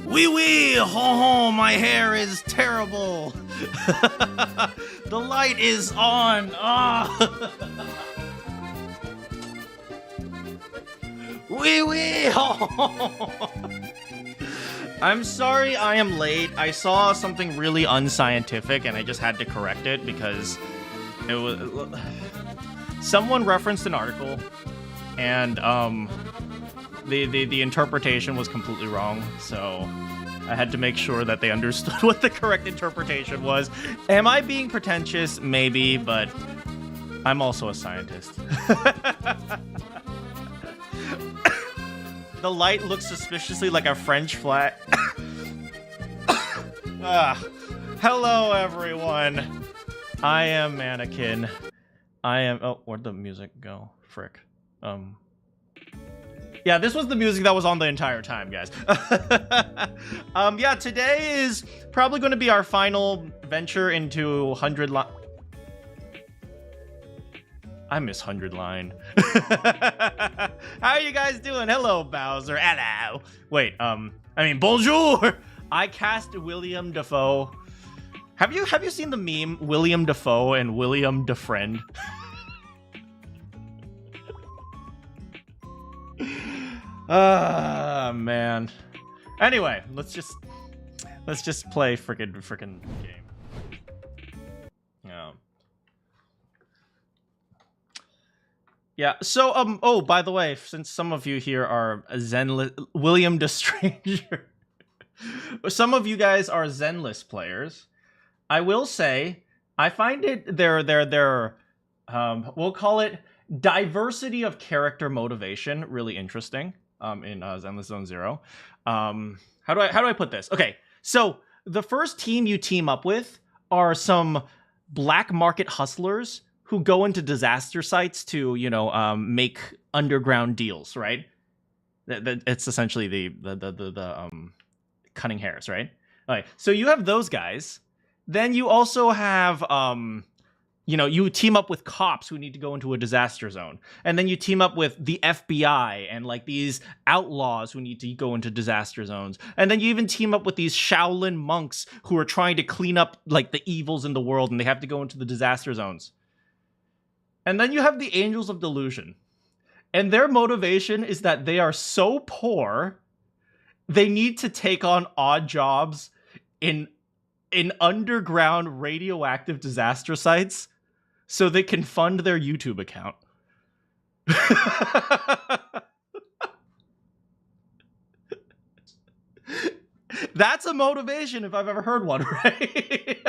Oui Oui! Ho ho, my hair is terrible! The light is on! Ah! Oui Oui! Ho! I'm sorry I am late. I saw something really unscientific and I just had to correct it because it was... Someone referenced an article and the interpretation was completely wrong, so I had to make sure that they understood what the correct interpretation was. Am I being pretentious? Maybe, but I'm also a scientist. The light looks suspiciously like a French flag. Hello, everyone. I am Manakyn. I am... Oh, where'd the music go? Frick. Yeah, this was the music that was on the entire time, guys. Yeah, today is probably going to be our final venture into 100 line. I miss 100 line. How are you guys doing? Hello, Bowser. Hello. Wait, I mean, bonjour. I cast William Dafoe. Have you seen the meme William Dafoe and William Defriend? Man. Anyway, let's just play frickin' game. Yeah. Yeah. So oh, by the way, since some of you here are William the Stranger, some of you guys are Zenless players. I will say I find it their we'll call it diversity of character motivation really interesting. In Zenless Zone Zero. How do I put this? Okay, so the first team you team up with are some black market hustlers who go into disaster sites to, you know, make underground deals, right? It's essentially the cunning hares, right? Okay, so you have those guys. Then you also have you know, you team up with cops who need to go into a disaster zone. And then you team up with the FBI and like these outlaws who need to go into disaster zones. And then you even team up with these Shaolin monks who are trying to clean up like the evils in the world and they have to go into the disaster zones. And then you have the Angels of Delusion. And their motivation is that they are so poor, they need to take on odd jobs in underground radioactive disaster sites so they can fund their YouTube account. That's a motivation if I've ever heard one, right?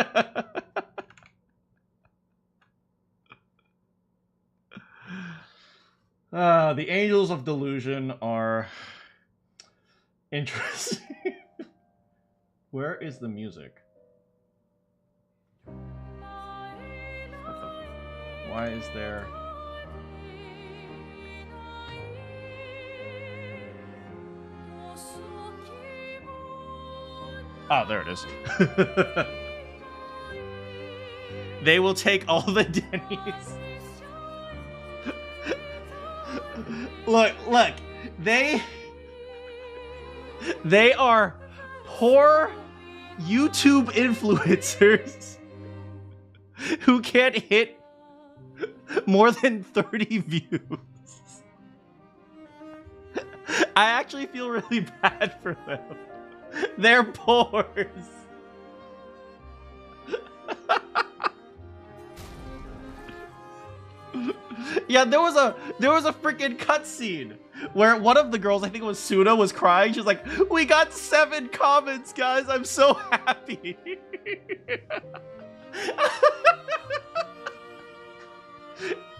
The Angels of Delusion are interesting. Where is the music? Why is there... Oh, there it is. They will take all the Denny's. Look, they are poor YouTube influencers who can't hit more than 30 views. I actually feel really bad for them. They're poor. Yeah, there was a freaking cutscene where one of the girls, I think it was Suna, was crying. She's like, "We got 7 comments, guys. I'm so happy."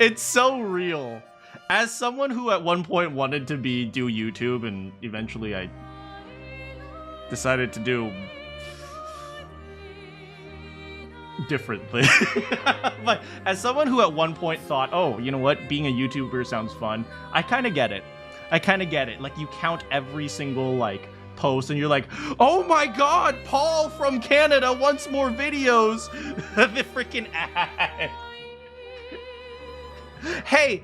It's so real. As someone who at one point wanted to do YouTube, and eventually I decided to do differently. But as someone who at one point thought, oh, you know what, being a YouTuber sounds fun, I kind of get it. Like, you count every single, like, post and you're like, oh my god, Paul from Canada wants more videos. The freaking ad. Hey,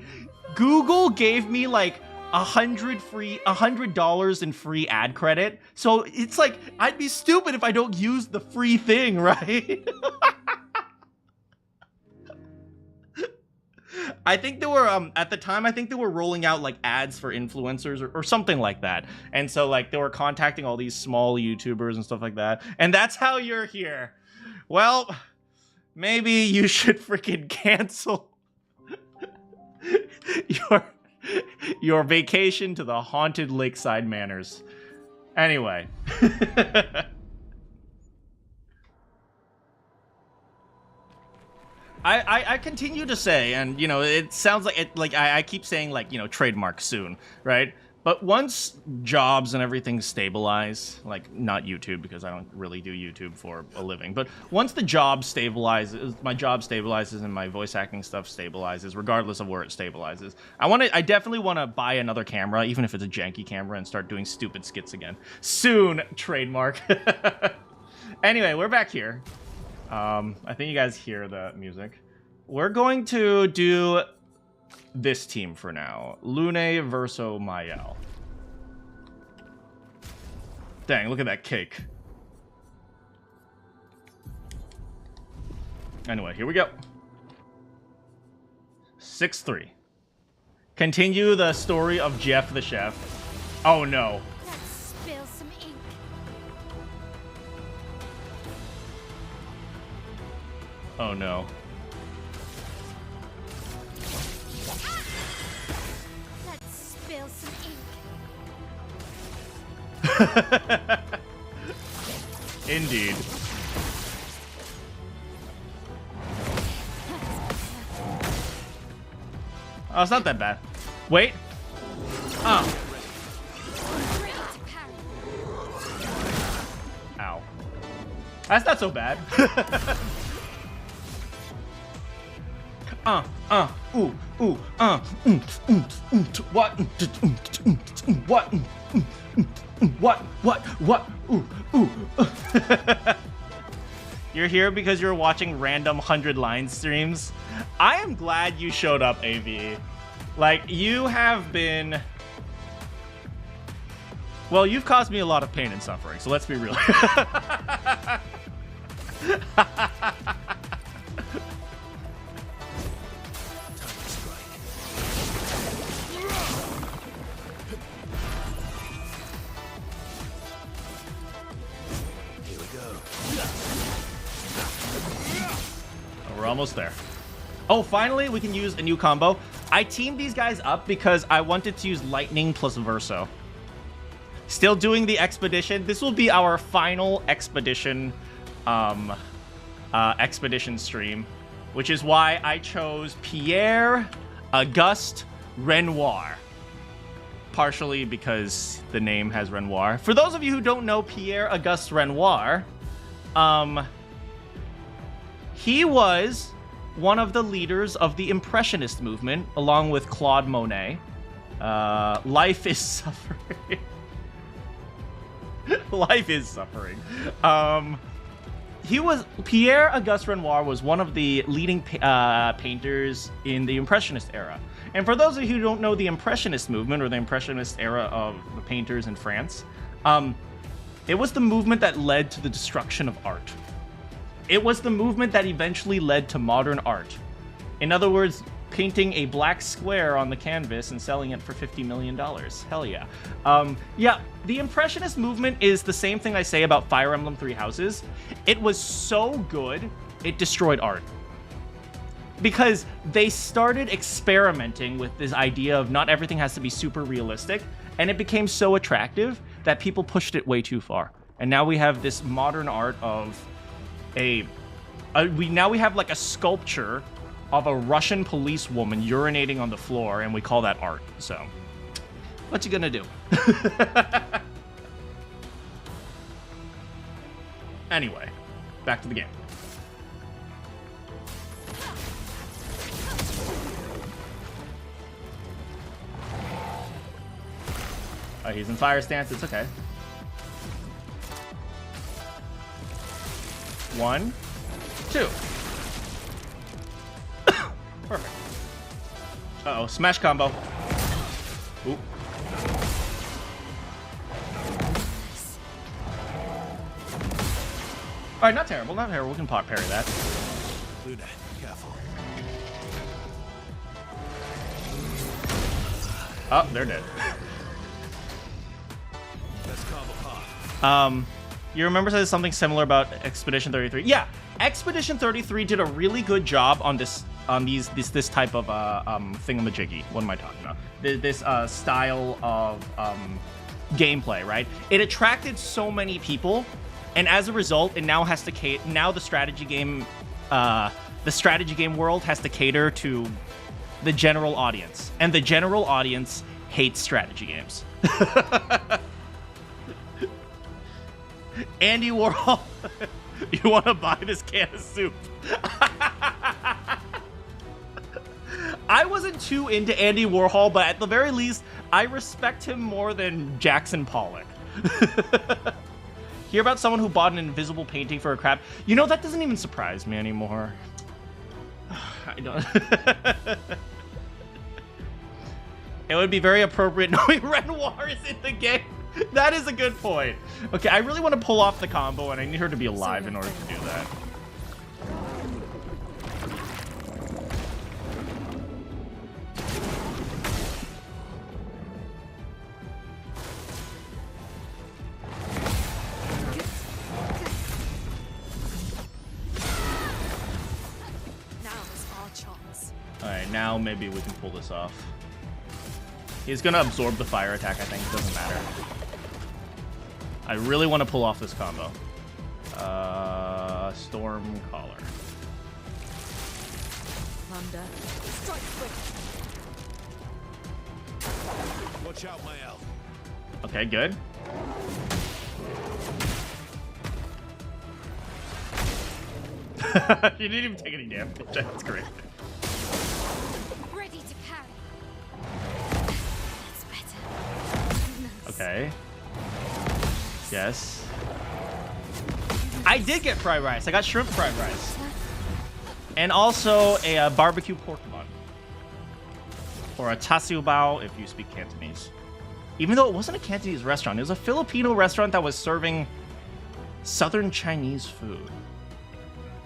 Google gave me like $100 in free ad credit, so it's like I'd be stupid if I don't use the free thing, right? I think they were at the time, I think they were rolling out like ads for influencers or something like that, and so like they were contacting all these small YouTubers and stuff like that, and that's how you're here. Well, maybe you should freaking cancel your vacation to the haunted lakeside manors. Anyway. I continue to say, and you know, it sounds like it, like I keep saying, like, you know, trademark soon, right? But once jobs and everything stabilize, like not YouTube because I don't really do YouTube for a living, but once the job stabilizes, my job stabilizes and my voice acting stuff stabilizes, regardless of where it stabilizes, I definitely want to buy another camera, even if it's a janky camera, and start doing stupid skits again. Soon, trademark. Anyway, we're back here. I think you guys hear the music. We're going to do this team for now. Lune versus Mayel. Dang, look at that cake. Anyway, here we go. 6-3. Continue the story of Jeff the chef. Oh no. Let's spill some ink. Oh no. Let's spill some ink. Indeed. Oh, it's not that bad. Wait. Oh. Ow. That's not so bad. Ooh, what, ooh. You're here because you're watching random 100-line streams. I am glad you showed up, AV. Like, you have been... Well, you've caused me a lot of pain and suffering, so let's be real. We're almost there. Oh, finally, we can use a new combo. I teamed these guys up because I wanted to use Lightning plus Verso. Still doing the expedition. This will be our final expedition, expedition stream, which is why I chose Pierre-Auguste Renoir. Partially because the name has Renoir. For those of you who don't know Pierre-Auguste Renoir, he was one of the leaders of the Impressionist movement, along with Claude Monet. Life is suffering. Life is suffering. Pierre-Auguste Renoir was one of the leading painters in the Impressionist era. And for those of you who don't know the Impressionist movement, or the Impressionist era of the painters in France, it was the movement that led to the destruction of art. It was the movement that eventually led to modern art. In other words, painting a black square on the canvas and selling it for $50 million. Hell yeah. Yeah, the Impressionist movement is the same thing I say about Fire Emblem Three Houses. It was so good, it destroyed art. Because they started experimenting with this idea of not everything has to be super realistic, and it became so attractive that people pushed it way too far. And now we have this modern art of we have like a sculpture of a Russian policewoman urinating on the floor, and we call that art. So, what you gonna do? Anyway, back to the game. Oh, he's in fire stance. It's okay. 1, 2. Perfect. Uh-oh, smash combo. Ooh. Alright, not terrible, not terrible. We can pot parry that. Luna, careful. Oh, they're dead. Let's combo hard. You remember saying something similar about Expedition 33? Yeah, Expedition 33 did a really good job on this type of thingamajiggy. What am I talking about? This style of gameplay, right? It attracted so many people, and as a result, it now has to now the strategy game world has to cater to the general audience, and the general audience hates strategy games. Andy Warhol, you want to buy this can of soup? I wasn't too into Andy Warhol, but at the very least, I respect him more than Jackson Pollock. Hear about someone who bought an invisible painting for a crab? You know, that doesn't even surprise me anymore. I don't. It would be very appropriate knowing Renoir is in the game. That is a good point. Okay, I really want to pull off the combo, and I need her to be alive in order to do that. Now it's our chance. Alright, now maybe we can pull this off. He's gonna absorb the fire attack, I think. It doesn't matter. I really want to pull off this combo. Storm Caller. Thunder. Strike quick. Watch out, my elf. Okay, good. You didn't even take any damage. That's great. Ready to carry. That's better. Okay. Yes. I did get fried rice. I got shrimp fried rice. And also a barbecue pork bun. Or a tasiu bao if you speak Cantonese. Even though it wasn't a Cantonese restaurant. It was a Filipino restaurant that was serving Southern Chinese food.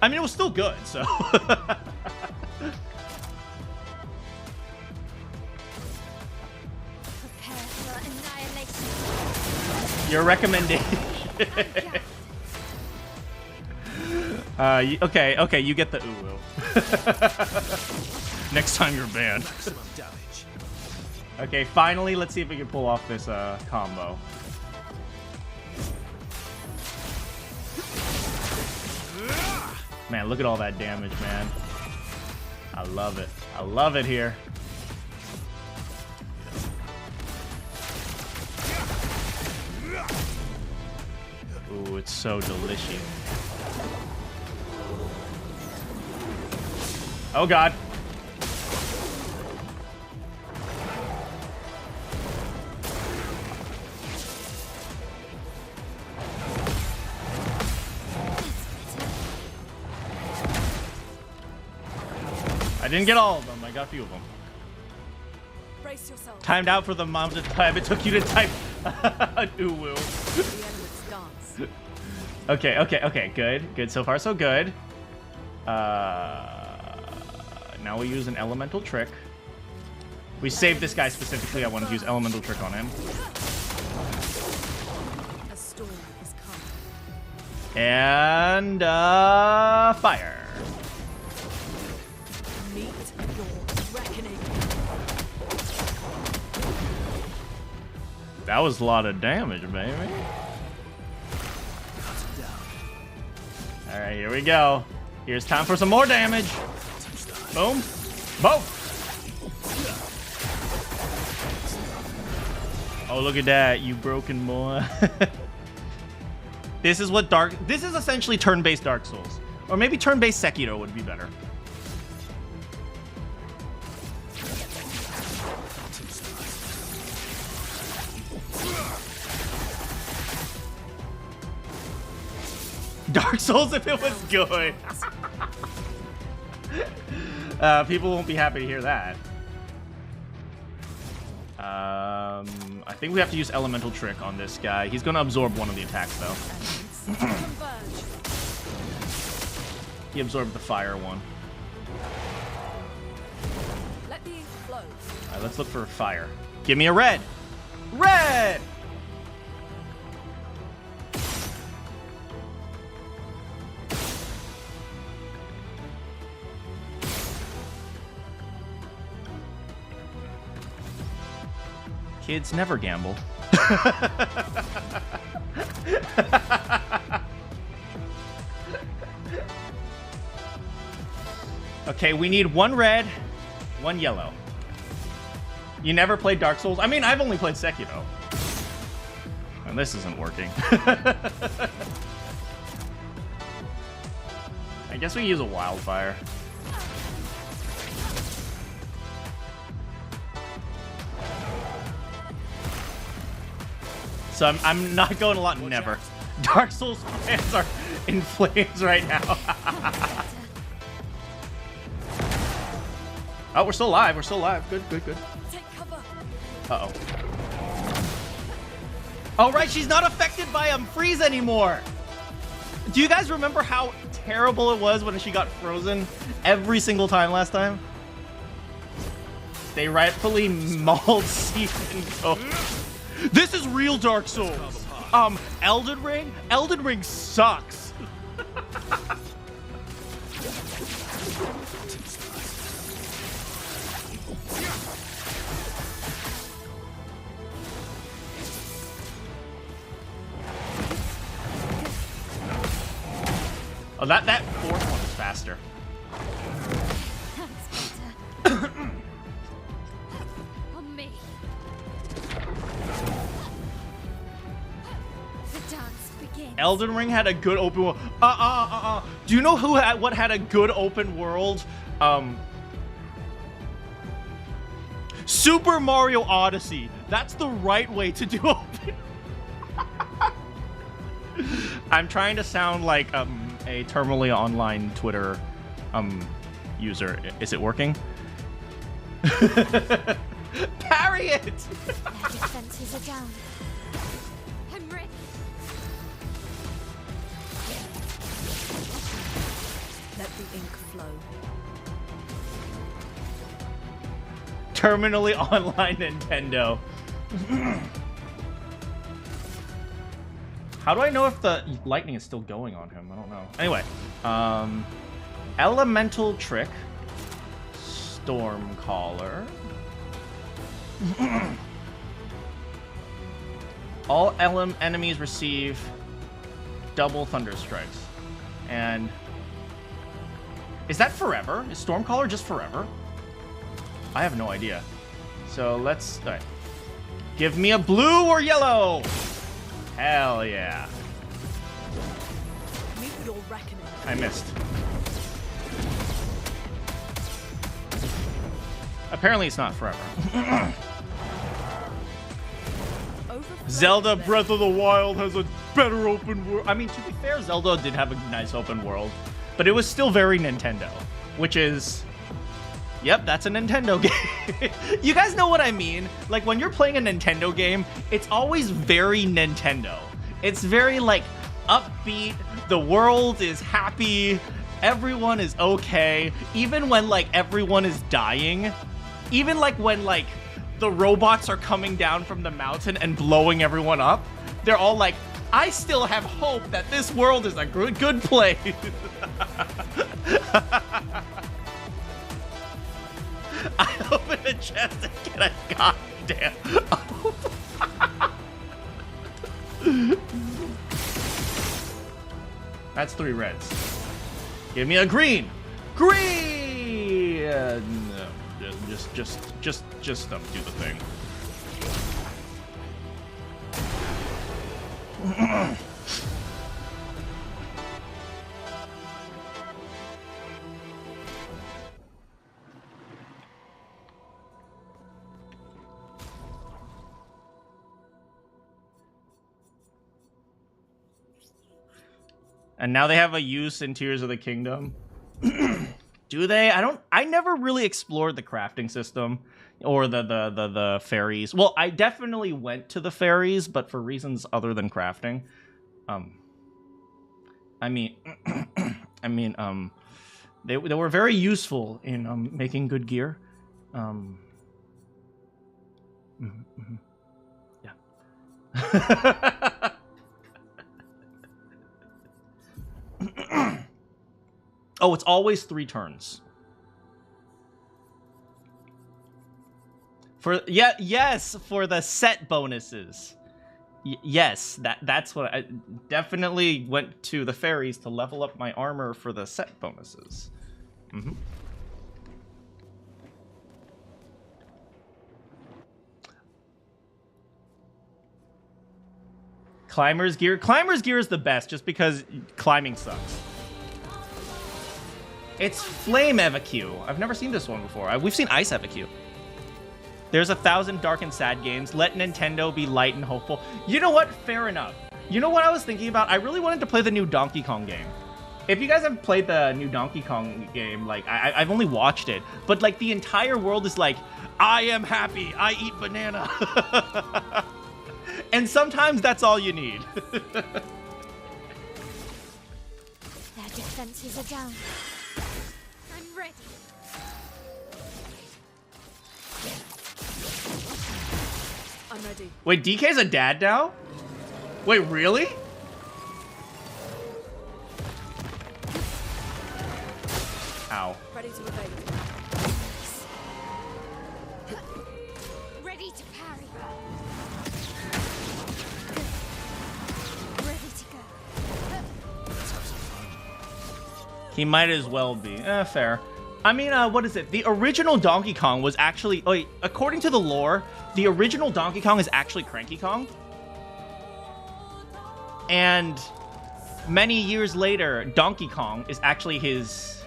I mean, it was still good, so... Prepare for annihilation. Your recommendation. Okay, you get the uwu. Next time you're banned. Maximum damage. Okay, finally, let's see if we can pull off this combo. Man, look at all that damage, man. I love it. I love it here. Ooh, it's so delicious. Oh, God. I didn't get all of them. I got a few of them. Brace yourself. Timed out for the amount of time it took you to type an uwu. The elements dance. Okay, good. Good, so far so good. Now we use an elemental trick. We saved this guy specifically. I wanted to use elemental trick on him. A storm is coming. And, fire. Meet your reckoning. That was a lot of damage, baby. Alright, here we go. Here's time for some more damage. Boom. Boom. Oh, look at that, you broken boy. This is essentially turn-based Dark Souls. Or maybe turn-based Sekiro would be better. Dark Souls if it was good. People won't be happy to hear that. I think we have to use Elemental Trick on this guy. He's going to absorb one of the attacks, though. He absorbed the fire one. Let the ink flow. Alright, let's look for fire. Give me a red! Red! Kids never gamble. Okay, we need one red, one yellow. You never played Dark Souls? I mean, I've only played Sekiro. And this isn't working. I guess we can use a wildfire. So I'm not going a lot. Never. Dark Souls fans are in flames right now. Oh, we're still alive. We're still alive. Good, good, good. Take cover. Uh-oh. Oh, right. She's not affected by freeze anymore. Do you guys remember how terrible it was when she got frozen every single time last time? They rightfully mauled Seath and Go. This is real Dark Souls. Elden Ring? Elden Ring sucks. Oh, that fourth one is faster. On me. The dance begins. Elden Ring had a good open world. Do you know what had a good open world? Super Mario Odyssey. That's the right way to do open. I'm trying to sound like a terminally online Twitter user. Is it working? Parry it! Their defenses are down. I'm ready. Let the ink flow. Terminally online Nintendo. How do I know if the lightning is still going on him? I don't know. Anyway, Elemental Trick, Stormcaller. All enemies receive double thunder strikes. And is that forever? Is Stormcaller just forever? I have no idea. So let's... All right. Give me a blue or yellow! Hell yeah. Meet your reckoning. I missed. Apparently it's not forever. Zelda Breath of the Wild has a better open world. I mean, to be fair, Zelda did have a nice open world, but it was still very Nintendo, which is... Yep, that's a Nintendo game. You guys know what I mean? Like, when you're playing a Nintendo game, it's always very Nintendo. It's very, like, upbeat. The world is happy. Everyone is okay. Even when, like, everyone is dying. Even, like, when, like, the robots are coming down from the mountain and blowing everyone up. They're all like, I still have hope that this world is a good place. I open a chest and get a goddamn. That's 3 reds. Give me a green. Green. No, just do the thing. And now they have a use in Tears of the Kingdom. Do they? I never really explored the crafting system or the fairies. Well, I definitely went to the fairies, but for reasons other than crafting. I mean, they were very useful in making good gear. Yeah. Oh, it's always 3 turns. Yes, for the set bonuses. Yes, that's what I definitely went to the fairies to level up my armor for the set bonuses. Climber's gear. Climber's gear is the best just because climbing sucks. It's Flame Evacu. I've never seen this one before. We've seen Ice Evacu. There's 1,000 dark and sad games. Let Nintendo be light and hopeful. You know what? Fair enough. You know what I was thinking about? I really wanted to play the new Donkey Kong game. If you guys have played the new Donkey Kong game, like, I've only watched it, but, like, the entire world is like, I am happy, I eat banana. And sometimes that's all you need. Their defenses are down. I'm ready. I'm ready. Wait, DK's a dad now? Wait, really? Ow. Ready to evade. Ready to parry. Ready to go. Let's have some fun. He might as well be. Fair. I mean, what is it? The original Donkey Kong was actually... Oh, wait, according to the lore, the original Donkey Kong is actually Cranky Kong. And many years later, Donkey Kong is actually his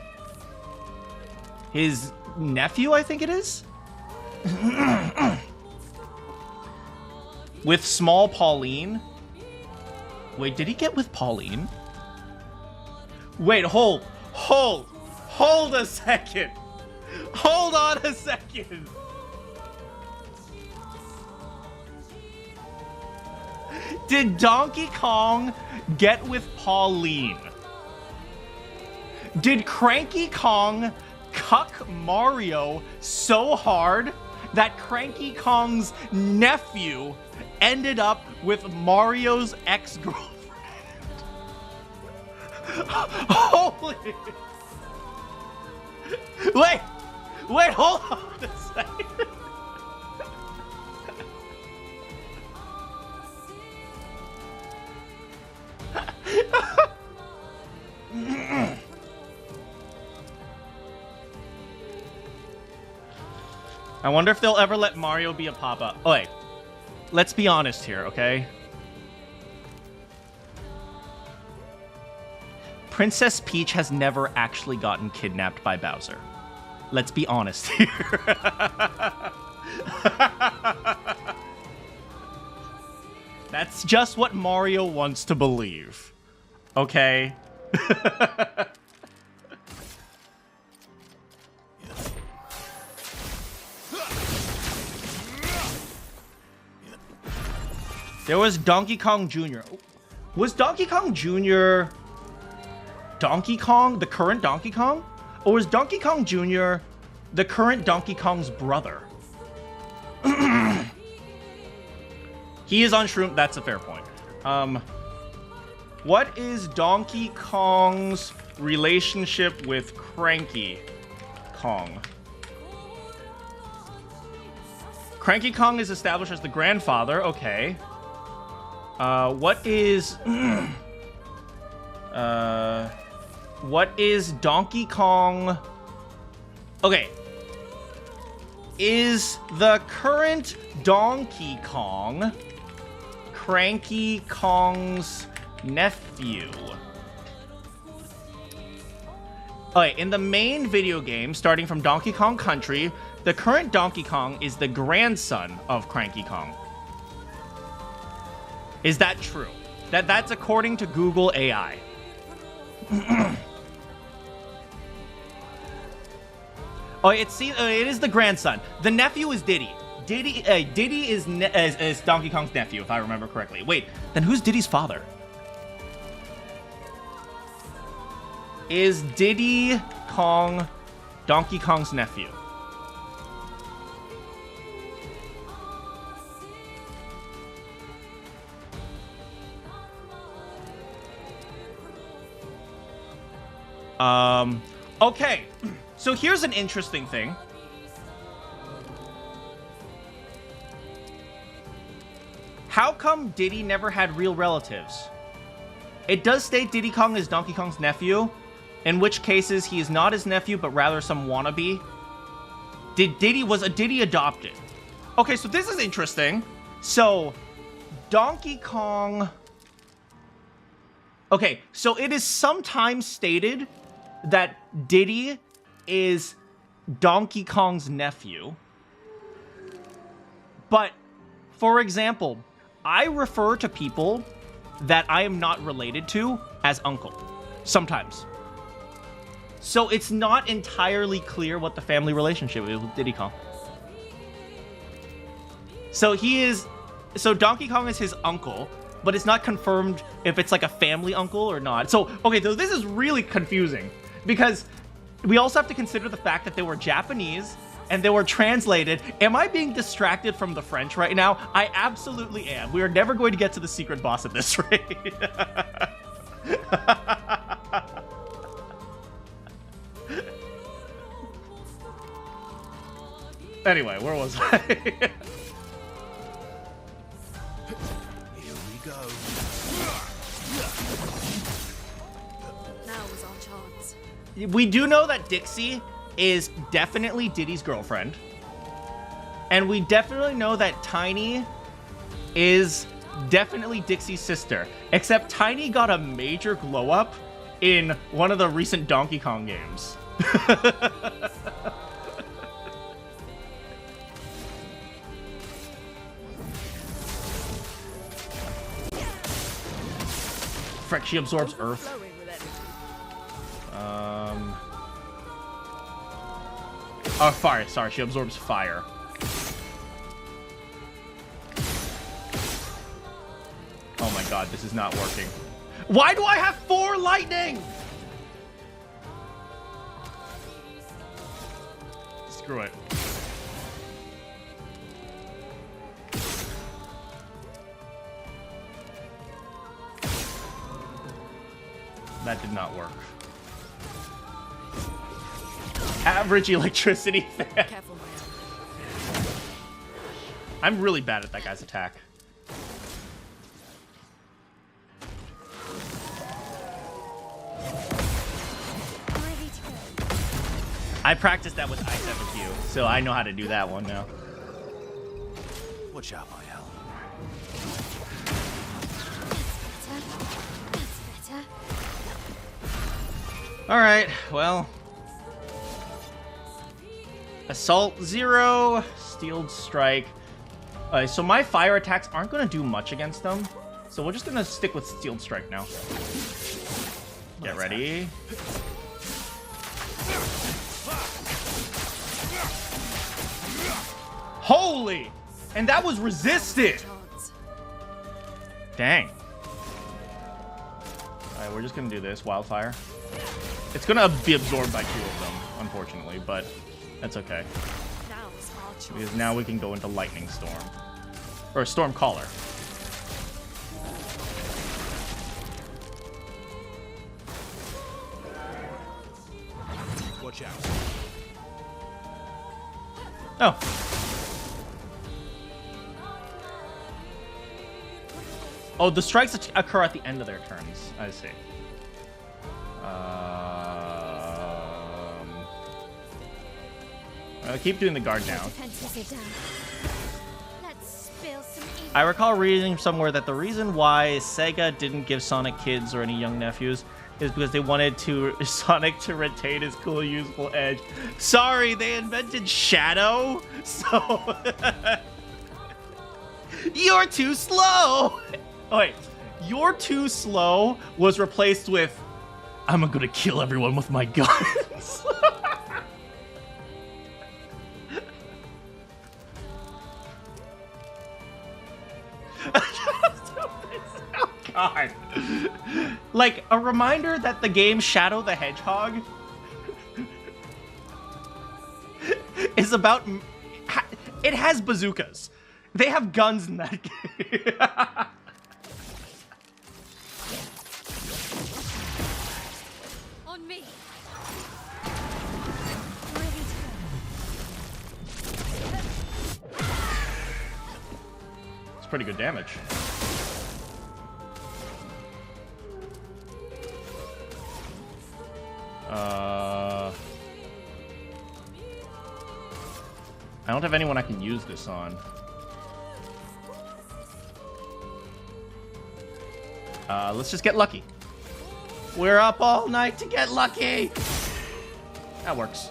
nephew, I think it is? With small Pauline. Wait, did he get with Pauline? Wait, hold a second. Hold on a second. Did Donkey Kong get with Pauline? Did Cranky Kong cuck Mario so hard that Cranky Kong's nephew ended up with Mario's ex-girlfriend? Holy... Wait, hold on a second. I wonder if they'll ever let Mario be a papa. Oh, wait, let's be honest here, okay? Princess Peach has never actually gotten kidnapped by Bowser. Let's be honest here. That's just what Mario wants to believe. Okay? There was Donkey Kong Jr. Was Donkey Kong Jr. Donkey Kong, the current Donkey Kong? Or was Donkey Kong Jr. the current Donkey Kong's brother? He is on Shroom. That's a fair point. What is Donkey Kong's relationship with Cranky Kong? Cranky Kong is established as the grandfather. Okay. What is... what is Donkey Kong... Okay. Is the current Donkey Kong Cranky Kong's nephew? Okay, in the main video game, starting from Donkey Kong Country, the current Donkey Kong is the grandson of Cranky Kong. Is that true? That's according to Google AI. Oh, it is the grandson. The nephew is Diddy. Diddy is Donkey Kong's nephew, if I remember correctly. Wait, then who's Diddy's father? Is Diddy Kong Donkey Kong's nephew? Okay. So here's an interesting thing. How come Diddy never had real relatives? It does state Diddy Kong is Donkey Kong's nephew, in which cases he is not his nephew, but rather some wannabe. Was Diddy adopted? Okay, so this is interesting. So, Donkey Kong... Okay, so it is sometimes stated that Diddy is Donkey Kong's nephew. But, for example, I refer to people that I am not related to as uncle. Sometimes. So it's not entirely clear what the family relationship is with Diddy Kong. So Donkey Kong is his uncle, but it's not confirmed if it's like a family uncle or not. So, okay, so this is really confusing because we also have to consider the fact that they were Japanese and they were translated. Am I being distracted from the French right now? I absolutely am. We are never going to get to the secret boss at this rate. Anyway, where was I? Here we go. Now was our chance. We do know that Dixie is definitely Diddy's girlfriend. And we definitely know that Tiny is definitely Dixie's sister. Except Tiny got a major glow up in one of the recent Donkey Kong games. Frick, she absorbs earth. Flowing with energy. Oh, fire. Sorry, she absorbs fire. Oh my god, this is not working. Why do I have 4 lightning? Screw it. That did not work. Average electricity fan. Careful, man. I'm really bad at that guy's attack. Ready to go. I practiced that with Ice FQ, so I know how to do that one now. Watch out, my hell. That's better. Alright, well. Assault 0, Steeled Strike. So my fire attacks aren't going to do much against them. So we're just going to stick with Steeled Strike now. Get ready. Holy! And that was resisted! Chance. Dang. Alright, we're just going to do this. Wildfire. It's going to be absorbed by 2 of them, unfortunately, but that's okay. Now is our chance. Because now we can go into Lightning Storm. Or Storm Caller. Watch out. Oh. Oh, the strikes occur at the end of their turns. I see. I'll keep doing the guard now. Defenses are down. Let's spill some ink. I recall reading somewhere that the reason why Sega didn't give Sonic kids or any young nephews is because they wanted Sonic to retain his cool, useful edge. Sorry, they invented Shadow, so you're too slow. Oh, wait, you're too slow was replaced with I'm gonna kill everyone with my guns. Oh god. Like, a reminder that the game Shadow the Hedgehog is about... It has bazookas. They have guns in that game. On me. Ready to go. It's pretty good damage. I don't have anyone I can use this on. Let's just get lucky. We're up all night to get lucky. That works.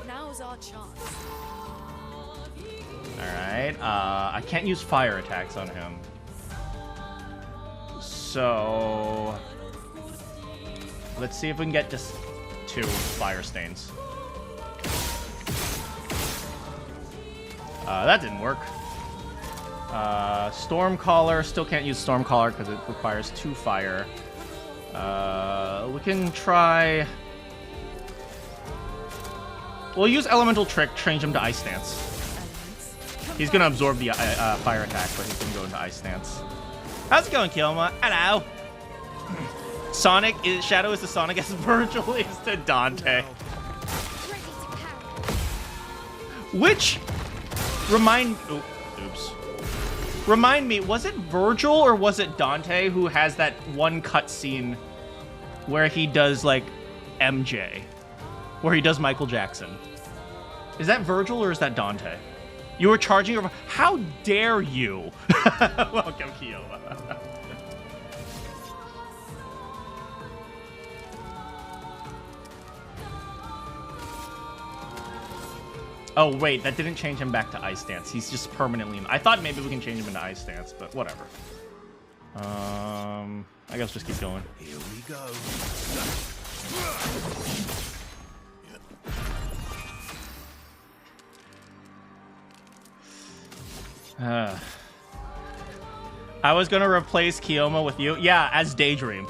Now's our chance. Alright, I can't use fire attacks on him. So... let's see if we can get just 2 fire stains. That didn't work. Stormcaller, still can't use Stormcaller because it requires 2 fire. We can try... we'll use Elemental Trick, change him to Ice Stance. He's gonna absorb the fire attack, but he's gonna go into Ice Stance. How's it going, Kilma? Hello! Sonic is... Shadow is to Sonic as Virgil is to Dante. Ready to carry. Which... Oops. Remind me, was it Virgil or was it Dante who has that one cutscene where he does, like, MJ? Where he does Michael Jackson? Is that Virgil or is that Dante? You were charging over... How dare you? Welcome, Kiyoma. Oh, wait, that didn't change him back to Ice Stance. He's just permanently... I thought maybe we can change him into Ice Stance, but whatever. I guess just keep going. Here we go. I was gonna replace Kiyoma with you. Yeah, as Daydream.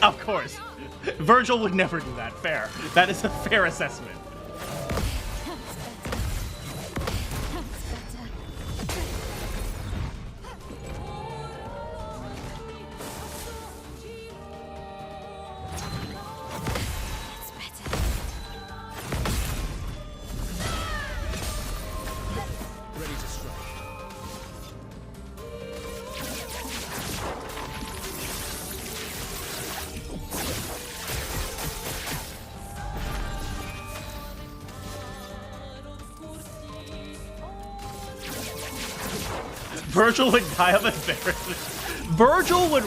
Of course. Virgil would never do that. Fair. That is a fair assessment. Virgil would die of embarrassment. Virgil would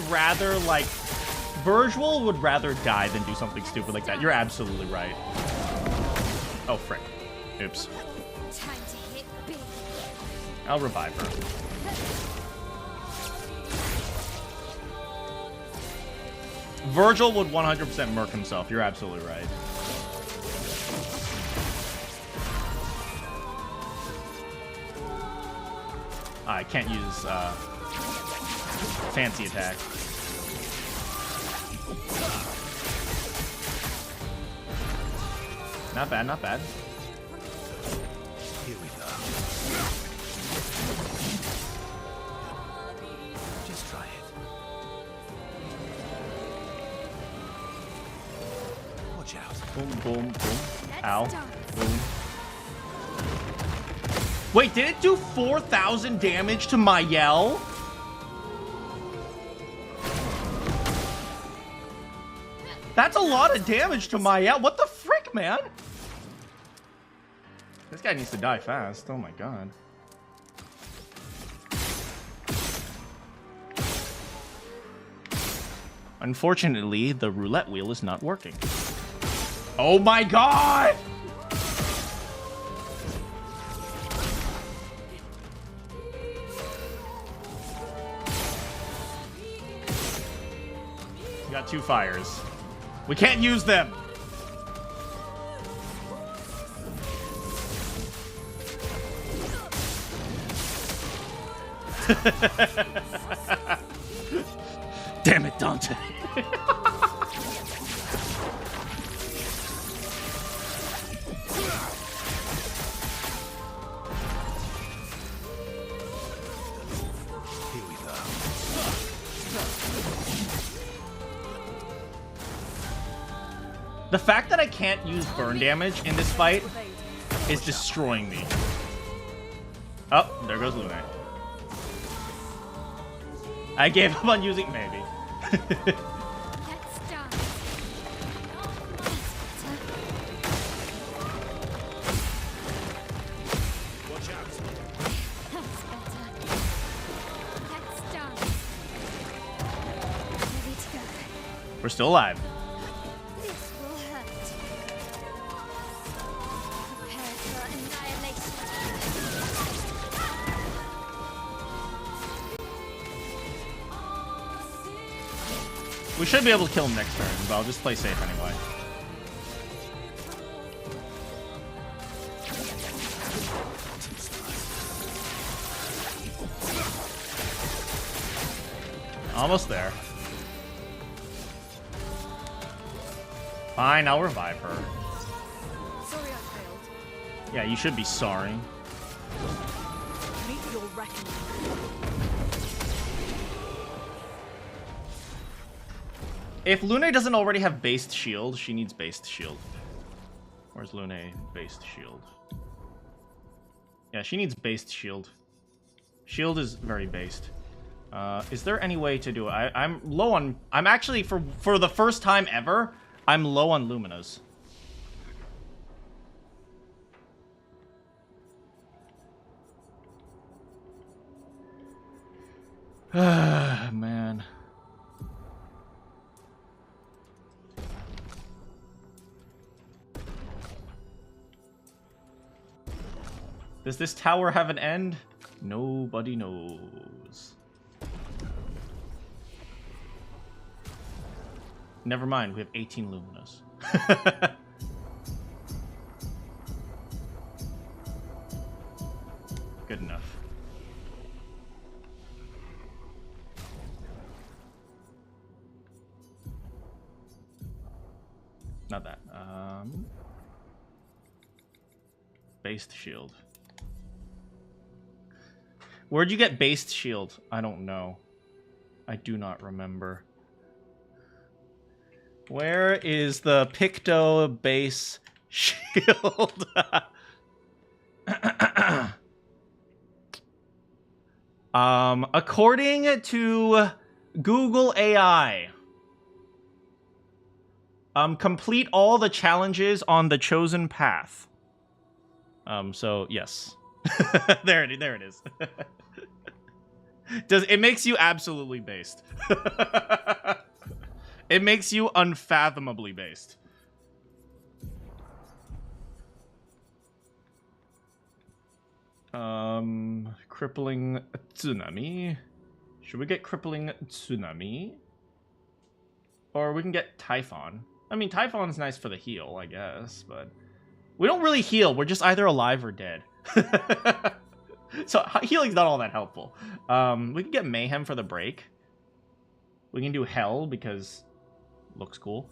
rather die than do something stupid like that. You're absolutely right. Oh, frick. Oops. Time to hit big. I'll revive her. Virgil would 100% murk himself. You're absolutely right. I can't use fancy attack. Not bad, not bad. Here we go. Just try it. Watch out. Boom, boom, boom. Ow. Let's start. Boom. Wait, did it do 4,000 damage to my yell? That's a lot of damage to my yell. What the frick, man? This guy needs to die fast. Oh my god. Unfortunately, the roulette wheel is not working. Oh my god! We got 2 fires. We can't use them! Damn it, Dante. Here we go. The fact that I can't use burn damage in this fight is destroying me. Oh, there goes Lune. I gave up on using maybe. Let's start. Watch out. That's better. Let's start. Ready to go. We're still alive. This will hurt. Prepare for annihilation. We should be able to kill him next turn, but I'll just play safe anyway. Almost there. Fine, I'll revive her. Sorry I failed. Yeah, you should be sorry. Meet your reckoning. If Lune doesn't already have based shield, she needs based shield. Where's Lune based shield? Yeah, she needs based shield. Shield is very based. Is there any way to do it? I'm low on... I'm actually, for the first time ever, I'm low on Luminas. Man. Does this tower have an end? Nobody knows. Never mind, we have 18 Luminas. Good enough. Not that. Based shield. Where'd you get based shield? I don't know. I do not remember. Where is the Picto base shield? According to Google AI, complete all the challenges on the chosen path. So yes. there it is. It makes you absolutely based. It makes you unfathomably based. Crippling tsunami. Should we get crippling tsunami? Or we can get Typhon. I mean, Typhon's nice for the heal, I guess, but we don't really heal. We're just either alive or dead. So healing's not all that helpful. We can get Mayhem for the break. We can do Hell because looks cool.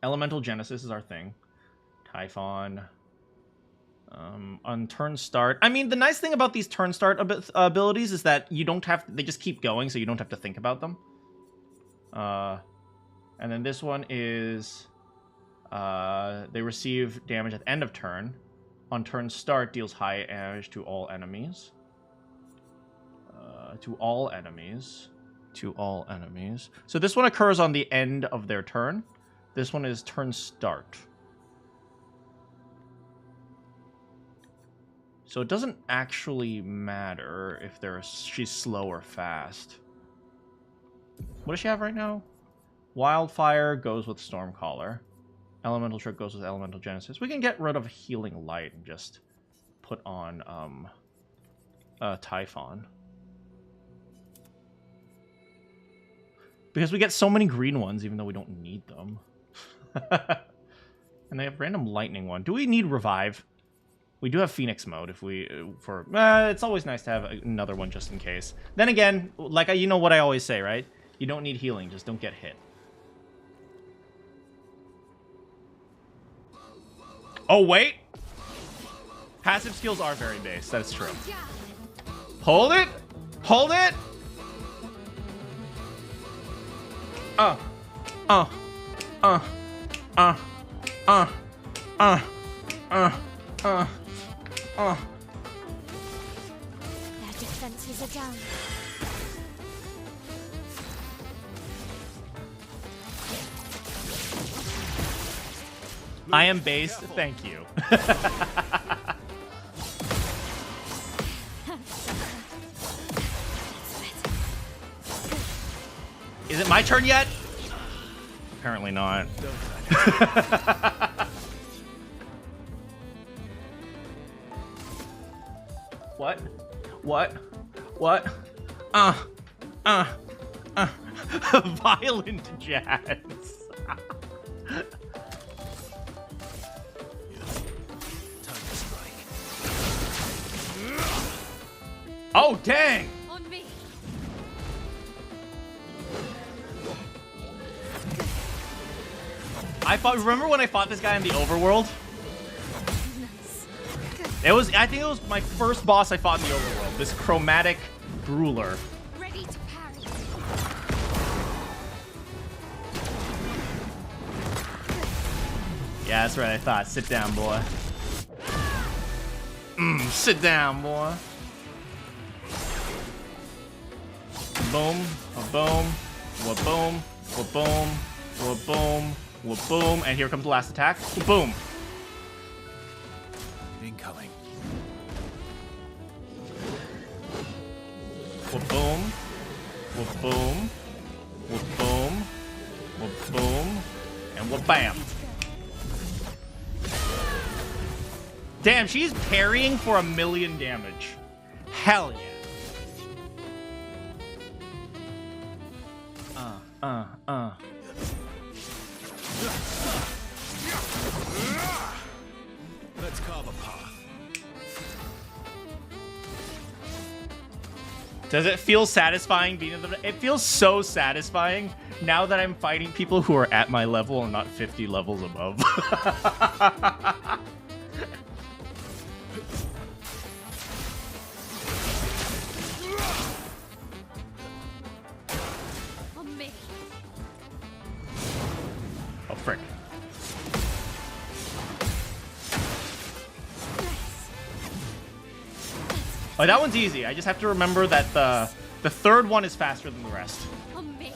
Elemental Genesis is our thing. Typhon. On turn start. I mean, the nice thing about these turn start abilities is that you don't have... They just keep going, so you don't have to think about them. And then this one is... they receive damage at the end of turn. On turn start, deals high damage to all enemies. To all enemies. To all enemies. So this one occurs on the end of their turn. This one is turn start. So it doesn't actually matter if she's slow or fast. What does she have right now? Wildfire goes with Stormcaller. Elemental Trick goes with Elemental Genesis. We can get rid of Healing Light and just put on Typhon. Because we get so many green ones, even though we don't need them. And they have random lightning one. Do we need Revive? We do have Phoenix mode if we... it's always nice to have another one just in case. Then again, like you know what I always say, right? You don't need healing, just don't get hit. Oh, wait! Passive skills are very base, that's true. Hold it! Hold it! Their defenses are down. I am based, thank you. Is it my turn yet? Apparently not. What? What? What? Violent jazz. Oh, dang! On me. Remember when I fought this guy in the overworld? Nice. I think it was my first boss I fought in the overworld. This chromatic ruler. Ready to parry. Yeah, that's right, I thought. Sit down, boy. Sit down, boy. Boom, a boom, wa boom, wa boom, wa boom, wa boom, and here comes the last attack. Boom. Incoming. Wa boom, wa boom, wa boom, wa boom, and wa bam. Damn, she's parrying for 1,000,000 damage. Hell yeah. Let's carve a path. Does it feel satisfying being in the... It feels so satisfying now that I'm fighting people who are at my level and not 50 levels above. On me. Oh, frick. Oh, that one's easy. I just have to remember that the third one is faster than the rest. On me.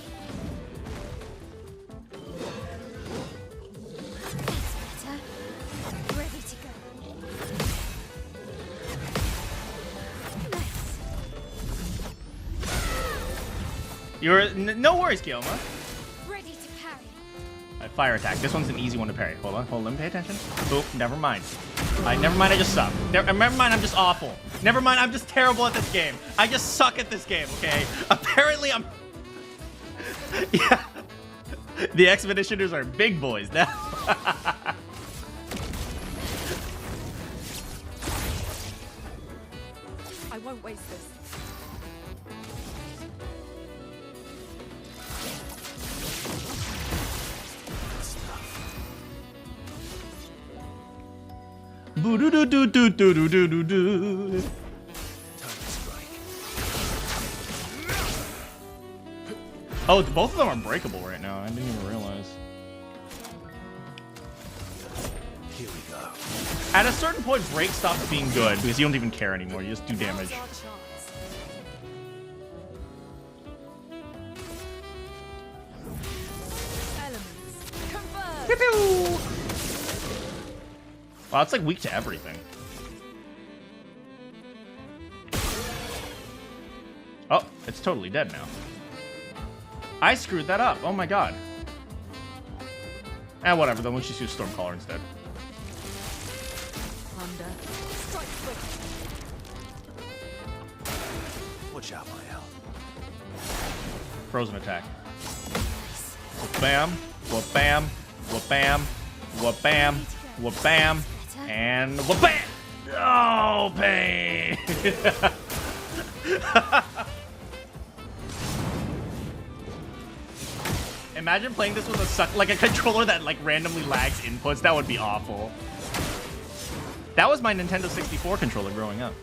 That's better. Ready to go. Nice. No worries, Guillermo. Ready to parry. Fire attack. This one's an easy one to parry. Hold on, let me pay attention. Oh, never mind. Never mind, I just suck. Never mind, I'm just awful. Never mind, I'm just terrible at this game. I just suck at this game, okay? Apparently, I'm... Yeah. The Expeditioners are big boys now. I won't waste this. Boo-doo-doo-doo-doo-doo-doo-doo. Time to strike. Oh, both of them are breakable right now. I didn't even realize. Here we go. At a certain point, break stops being good because you don't even care anymore. You just do damage. Now's our chance. Elements. Converge. Wow, it's like weak to everything. Oh, it's totally dead now. I screwed that up. Oh my god. Whatever, then we'll just use Stormcaller instead. Thunder. Strike quick. Watch out, my hell. Frozen attack. Whoop bam, whoop bam, whoop bam, whoop bam, whoop bam, and whoop bam! Oh, pain! Imagine playing this with a controller that like randomly lags inputs. That would be awful. That was my Nintendo 64 controller growing up.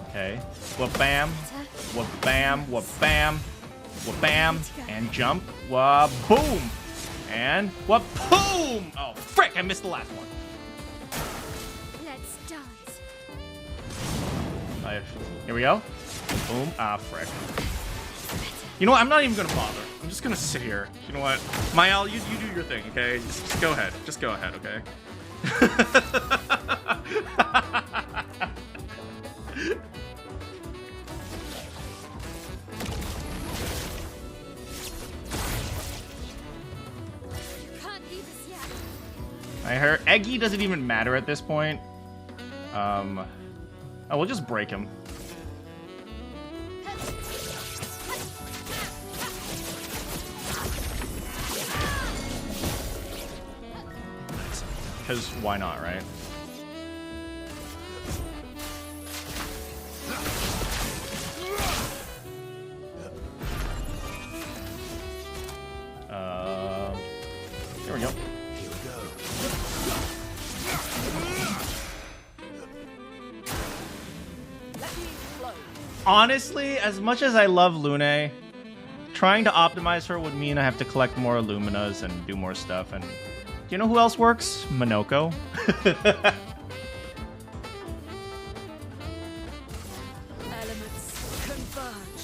Okay. Whoop bam. Whoop bam. Whoop bam. Whoop bam. And jump. Whoop boom. And whoop boom. Oh frick! I missed the last one. Let's dance. Here we go. Boom. Ah, frick. You know what? I'm not even gonna bother. I'm just gonna sit here. You know what? Mayal, you do your thing, okay? Just go ahead. Just go ahead, okay? Can't leave us yet. I heard Eggy doesn't even matter at this point. Oh, we'll just break him. Because why not, right? There we go. Here we go. Let me flow. Honestly, as much as I love Lune, trying to optimize her would mean I have to collect more Illuminas and do more stuff. And do you know who else works? Monoko. Elements converge.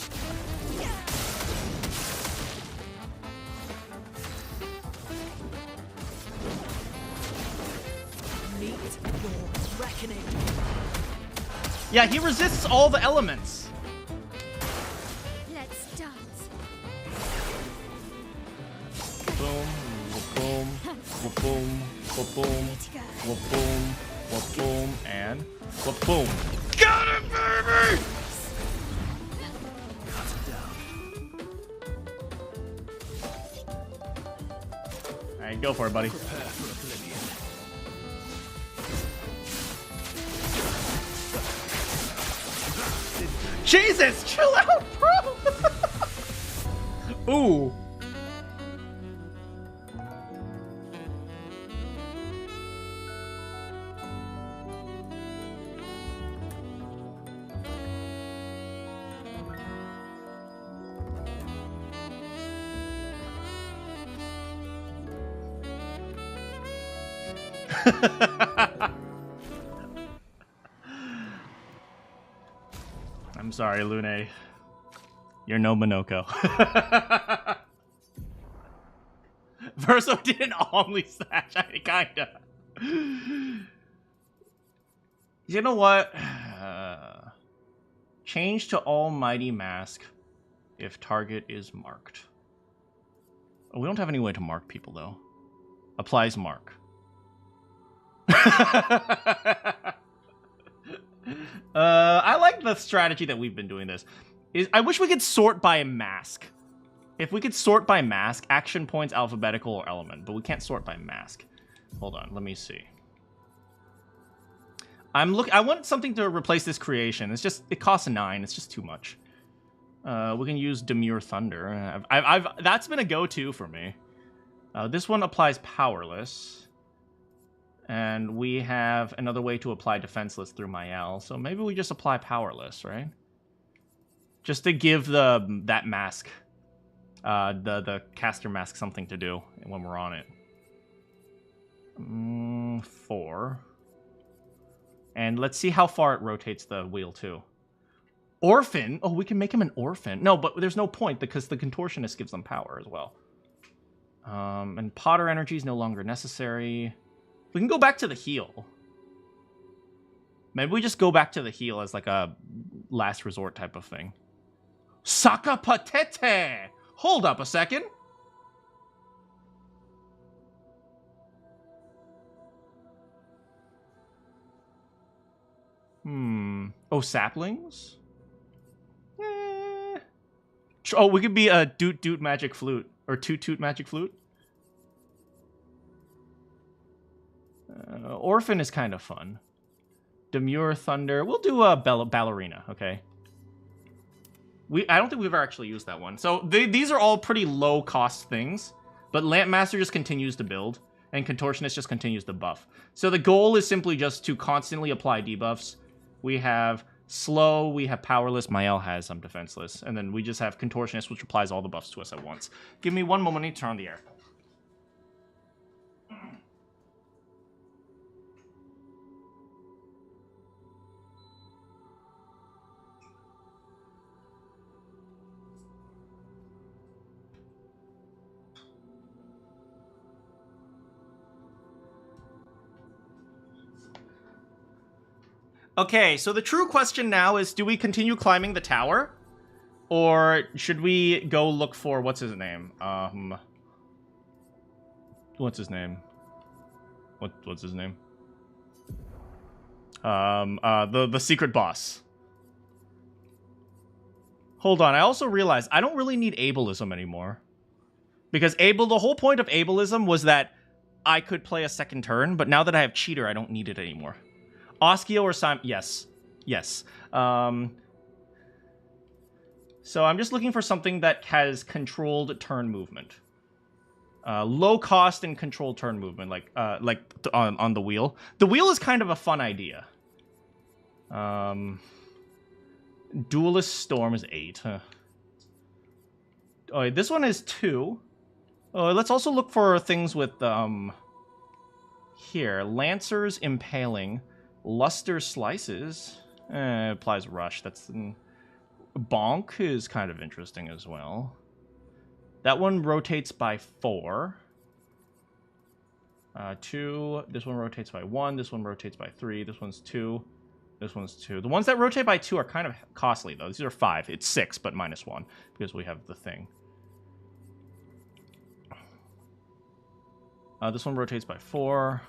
Meet your reckoning. Yeah, he resists all the elements. Let's dance. Boom, whoop, boom, whoop, boom, whoop, boom, whoop, boom, whoop, boom, and whoop, boom. Got it, baby! Alright, go for it, buddy. Prepare for oblivion. Jesus, chill out, bro! Ooh. I'm sorry, Lune. You're no Monoko. Verso didn't only slash. I kinda. You know what? Change to Almighty Mask if target is marked. Oh, we don't have any way to mark people, though. Applies mark. I like the strategy that we've been doing this. I wish we could sort by mask. If we could sort by mask, action points, alphabetical, or element, but we can't sort by mask. Hold on, let me see. I want something to replace this creation. It costs 9. It's just too much. We can use Demure Thunder. That's been a go-to for me. This one applies powerless. And we have another way to apply defenseless through Mayal, so maybe we just apply powerless, right? Just to give that mask, the caster mask, something to do when we're on it. 4. And let's see how far it rotates the wheel too. Orphan? Oh, we can make him an orphan. No, but there's no point because the contortionist gives them power as well. And Potter energy is no longer necessary. We can go back to the heal. Maybe we just go back to the heal as like a last resort type of thing. Saka Patete! Hold up a second. Oh, saplings? Oh, we could be a Doot Doot Magic Flute. Or Toot Toot Magic Flute. Orphan is kind of fun. Demure Thunder. We'll do a Ballerina, okay? I don't think we've ever actually used that one. So these are all pretty low-cost things. But Lampmaster just continues to build. And Contortionist just continues to buff. So the goal is simply just to constantly apply debuffs. We have Slow, we have Powerless, Mael has some Defenseless, and then we just have Contortionist, which applies all the buffs to us at once. Give me one moment to turn on the air. Okay, so the true question now is, do we continue climbing the tower? Or should we go look for, what's his name? What's his name? What's his name? The secret boss. Hold on, I also realized I don't really need ableism anymore. Because the whole point of ableism was that I could play a second turn, but now that I have Cheater, I don't need it anymore. Oskio or Simon? Yes. Yes. So I'm just looking for something that has controlled turn movement. Low cost and controlled turn movement, like on the wheel. The wheel is kind of a fun idea. Duelist Storm is 8. Huh. Oh, this one is 2. Let's also look for things with here. Lancer's Impaling. Luster Slices. Applies Rush. That's... Bonk is kind of interesting as well. That one rotates by 4. 2. This one rotates by 1. This one rotates by 3. This one's 2. This one's 2. The ones that rotate by 2 are kind of costly, though. These are 5. It's 6, but -1, because we have the thing. This one rotates by 4.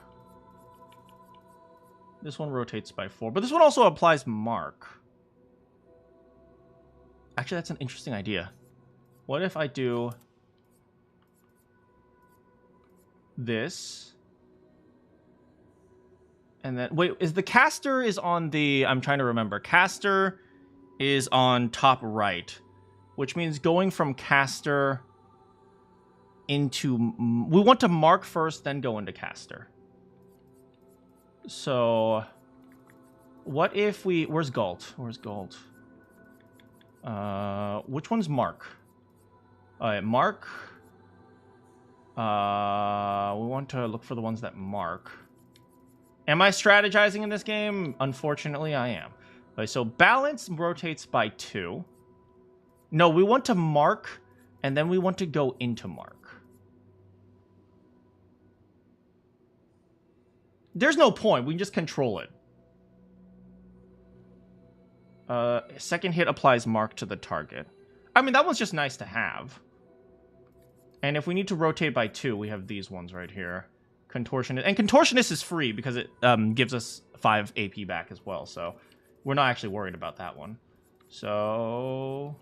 This one rotates by 4. But this one also applies Mark. Actually, that's an interesting idea. What if I do this? And then... Wait, is the caster is on the... I'm trying to remember. Caster is on top right. Which means going from caster into... We want to mark first, then go into caster. So... What if we... Where's Galt? Where's Galt? Which one's Mark? Mark. We want to look for the ones that mark. Am I strategizing in this game? Unfortunately, I am. Okay, so balance rotates by 2. No, we want to mark, and then we want to go into mark. There's no point. We can just control it. Second hit applies mark to the target. I mean, that one's just nice to have. And if we need to rotate by 2, we have these ones right here. Contortionist. And Contortionist is free because it gives us 5 AP back as well. So we're not actually worried about that one. So...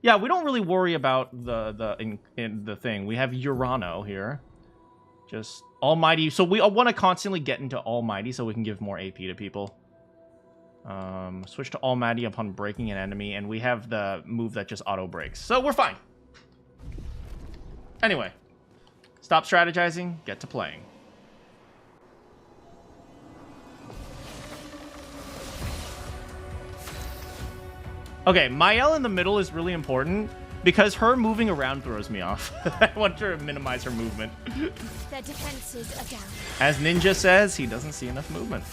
Yeah, we don't really worry about the thing. We have Urano here. Just Almighty. So we want to constantly get into Almighty so we can give more AP to people. Switch to Almighty upon breaking an enemy, and we have the move that just auto breaks. So we're fine. Anyway, stop strategizing, get to playing. Okay, Mael in the middle is really important because her moving around throws me off. I want her to minimize her movement. Their defenses are down. As Ninja says, he doesn't see enough movement.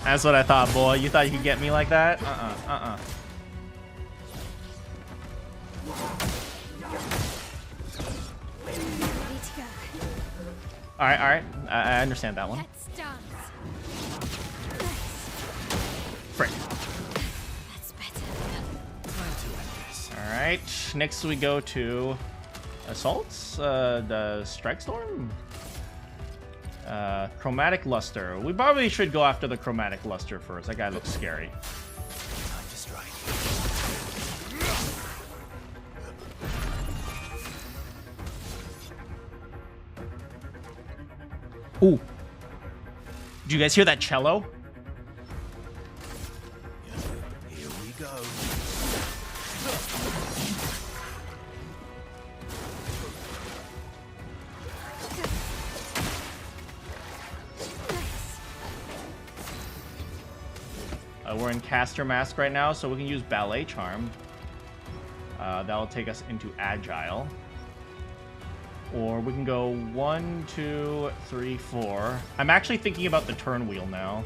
That's what I thought, boy. You thought you could get me like that? Ready to go. Alright. I understand that one. Let's dance. Frick. That's better. Time to end this. Alright. Next we go to Assaults? The Strike Storm? Chromatic Luster. We probably should go after the Chromatic Luster first. That guy looks scary. Time to strike. Ooh. Did you guys hear that cello? Here we go. We're in Caster Mask right now, so we can use Ballet Charm. That'll take us into Agile. Or we can go 1, 2, 3, 4. I'm actually thinking about the turn wheel now.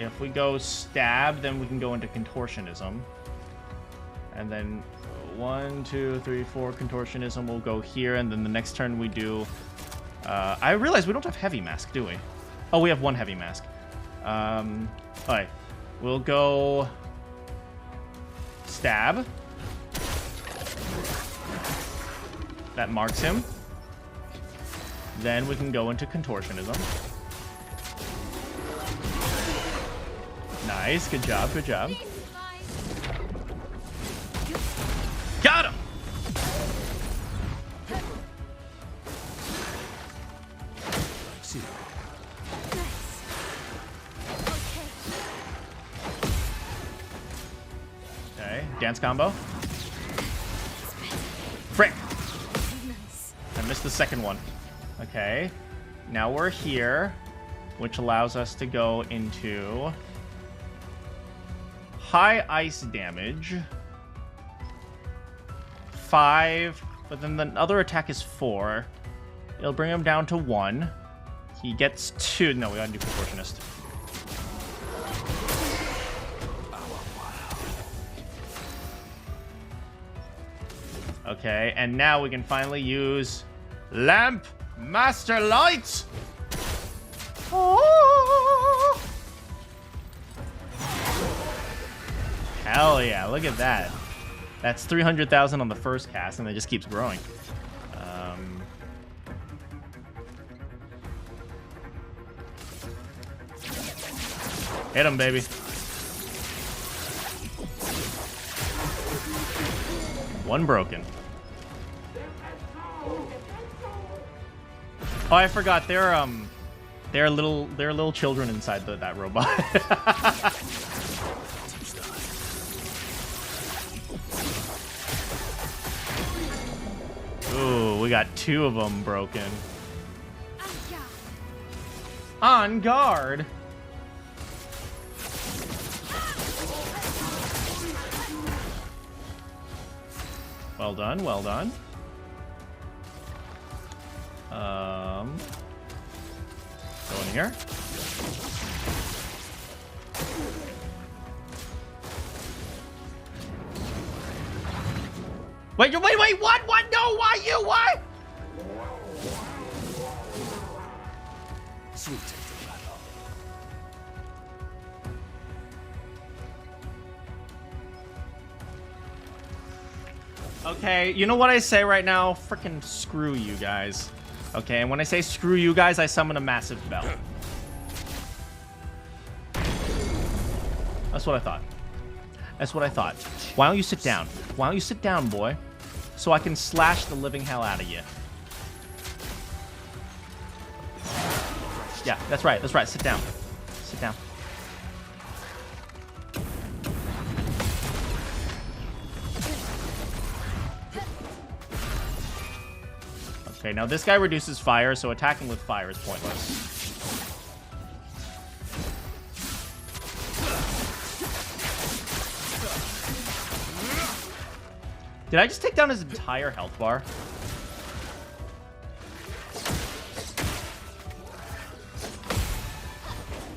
If we go Stab, then we can go into Contortionism. And then 1, 2, 3, 4 Contortionism will go here, and then the next turn we do... I realize we don't have Heavy Mask, do we? Oh, we have one Heavy Mask. Alright. We'll go... Stab. That marks him. Then we can go into Contortionism. Nice. Good job. Good job. Got him! See. Okay. Dance combo. Frick! Nice. I missed the second one. Okay. Now we're here, which allows us to go into high ice damage. 5, but then the other attack is 4. It'll bring him down to 1. He gets 2. No, we gotta do Contortionist. Okay, and now we can finally use Lamp Master Light! Oh! Hell yeah, look at that. That's 300,000 on the first cast, and it just keeps growing. Hit him, baby. One broken. Oh, I forgot. There are little children inside that robot. Ooh, we got 2 of them broken. On guard. Well done, well done. Go in here. Wait, what? No, why you? Why? Sweet taste of battle. Okay, you know what I say right now? Frickin' screw you guys. Okay, and when I say screw you guys, I summon a massive bell. That's what I thought. That's what I thought. Why don't you sit down? Why don't you sit down, boy? So I can slash the living hell out of you. Yeah, that's right. That's right. Sit down. Sit down. Okay, now this guy reduces fire, so attacking with fire is pointless. Did I just take down his entire health bar?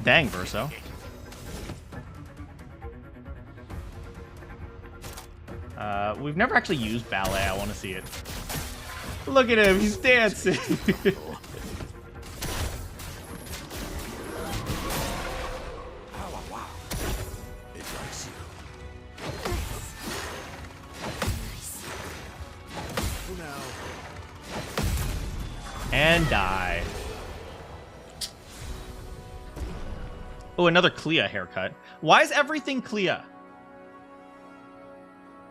Dang, Verso. We've never actually used ballet. I want to see it. Look at him. He's dancing. It likes you. For now. And die. Oh, another Clea haircut. Why is everything Clea?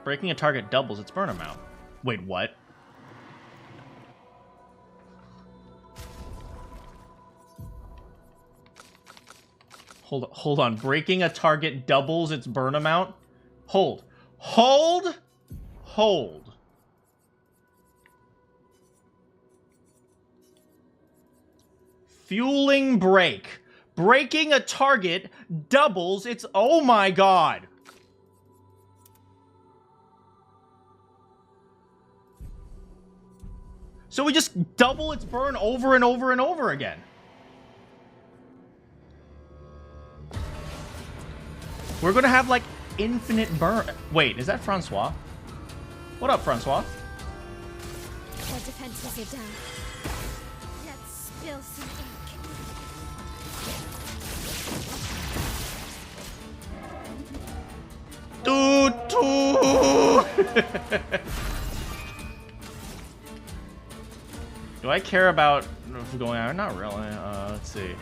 Breaking a target doubles its burn amount. Wait, what? Hold on. Breaking a target doubles its burn amount? Hold. Fueling break. Breaking a target doubles its... Oh my god. So we just double its burn over and over and over again. We're gonna have, like, infinite burn. Wait, is that Francois? What up, Francois? Their defenses are down. Let's spill some ink. Do I care about going out? Not really. Let's see.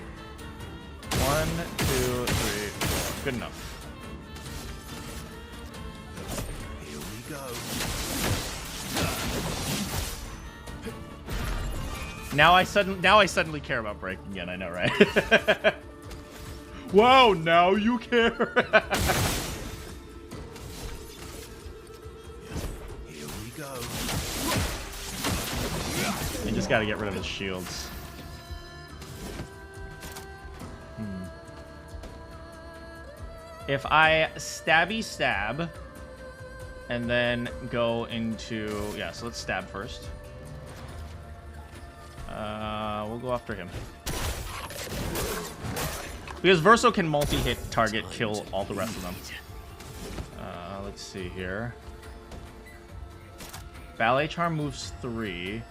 1, 2, 3, 4. Good enough. Here we go. Now I suddenly care about breaking again. I know, right? Wow, now you care. Here we go. You just gotta get rid of his shields. If I stabby stab, and then go into... Yeah, so let's stab first. We'll go after him. Because Verso can multi-hit target, kill all the rest of them. Let's see here. Ballet Charm moves 3.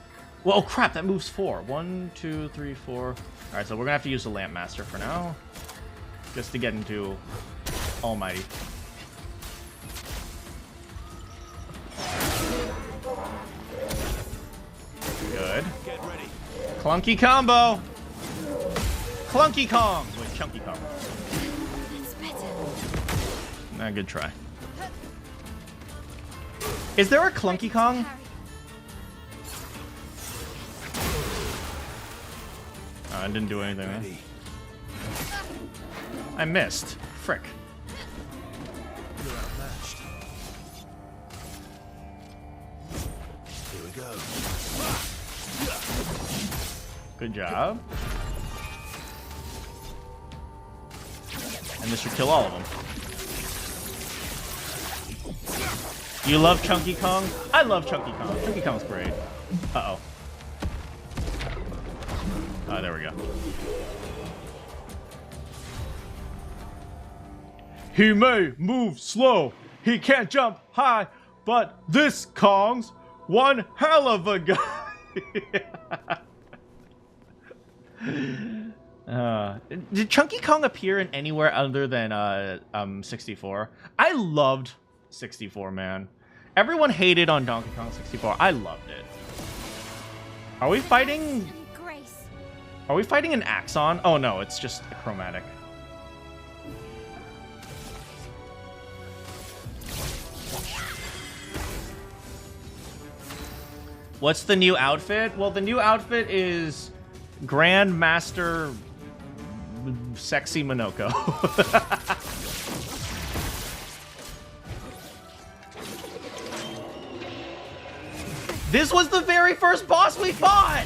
Well, oh crap, that moves 4. 1, 2, 3, 4. Alright, so we're gonna have to use the Lamp Master for now. Just to get into Almighty. Good. Get ready. Clunky combo! Clunky Kong! Wait, Chunky Kong. That's better. Nah, good try. Is there a Clunky Kong? Oh, I didn't do anything. Huh? Ready. I missed. Frick. You're outmatched. Here we go. Good job. And this should kill all of them. You love Chunky Kong? I love Chunky Kong. Chunky Kong's great. Uh-oh. Oh, there we go. He may move slow. He can't jump high. But this Kong's one hell of a guy. Did Chunky Kong appear in anywhere other than 64? I loved 64, man. Everyone hated on Donkey Kong 64. I loved it. Are we fighting? Grace. Are we fighting an Axon? Oh no, it's just a chromatic. What's the new outfit? Well, the new outfit is Grandmaster Sexy Monoko. This was the very first boss we fought!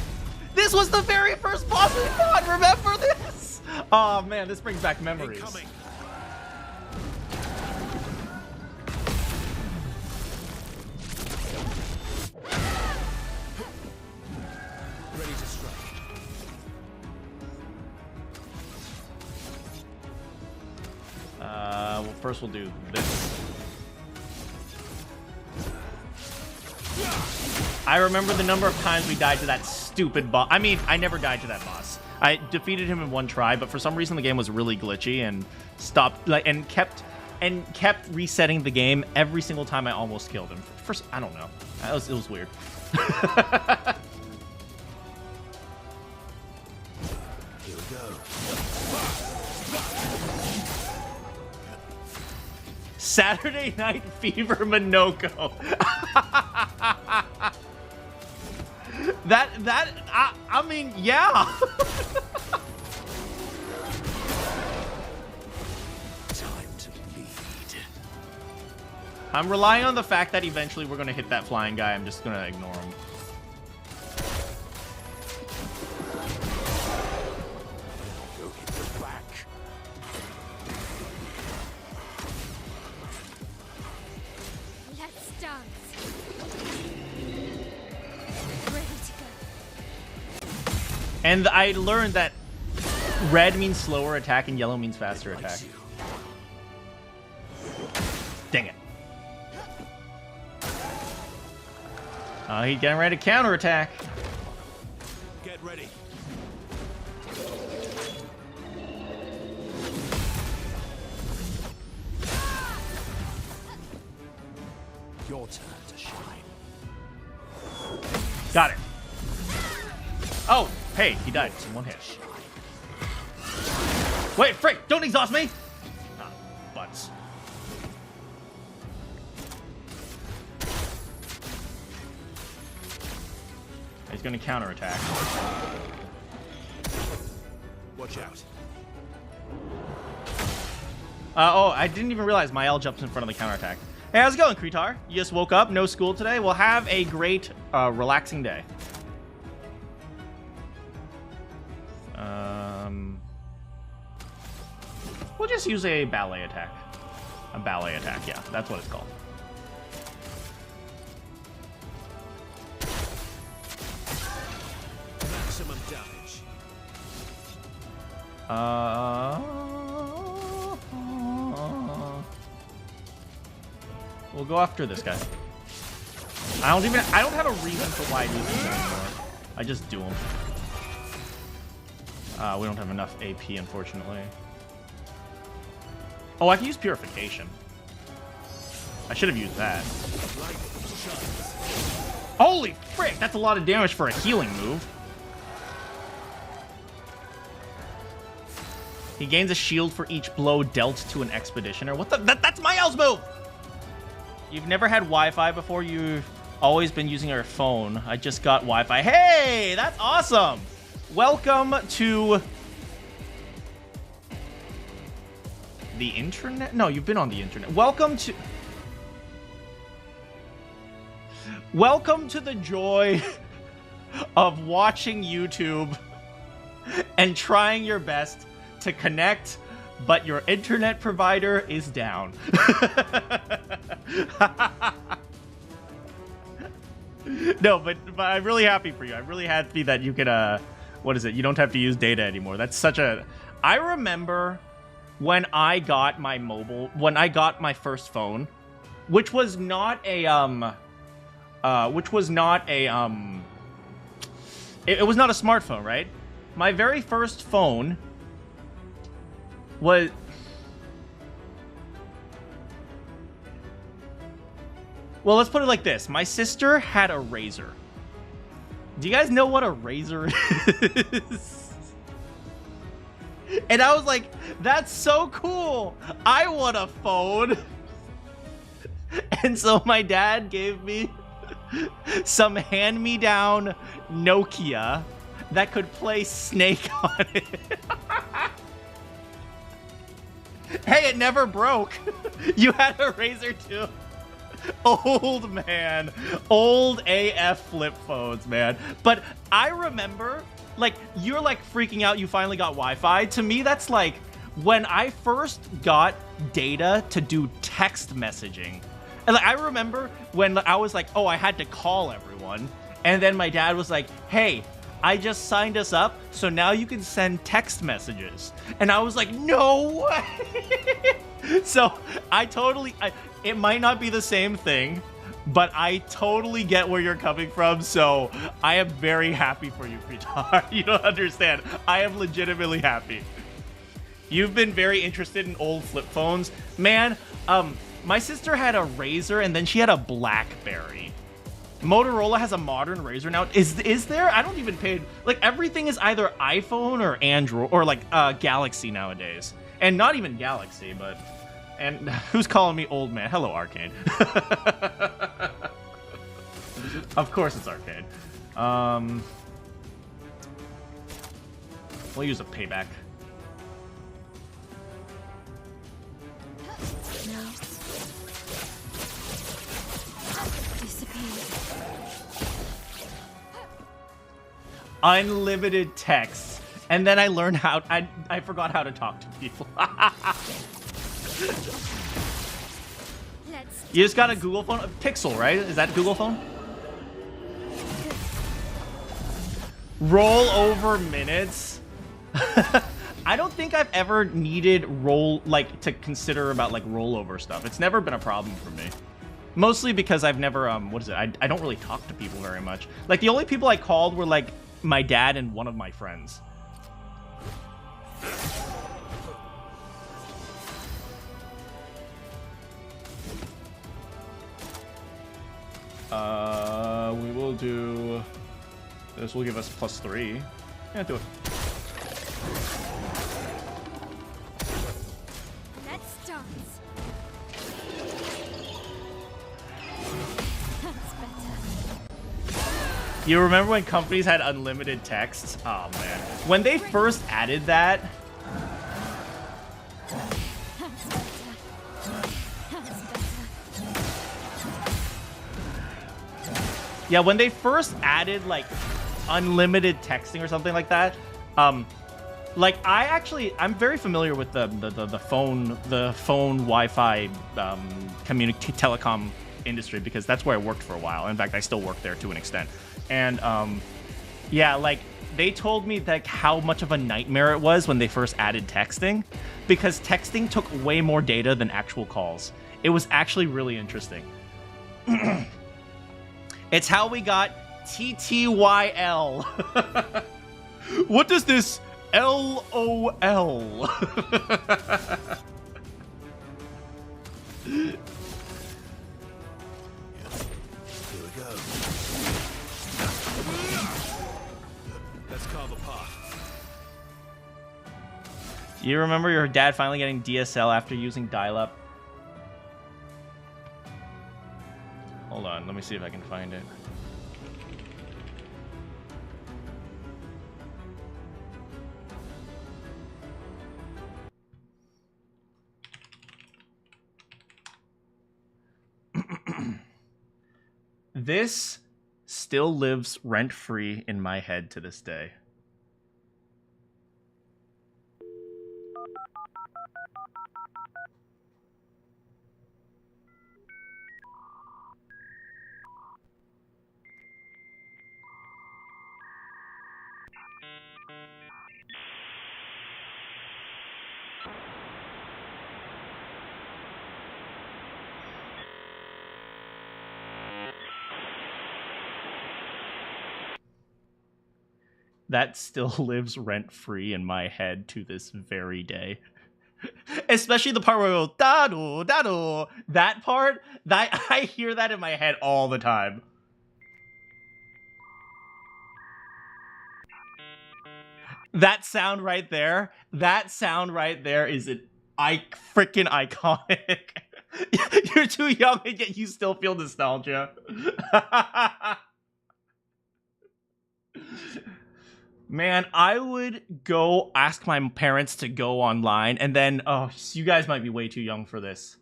This was the very first boss we fought! Remember this? Oh man, this brings back memories. Incoming. Ready to strike. first we'll do this. I remember the number of times we died to that stupid boss. I mean, I never died to that boss. I defeated him in one try, but for some reason the game was really glitchy and stopped, like, and kept resetting the game every single time I almost killed him. First, I don't know. It was weird. Here we go. Saturday Night Fever Minoko. I mean, yeah. Time to bleed. I'm relying on the fact that eventually we're gonna hit that flying guy. I'm just gonna ignore him. Go hit the back. Let's dance. Ready to go. And I learned that red means slower attack and yellow means faster attack. Likes you. Dang it. He's getting ready to counterattack. Get ready. Your turn to shine. Got it. Oh, hey, he died in one hit. Wait, frick, don't exhaust me! Ah, butts. He's gonna counterattack. Watch out. Oh, I didn't even realize my L jumps in front of the counterattack. Hey, how's it going, Kretar? You just woke up, no school today? Well, have a great, relaxing day. We'll just use a ballet attack. A ballet attack, yeah, that's what it's called. Maximum damage. We'll go after this guy. I don't have a reason for why I do this anymore. I just do them. We don't have enough AP, unfortunately. Oh, I can use Purification. I should have used that. Holy frick! That's a lot of damage for a healing move. He gains a shield for each blow dealt to an expeditioner. What the? That's my L's move! You've never had Wi-Fi before? You've always been using your phone. I just got Wi-Fi. Hey! That's awesome! Welcome to... the internet? No, you've been on the internet. Welcome to the joy of watching YouTube and trying your best to connect, but your internet provider is down. No, but I'm really happy for you. I'm really happy that you can, what is it? You don't have to use data anymore. That's such a... I remember when I got my first phone, which was not a, it was not a smartphone, right? My very first phone was... Well, let's put it like this. My sister had a Razor. Do you guys know what a Razor is? And I was like, that's so cool. I want a phone. And so my dad gave me some hand-me-down Nokia that could play Snake on it. Hey, it never broke. You had a Razor too. Old man. Old AF flip phones, man. But I remember, like, you're like freaking out you finally got Wi-Fi. To me, that's like when I first got data to do text messaging. And like, I remember when I was like, oh, I had to call everyone. And then my dad was like, hey, I just signed us up, so now you can send text messages. And I was like, no way. So it might not be the same thing, but I totally get where you're coming from. So I am very happy for you, Kritar. You don't understand. I am legitimately happy. You've been very interested in old flip phones. Man, my sister had a Razor and then she had a BlackBerry. Motorola has a modern Razr now. Is there? I don't even pay. Like, everything is either iPhone or Android or like Galaxy nowadays. And not even Galaxy, but... And who's calling me old man? Hello, Arcane. Of course it's Arcane. We'll use a payback. No. Disappear. Unlimited texts. And then I learned how... I forgot how to talk to people. You just got a Google phone? A Pixel, right? Is that Google phone? Roll over minutes. I don't think I've ever needed to consider about like rollover stuff. It's never been a problem for me. Mostly because I've never I don't really talk to people very much. Like, the only people I called were like my dad and one of my friends. We will do... This will give us +3. Yeah, do it. Let's dance. That's better. You remember when companies had unlimited texts? Oh, man. When they first added that... That's better. That's better. Yeah, when they first added, like, unlimited texting or something like that, like, I'm very familiar with the phone Wi-Fi telecom industry, because that's where I worked for a while. In fact, I still work there to an extent. And, yeah, like, they told me, like, how much of a nightmare it was when they first added texting, because texting took way more data than actual calls. It was actually really interesting. It's how we got TTYL. What does this LOL? Here we go. Let's carve a path. You remember your dad finally getting DSL after using dial-up? Hold on, let me see if I can find it. This still lives rent-free in my head to this day. That still lives rent-free in my head to this very day. Especially the part where we go, dado, dado. That part, I hear that in my head all the time. That sound right there is freaking iconic. You're too young and yet you still feel nostalgia. Man, I would go ask my parents to go online, and then, oh, you guys might be way too young for this.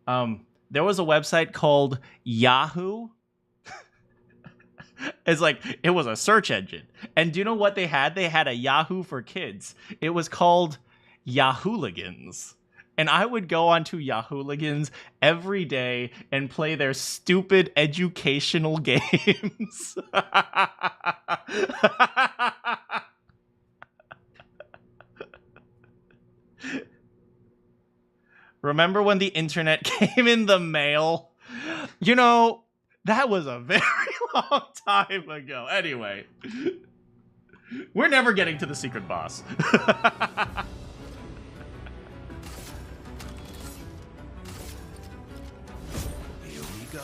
There was a website called Yahoo. It's like, it was a search engine. And do you know what they had? They had a Yahoo for kids. It was called Yahooligans. and I would go onto Yahooligans every day and play their stupid educational games. Remember when the internet came in the mail? You know, that was a very long time ago. Anyway, we're never getting to the secret boss. Here we go.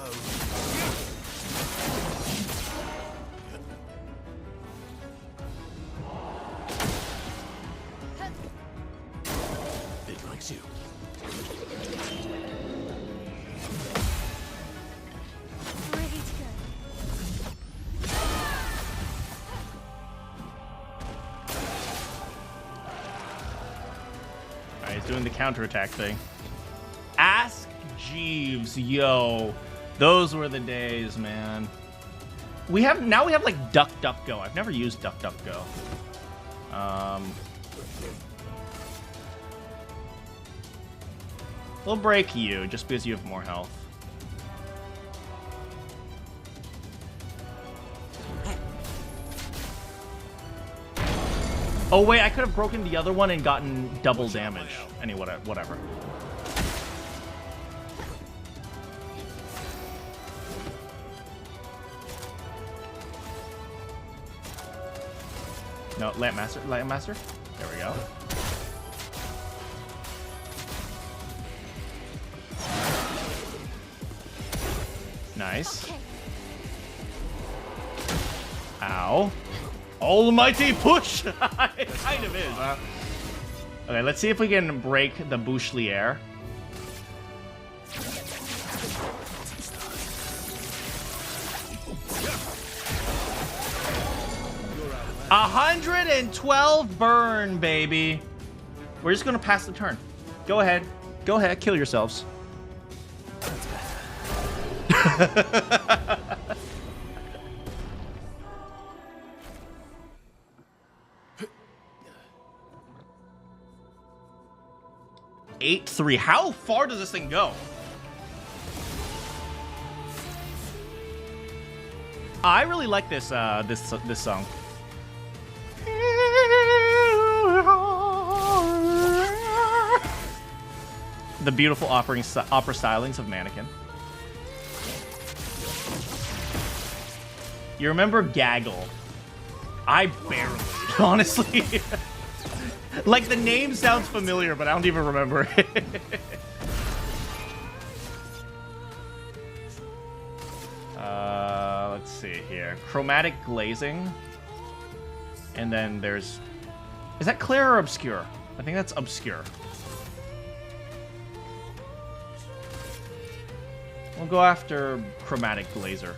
It likes you. Ready to go. Alright, he's doing the counterattack thing. Ask Jeeves, yo. Those were the days, man. We have like Duck Duck Go. I've never used Duck Duck Go. We'll break you just because you have more health. Oh wait, I could have broken the other one and gotten double damage. Anyway, whatever. No, Lamp Master. There we go. Nice. Okay. Ow. Almighty push! It kind of is, huh? Okay, let's see if we can break the Bouchelier. You're out of 112 burn, baby. We're just gonna pass the turn. Go ahead. Go ahead, kill yourselves. 8-3. How far does this thing go? I really like this this song. The beautiful opera stylings of Manakyn. You remember Gaggle? I barely, honestly. Like, the name sounds familiar, but I don't even remember it. Let's see here. Chromatic glazing. And then there's... Is that Clair or Obscur? I think that's Obscur. We'll go after Chromatic Glazer.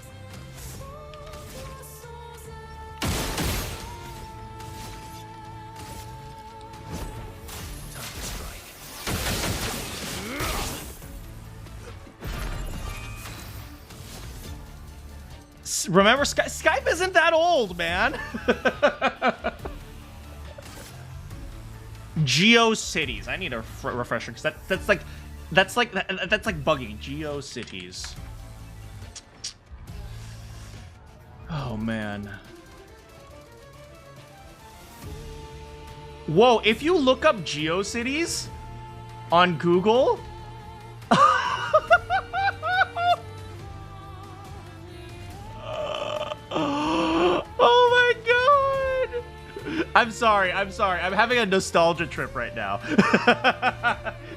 Remember, Skype isn't that old, man. GeoCities. I need a refresher because that's like buggy. GeoCities. Oh man. Whoa! If you look up GeoCities on Google. I'm sorry. I'm having a nostalgia trip right now.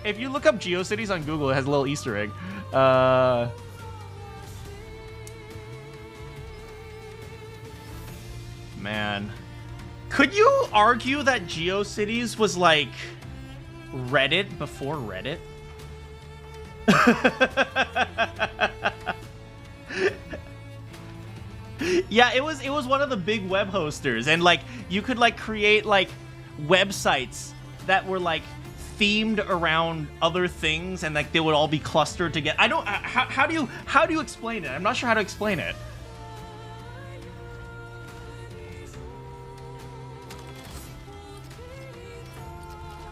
If you look up GeoCities on Google, it has a little Easter egg. Man. Could you argue that GeoCities was like Reddit before Reddit? Yeah, it was one of the big web hosters, and like you could like create like websites that were like themed around other things, and like they would all be clustered together. I don't. How do you explain it? I'm not sure how to explain it.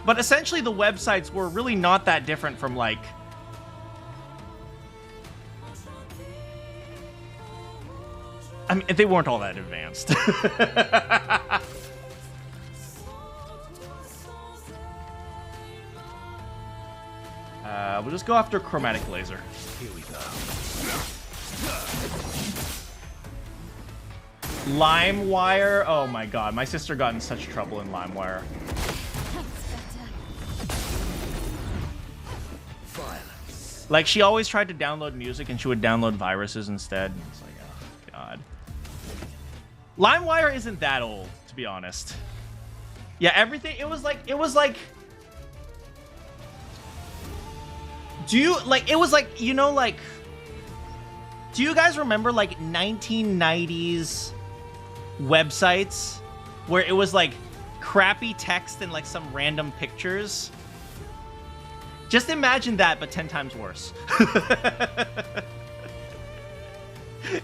But essentially the websites were really not that different from like... I mean, they weren't all that advanced. We'll just go after chromatic laser. Here we go. LimeWire. Oh my god, my sister got in such trouble in LimeWire. Violence. Like, she always tried to download music and she would download viruses instead. It's like, oh god. LimeWire isn't that old, to be honest. Yeah, everything, it was like, do you, like, it was like, you know, like, do you guys remember, like, 1990s websites where it was, like, crappy text and, like, some random pictures? Just imagine that, but 10 times worse.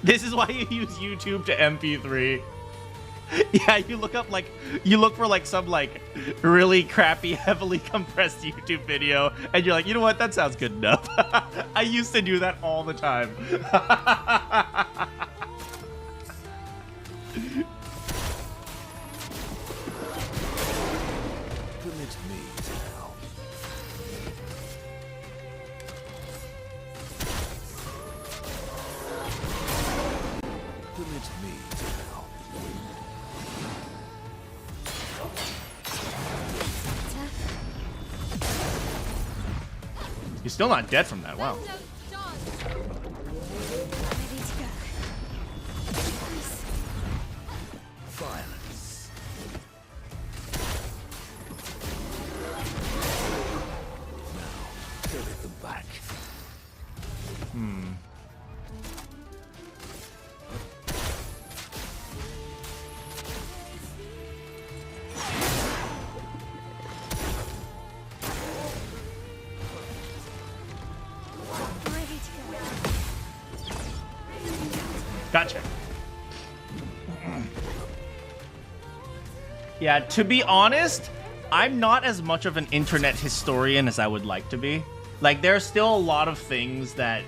This is why you use YouTube to MP3. Yeah, you look up, like, you look for, like, some, like, really crappy, heavily compressed YouTube video, and you're like, you know what, that sounds good enough. I used to do that all the time. Permit me to help. Permit me to help. You're still not dead from that, wow. Ready to go. Violence. Now, carry them back. Ready to go. Gotcha. Yeah, to be honest, I'm not as much of an internet historian as I would like to be. Like, there's still a lot of things that,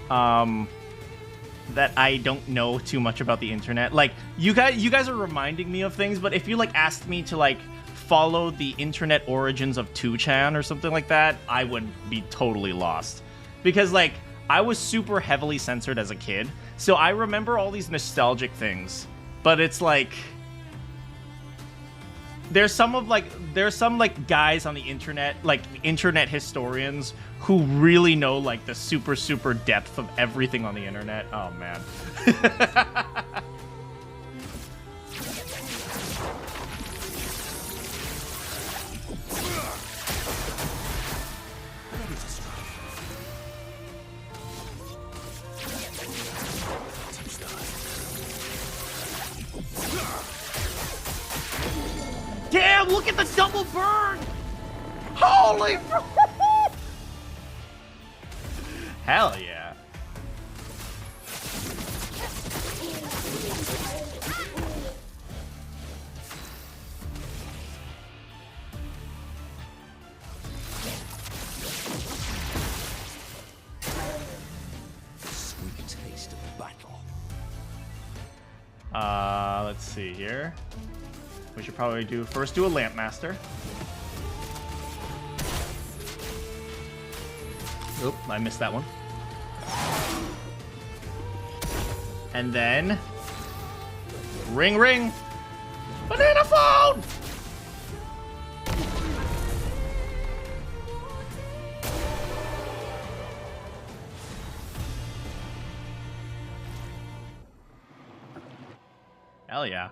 that I don't know too much about the internet. Like, you guys are reminding me of things, but if you, like, asked me to, like, follow the internet origins of 2chan or something like that, I would be totally lost. Because, like, I was super heavily censored as a kid, so I remember all these nostalgic things, but it's like... There's some guys on the internet, like internet historians, who really know like the super depth of everything on the internet. Oh man. Damn, look at the double burn! Holy... Hell yeah. Sweet taste of battle. Let's see here. We should probably first do a Lamp Master. Oop, I missed that one. And then... Ring ring! Banana phone! Hell yeah.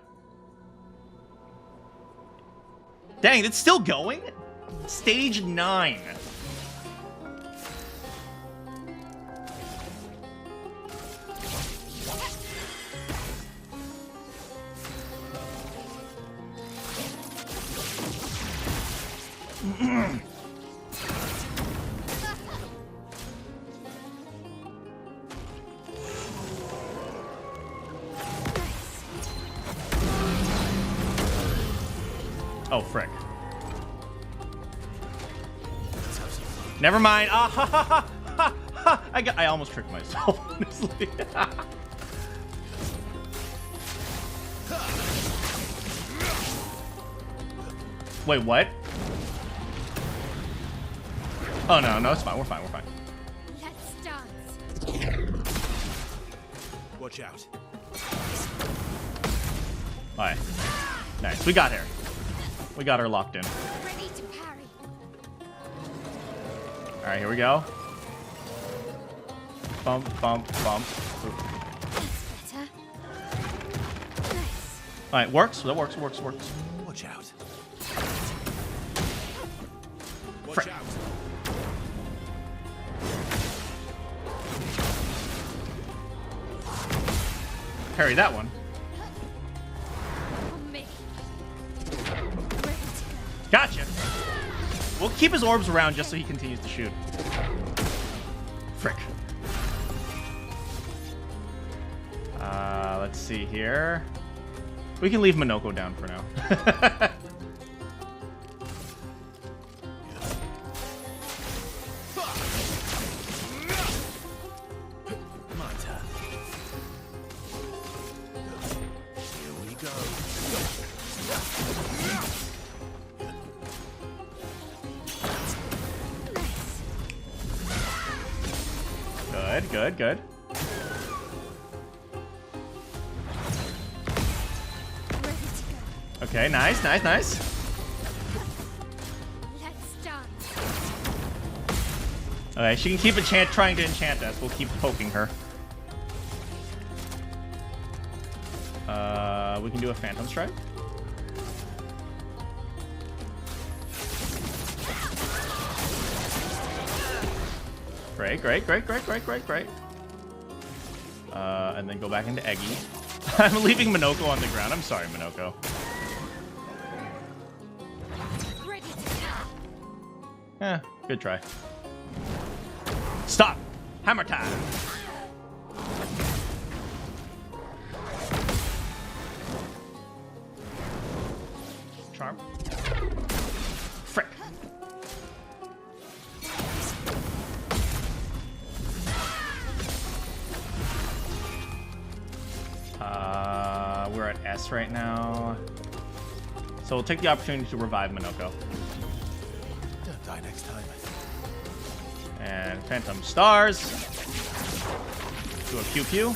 Dang, it's still going? Stage 9. Oh, frick. Never mind. Ah, ha, ha, ha, ha, ha. I almost tricked myself, honestly. Wait, what? Oh, no, no, it's fine. We're fine. We're fine. Let's dance. Watch out. All right. Nice. We got her. We got her locked in. Ready to parry. All right, here we go. Bump, bump, bump. Oop. That's better. Nice. All right, works. That works. Works. Watch out. Frick. Watch out. Parry that one. On me. Ready to go. Gotcha. We'll keep his orbs around just so he continues to shoot. Frick. Let's see here. We can leave Monoko down for now. My turn. Here we go. Nice. Good. Ready to go. Okay, nice. Let's dance. Okay, she can keep trying to enchant us. We'll keep poking her. We can do a Phantom Strike. Great. And then go back into Eggy. I'm leaving Monoko on the ground. I'm sorry, Monoko. Ready to go. Eh, good try. Stop! Hammer time! Charm. Frick. We're at S right now. So we'll take the opportunity to revive Monoko. Don't die next time. And Phantom Stars. Do a pew pew.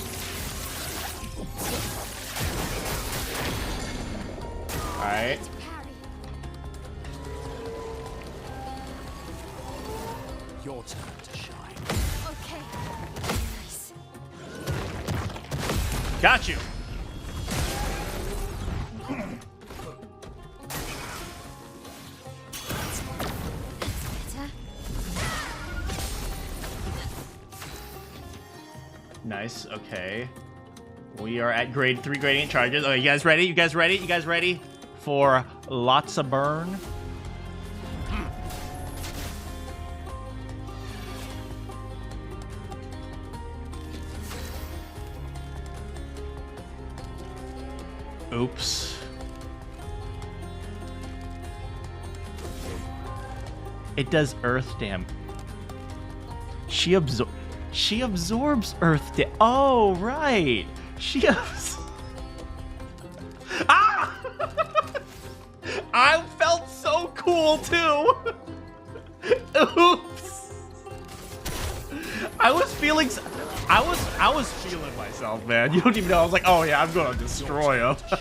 Alright. To parry. Your turn to shine. Okay. Nice. Got you. Better. Nice. Okay. We are at grade 3 gradient charges. Okay, you guys ready? You guys ready for lots of burn? Oops. It does earth damage. She absorbs earth damage. Oh, right. She Ah! I felt so cool too. Oops. I was feeling myself, man. You don't even know. I was like, oh yeah, I'm gonna destroy him. Cut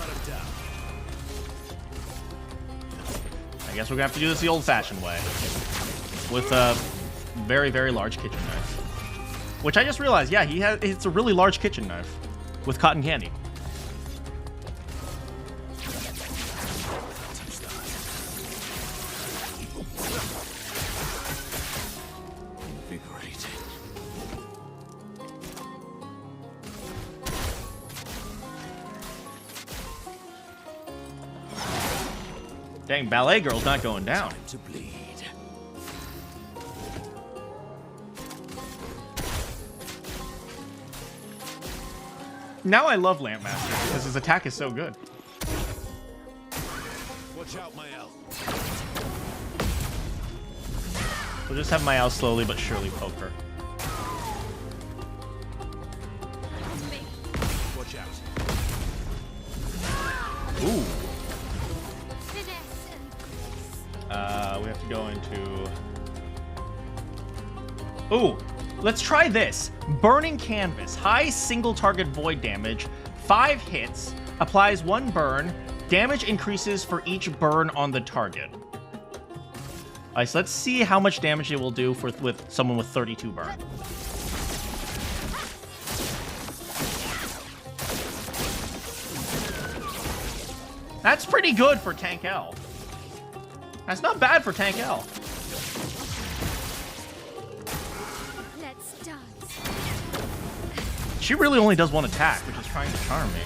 him down. I guess we're gonna have to do this the old-fashioned way, with a very, very large kitchen knife. Which I just realized, yeah, it's a really large kitchen knife with cotton candy. Invigorating. Dang, ballet girl's not going down. Time to bleed. Now I love Lampmaster because his attack is so good. Watch out, my elf. We'll just have Mael slowly but surely poke her. Watch out. Ooh. Finesse and We have to go into... Ooh, let's try this. Burning Canvas. High single target void damage. 5 hits. Applies 1 burn. Damage increases for each burn on the target. Alright, so let's see how much damage it will do with someone with 32 burn. That's pretty good for Tank L. That's not bad for Tank L. let's dance. She really only does 1 attack, which is trying to charm me.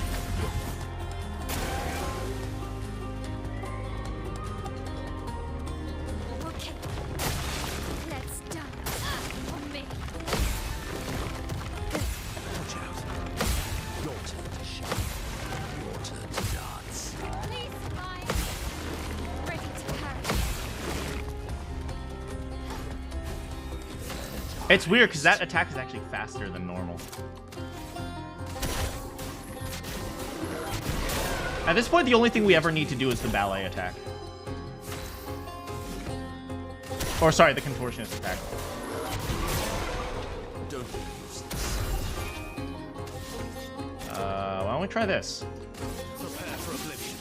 Okay. Let's dance. On me. Watch out. Your turn to shine. Your turn to dance. Please smile. Ready to carry. It's weird because that attack is actually faster than normal. At this point, the only thing we ever need to do is the ballet attack. Or sorry, the contortionist attack. Don't be useless. Why don't we try this? Prepare for oblivion.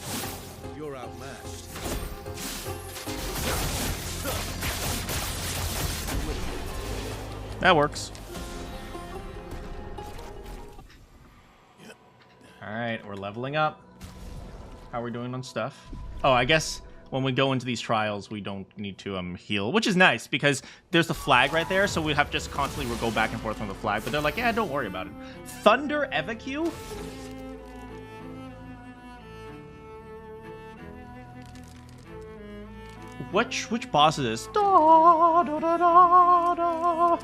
You're outmatched. That works. Alright, we're leveling up. How are we doing on stuff? Oh, I guess when we go into these trials, we don't need to heal, which is nice because there's the flag right there, so we have to just constantly go back and forth on the flag, but they're like, yeah, don't worry about it. Thunder Evacu? Which boss is this? Da, da, da, da, da.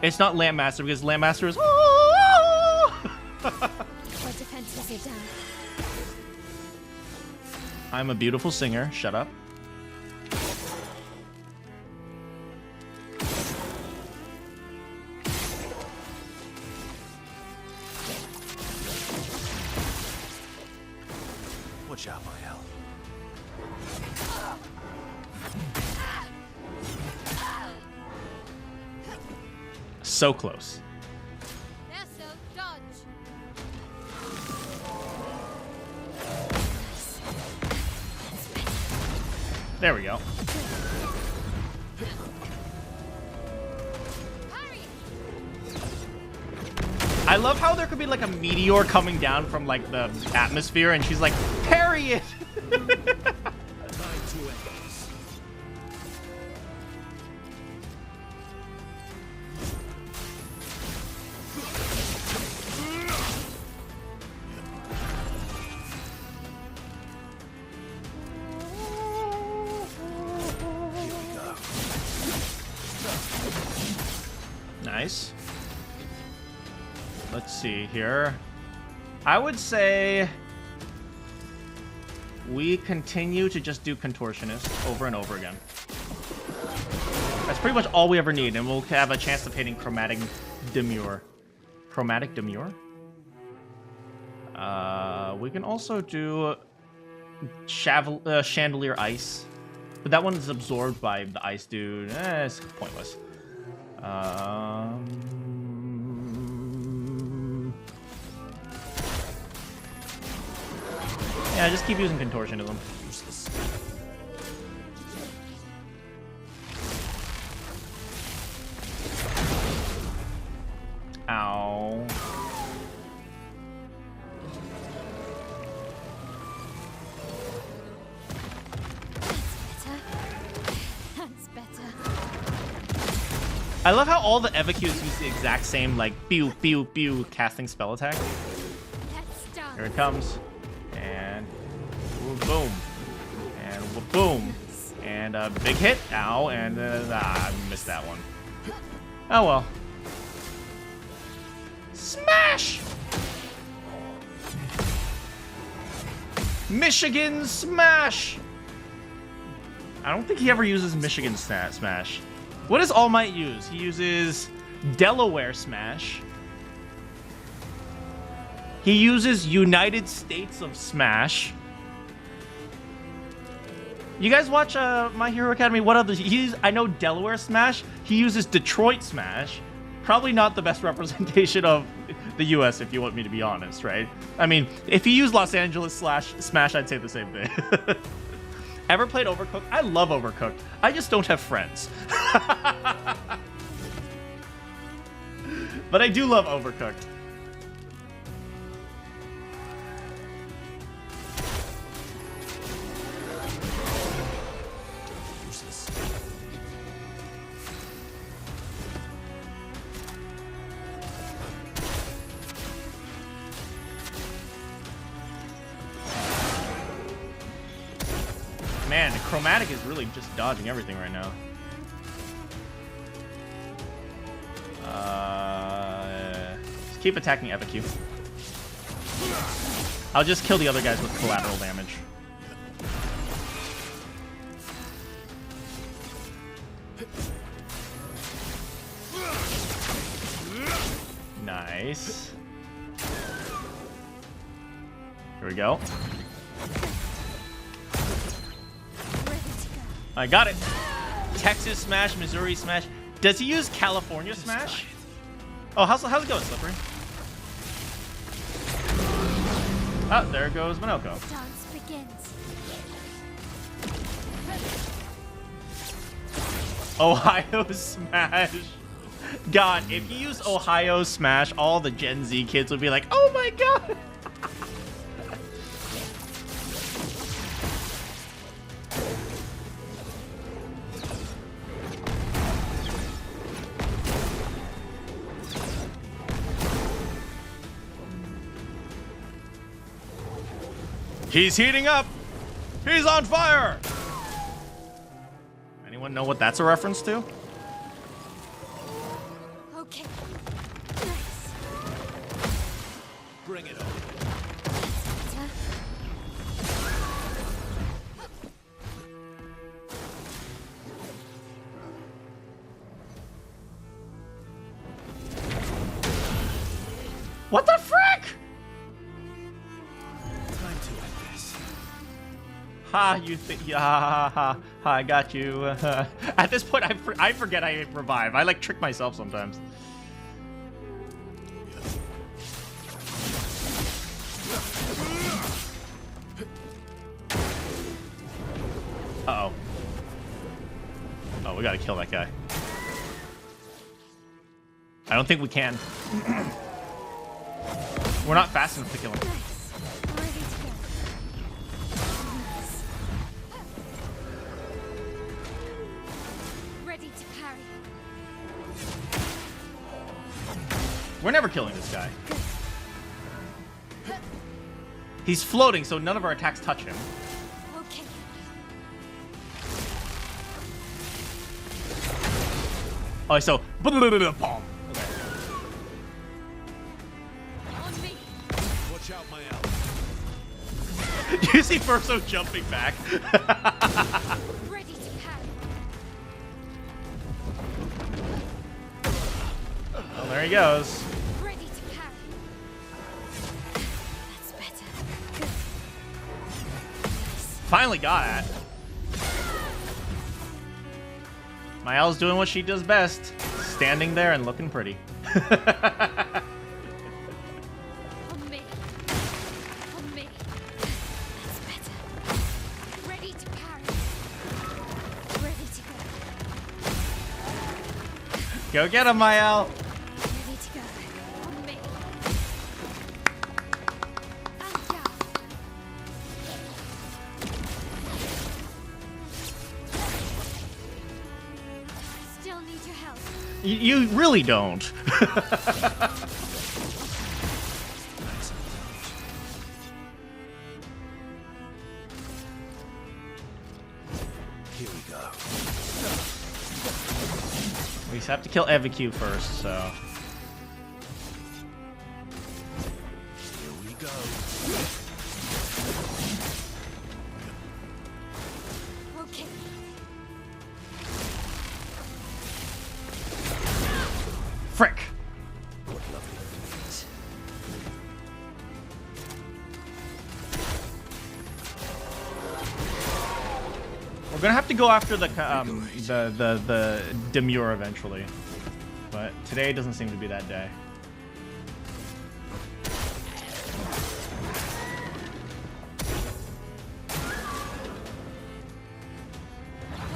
It's not Lampmaster because Lampmaster is. Our defenses are down. I'm a beautiful singer. Shut up. Watch out, my elf. So close. Nestle, dodge. There we go. Hurry. I love how there could be like a meteor coming down from like the atmosphere, and she's like, "Parry it!" Time to end this. Here we go. Nice. Let's see here. I would say we continue to just do Contortionist over and over again. That's pretty much all we ever need, and we'll have a chance of hitting Chromatic Demure. Chromatic Demure? We can also do Chandelier Ice, but that one is absorbed by the Ice Dude. It's pointless. Yeah, just keep using Contortionism. Useless. Ow. That's better. I love how all the Evacus use the exact same, like, pew, pew, pew casting spell attack. Let's dance. Here it comes. And boom. And boom. And a big hit. Ow. And I missed that one. Oh well. Smash! Michigan Smash! I don't think he ever uses Michigan Smash. What does All Might use? He uses Delaware Smash. He uses United States of Smash. You guys watch My Hero Academy? What others? I know Delaware Smash. He uses Detroit Smash. Probably not the best representation of the US, if you want me to be honest, right? I mean, if he used Los Angeles Smash, I'd say the same thing. Ever played Overcooked? I love Overcooked. I just don't have friends. But I do love Overcooked. Man, Chromatic is really just dodging everything right now. Just keep attacking Epicu. I'll just kill the other guys with collateral damage. Nice. Here we go. I got it. Texas Smash, Missouri Smash. Does he use California Smash? Oh, how's it going, Slippery? Oh, there goes Manoko. Dance begins. Ohio Smash. God, if he used Ohio Smash, all the Gen Z kids would be like, oh my god. He's heating up! He's on fire! Anyone know what that's a reference to? Okay. Nice. Bring it on. What the frick? Time to end this. Ha, you think, yeah, ha, I got you. At this point, I forget I revive. I like trick myself sometimes. Uh-oh. Oh, we gotta kill that guy. I don't think we can. We're not fast enough to kill him. Nice. Ready to go. Nice. Ready to parry. We're never killing this guy. He's floating, so none of our attacks touch him. Okay. Oh, so palm. Okay. On me. Watch out, my ally. Do you see Verso jumping back? Ready to parry. Well, there he goes. Ready to parry. That's better. Good. Nice. Finally got it. Mael's doing what she does best. Standing there and looking pretty. On me. On me. That's better. Ready to parry. Ready to go. Go get him, Mael. Ready to go. On me. And down. Still need your help. You really don't. Here we go. We just have to kill EVQ first, so. Here we go. Okay. Frick! What lovely feet. We're gonna have to go after the demure eventually, but today doesn't seem to be that day.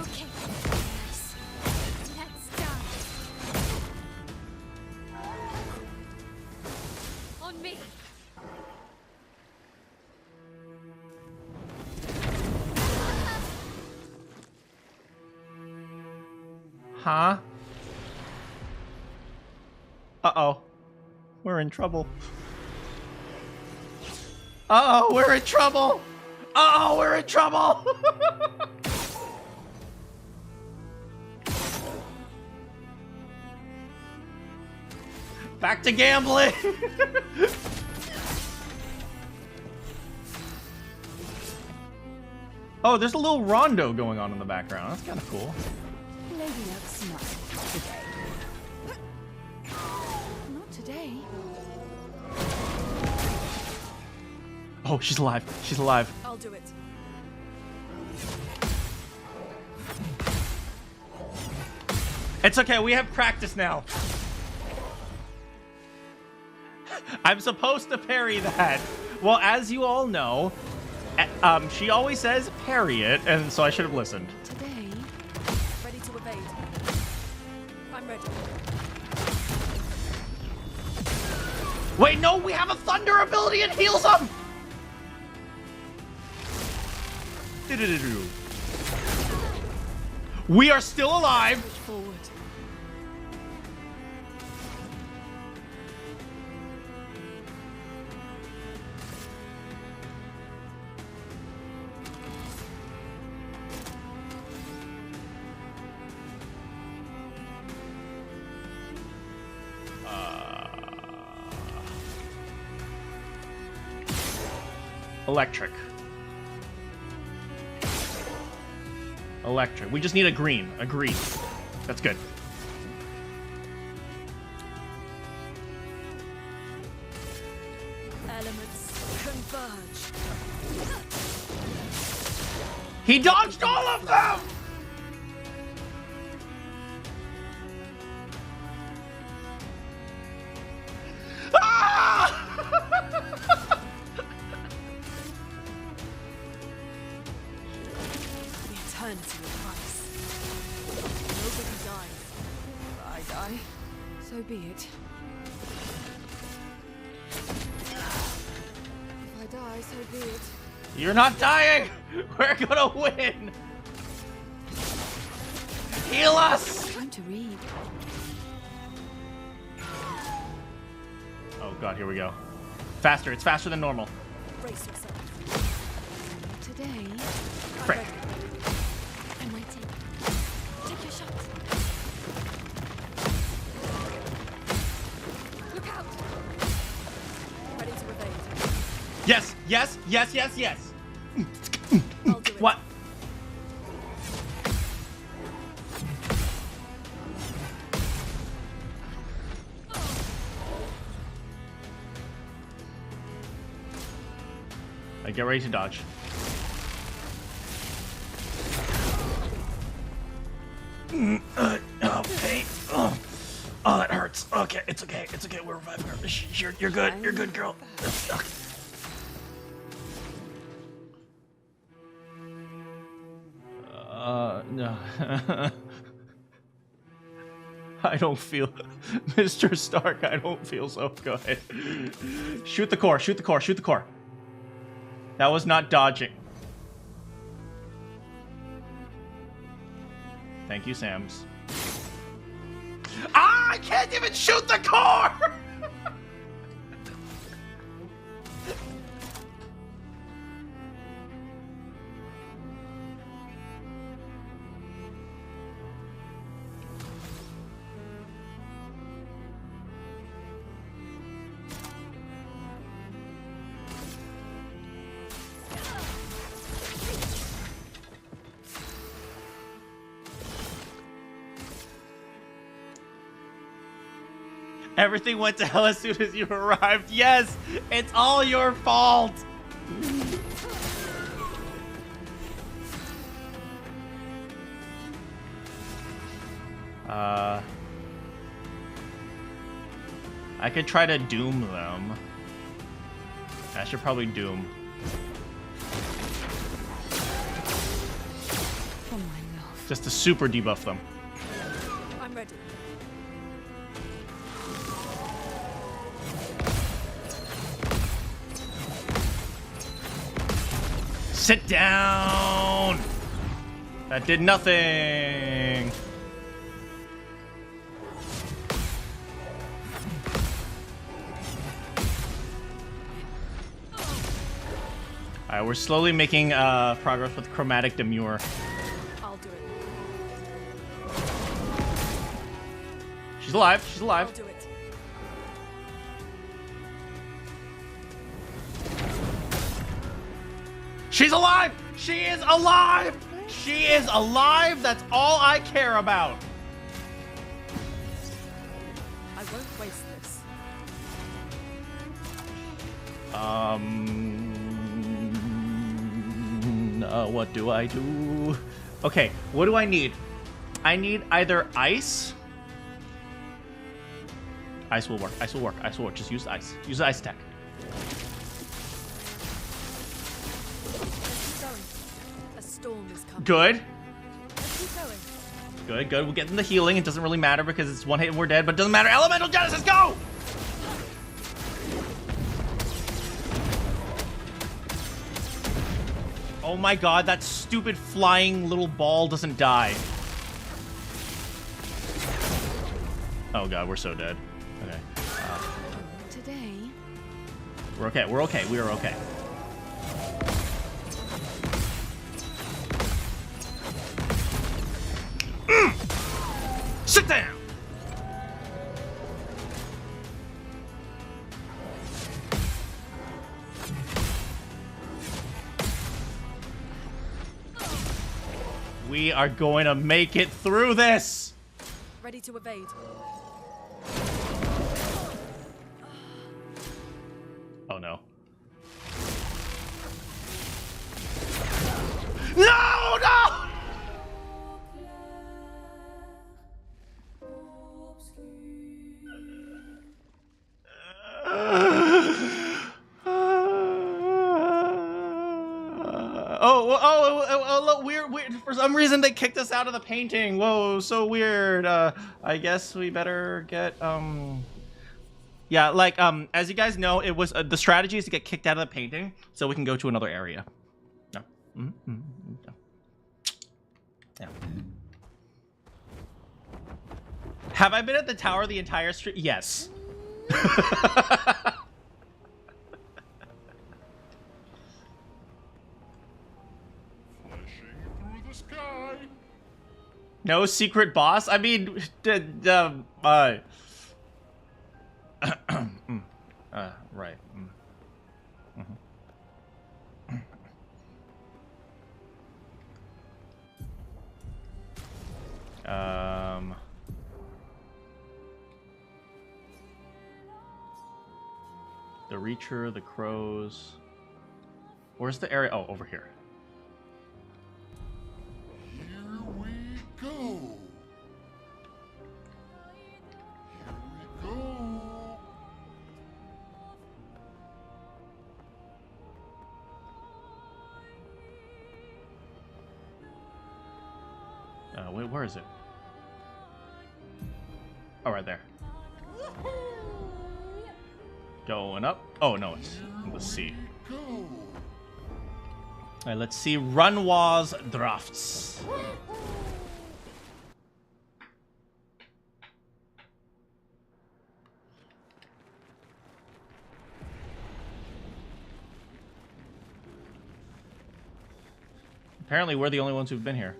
Okay. Let's dance. On me. Huh? Uh-oh. We're in trouble. Uh-oh, we're in trouble! Uh-oh, we're in trouble! Back to gambling! Oh, there's a little rondo going on in the background. That's kind of cool. Lady Luck's not today. Not today. Oh, she's alive. She's alive. I'll do it. It's okay, we have practice now. I'm supposed to parry that. Well, as you all know, she always says parry it, and so I should have listened. Today. Ready to evade. I'm ready. Wait, no, we have a thunder ability and heals him! We are still alive. Push forward. Electric. Electric. We just need a green. A green. That's good. Elements converge. He dodged all of them! Ah! The eternity of ice. Nobody dies. If I die, so be it. If I die, so be it. You're not dying! We're gonna win! Heal us! Time to read. Oh god, here we go. Faster, it's faster than normal. Brace yourself. Today, I'm Frick. ready. I'm waiting. Take your shot. Look out! Ready to evade. Yes, yes, yes, yes, yes! I'll do it. What? Get ready to dodge. Oh, pain. Oh, that hurts. Okay, it's okay. It's okay. We're reviving her. You're good. You're good, girl. Okay. No. I don't feel... Mr. Stark, I don't feel so good. Shoot the core. Shoot the core. Shoot the core. That was not dodging. Thank you, Sams. Ah, I can't even shoot the core! Everything went to hell as soon as you arrived. Yes, it's all your fault. I could try to doom them. I should probably doom. Oh my love. Just to super debuff them. I'm ready. Sit down! That did nothing! Alright, we're slowly making progress with Chromatic Demure. I'll do it. She's alive, she's alive. I'll do it. She's alive! She is alive! She is alive! That's all I care about! I won't waste this. What do I do? Okay, what do I need? I need either ice. Ice will work, ice will work, ice will work. Just use ice. Use the ice attack. Let's keep going. A storm is coming. Good. Let's keep going. Good, good. We'll get in the healing. It doesn't really matter because it's one hit and we're dead, but it doesn't matter. Elemental Genesis, go! Oh my god, that stupid flying little ball doesn't die. Oh god, we're so dead. Okay. Today. We're okay, we're okay, we are okay. Sit down! We are going to make it through this! Ready to evade. Oh no. No, no! Look, weird. For some reason, they kicked us out of the painting. Whoa, so weird. I guess we better get, yeah, like, as you guys know, it was, the strategy is to get kicked out of the painting so we can go to another area. No. No. Yeah. Have I been at the tower the entire street? Yes. No secret boss? I mean, right. The Reacher, the Crows. Where's the area? Oh, over here. Here we go. Here we go. Wait, where is it? Oh, right there. Going up. Oh, no, it's in the sea. All right, let's see. Renoir's drafts. Apparently, we're the only ones who've been here.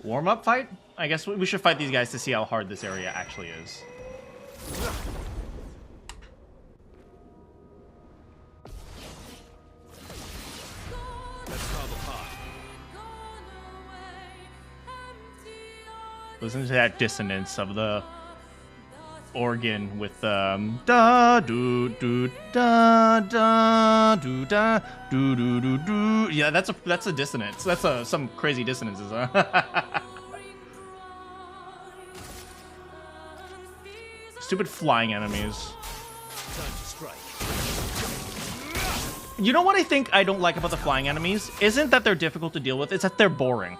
Warm-up fight? I guess we should fight these guys to see how hard this area actually is. Listen to that dissonance of the organ with da do do da da do da do do do do. Yeah, that's a dissonance. That's some crazy dissonances, huh? Stupid flying enemies. Time to strike. You know what I don't like about the flying enemies? Isn't that they're difficult to deal with, it's that they're boring.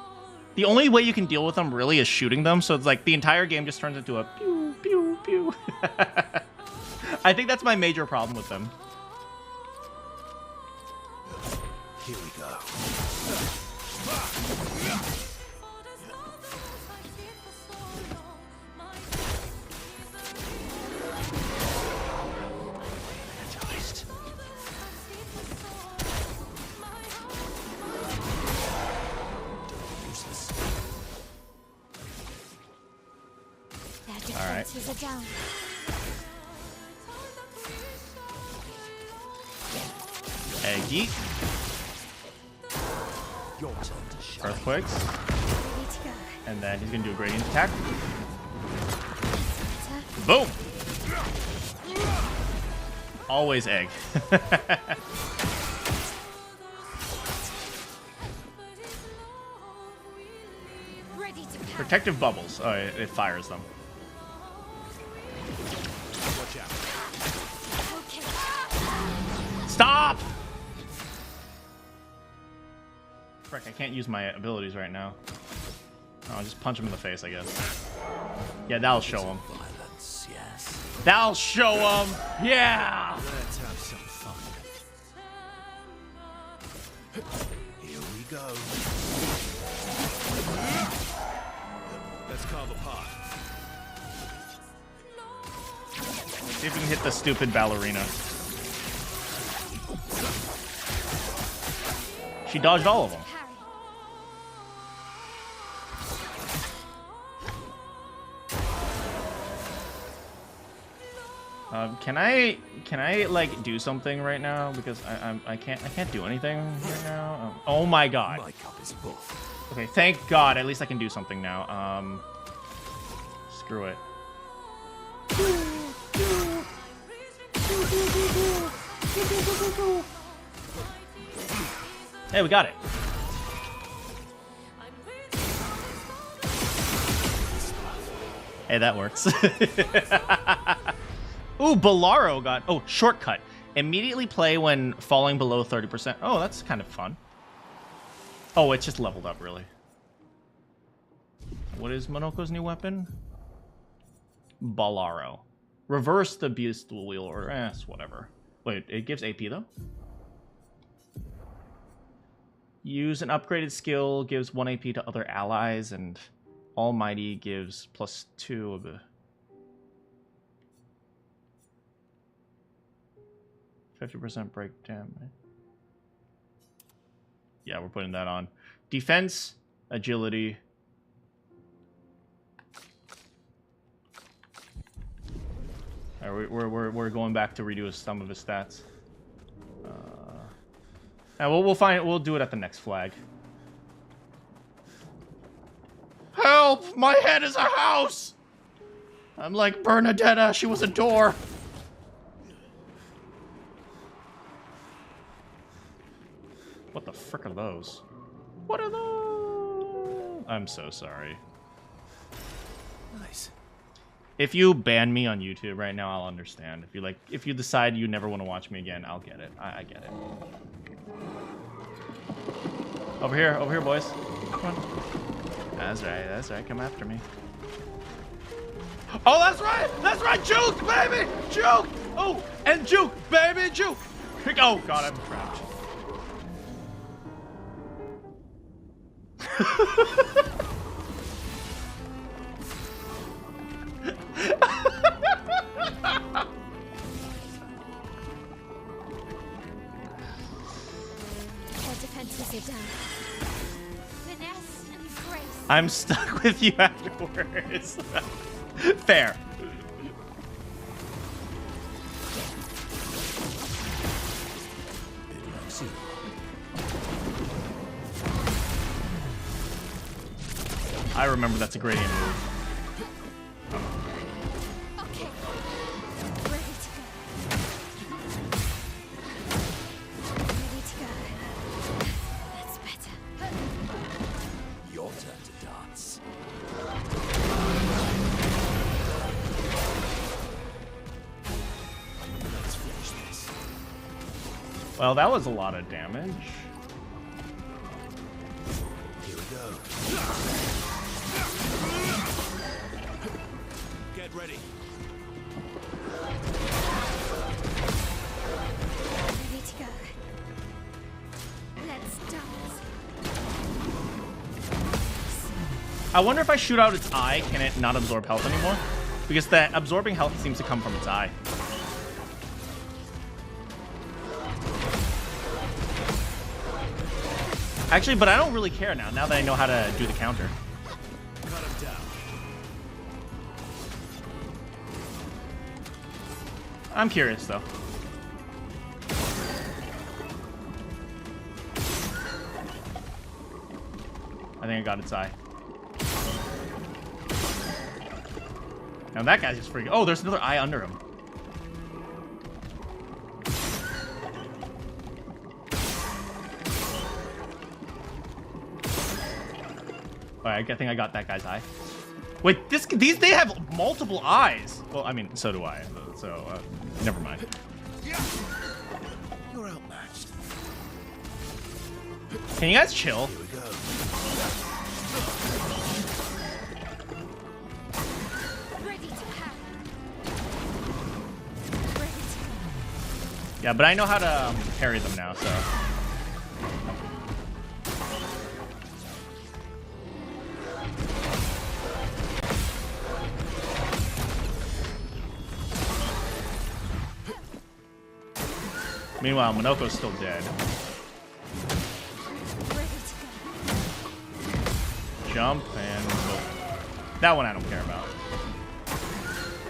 The only way you can deal with them really is shooting them, so it's like the entire game just turns into a pew, pew, pew. I think that's my major problem with them. Here we go. Their defenses are down. Eggy. Your turn to shine. Earthquakes. Ready to go. And then he's gonna do a gradient attack. Better. Boom! Always egg. Ready to pounce. Protective bubbles. Oh, it fires them. Watch out. Okay. Stop! Frick, I can't use my abilities right now. I'll just punch him in the face, I guess. Yeah, that'll show him. Violence, yes. That'll show him! Yeah! Let's have some fun. Here we go. Let's carve a path. See if we can hit the stupid ballerina. She dodged all of them. Can I like do something right now, because I can't do anything right now. Oh my god. My cup is full. Okay, thank God. At least I can do something now. Screw it. Hey, we got it. Hey, that works. Ooh, Bolaro got... Oh, shortcut. Immediately play when falling below 30%. Oh, that's kind of fun. Oh, it's just leveled up, really. What is Monoko's new weapon? Bolaro. Reverse the Beast Wheel order. It's whatever. Wait, it gives AP, though? Use an upgraded skill, gives 1 AP to other allies, and Almighty gives +2 of the... 50% break damage. Yeah, we're putting that on. Defense, agility. All right, we're going back to redo some of his stats. And we'll do it at the next flag. Help! My head is a house! I'm like Bernadetta, she was a door. What the frick are those? What are those? I'm so sorry. Nice. If you ban me on YouTube right now, I'll understand. If you decide you never want to watch me again, I'll get it. I get it. Over here, boys. Come on. That's right, come after me. Oh, that's right, juke, baby, juke! Oh, and juke, baby, juke! Oh, God, I'm trapped. Their defenses are down. Finesse and grace. I'm stuck with you afterwards. Fair. I remember that's a gradient move. Well, that was a lot of damage. Here we go. Get ready. Ready to go. Let's dance. I wonder if I shoot out its eye, can it not absorb health anymore? Because that absorbing health seems to come from its eye. Actually, but I don't really care now that I know how to do the counter. Cut him down. I'm curious, though. I think I got its eye. Now that guy's just freaking... Oh, there's another eye under him. Alright, I think I got that guy's eye. Wait, these they have multiple eyes. Well, I mean, so do I. So, never mind. You're outmatched. Can you guys chill? Here we go. Ready to power. Ready to go. Yeah, but I know how to parry them now, so... Meanwhile, Monoko's still dead. Ready to go. Jump and boom. That one I don't care about.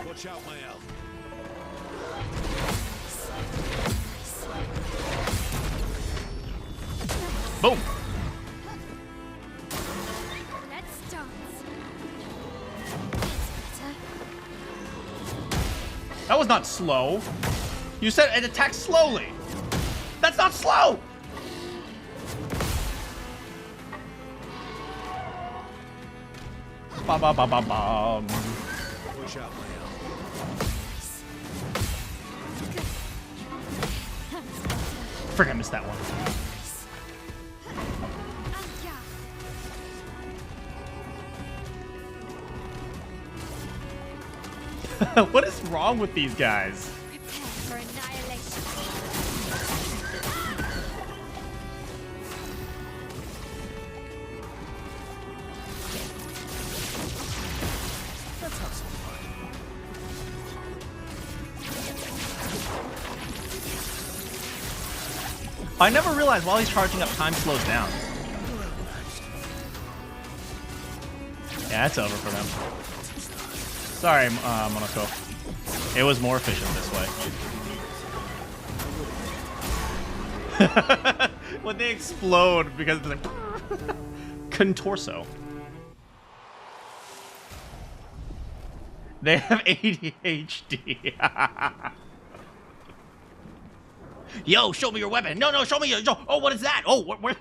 Watch out, my elf. Boom! Let's dance. That's better. That was not slow. You said it attacks slowly. That's not slow! Ba ba ba ba ba. Watch out, my elf. Frick, I missed that one. What is wrong with these guys? Prepare for annihilation. Let's have some fun. I never realized while he's charging up, time slows down. Yeah, it's over for them. Sorry, Monoko. It was more efficient this way. When they explode because they're contorso. They have ADHD. Yo, show me your weapon. No, show me your... Oh, what is that? Oh, where...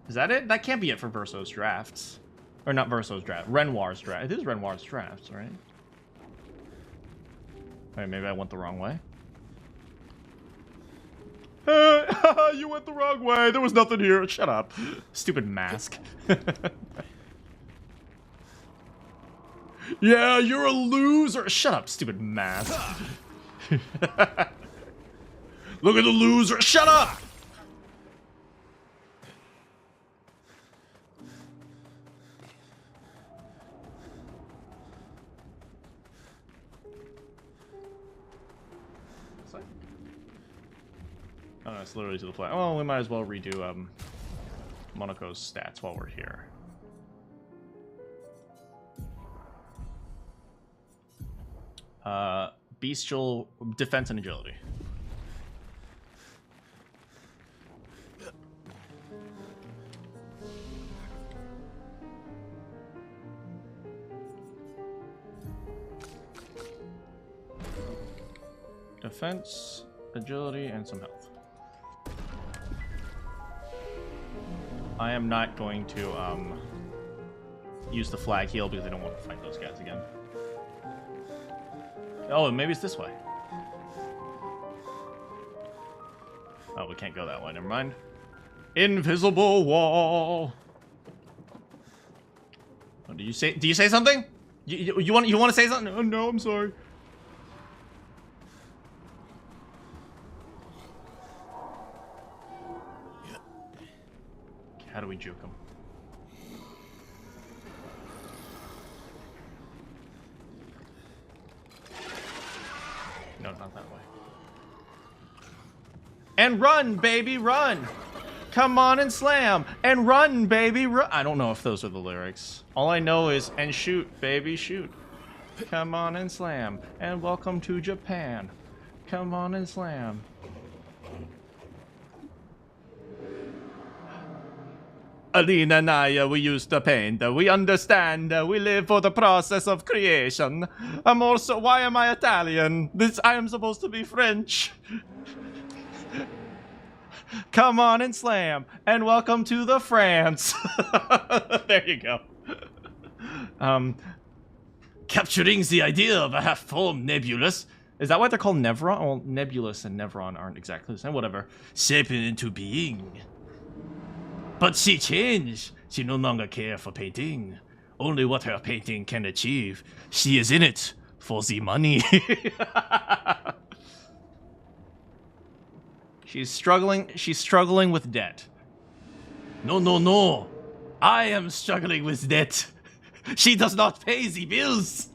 Is that it? That can't be it for Verso's drafts. Or not Verso's draft. Renoir's draft. It is Renoir's drafts, right? Alright, maybe I went the wrong way. You went the wrong way. There was nothing here. Shut up. Stupid mask. Yeah, you're a loser. Shut up, stupid mask. Look at the loser. Shut up. Oh, no, it's literally to the flat. Oh, we might as well redo Monaco's stats while we're here. Bestial defense and agility. Defense, agility, and some health. I am not going to use the flag heal because I don't want to fight those guys again. Oh, maybe it's this way. Oh, we can't go that way. Never mind. Invisible wall. Oh, do you say something? You want to say something? Oh, no, I'm sorry. How do we juke him? No, not that way. And run, baby, run! Come on and slam! And run, baby, run! I don't know if those are the lyrics. All I know is, and shoot, baby, shoot. Come on and slam. And welcome to Japan. Come on and slam. Alina and I, we used to paint. We understand. We live for the process of creation. I'm also... Why am I Italian? I am supposed to be French. Come on and slam. And welcome to the France. There you go. Capturing the idea of a half-formed nebulous. Is that why they're called Nevron? Well, nebulous and Nevron aren't exactly the same. Whatever. Shaping into being. But she changed. She no longer cares for painting. Only what her painting can achieve. She is in it for the money. She's struggling with debt. No, no, no. I am struggling with debt. She does not pay the bills.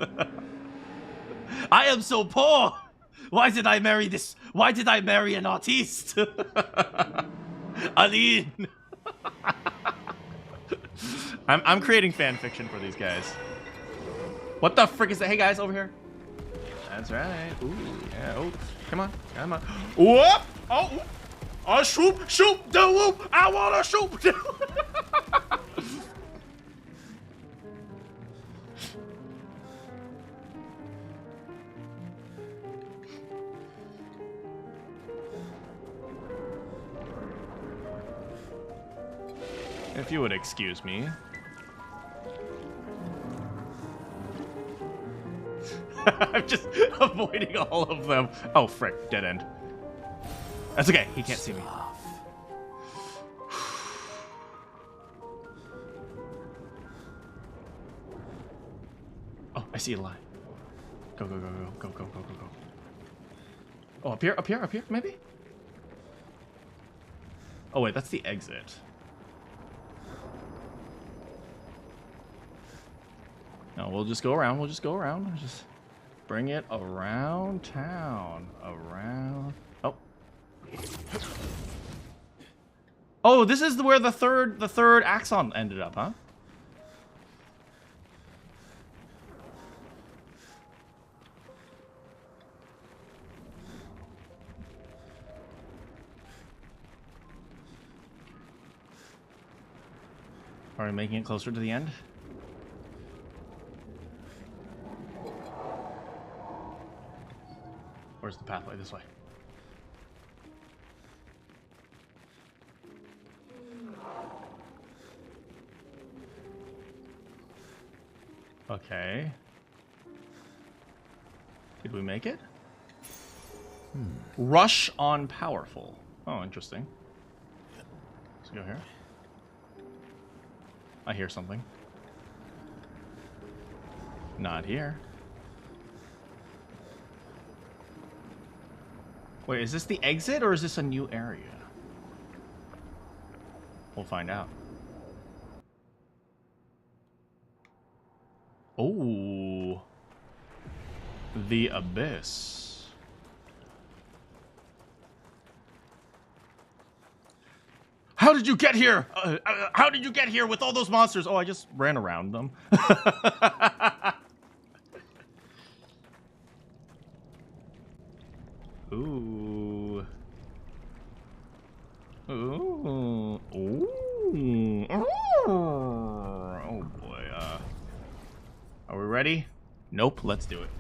I am so poor. Why did I marry this? Why did I marry an artiste? Aline. I'm creating fan fiction for these guys. What the frick is that? Hey guys, over here. That's right. Ooh, yeah. Oh, come on, come on. Whoop! Oh, shoot, the whoop! I wanna shoot. If you would excuse me. I'm just avoiding all of them. Oh, frick. Dead end. That's okay. He can't see me. Oh, I see a line. Go, go, go, go, go, go, go, go, go. Oh, up here, maybe? Oh, wait, that's the exit. No, we'll just go around. We'll just go around. Just bring it around town. Around. Oh. Oh, this is where the third axon ended up, huh? Are we making it closer to the end? Where's the pathway? This way. Okay. Did we make it? Rush on powerful. Oh, interesting. Let's go here. I hear something. Not here. Wait, is this the exit or is this a new area? We'll find out. Oh. The abyss. How did you get here? How did you get here with all those monsters? Oh, I just ran around them. Ooh. Ooh. Ooh. Oh boy. Are we ready? Nope. Let's do it.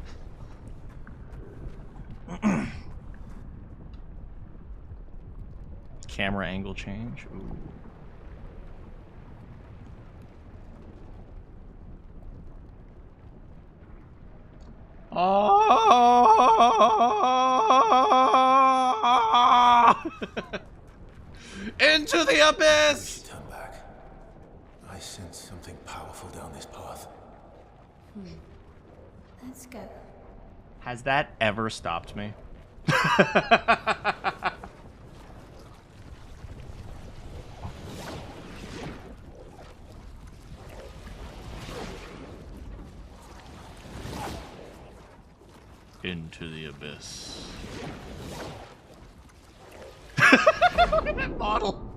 Camera angle change. Ooh. Oh! Into the abyss! Turn back. I sense something powerful down this path. Let's go. Has that ever stopped me? Into the abyss. Look at that bottle.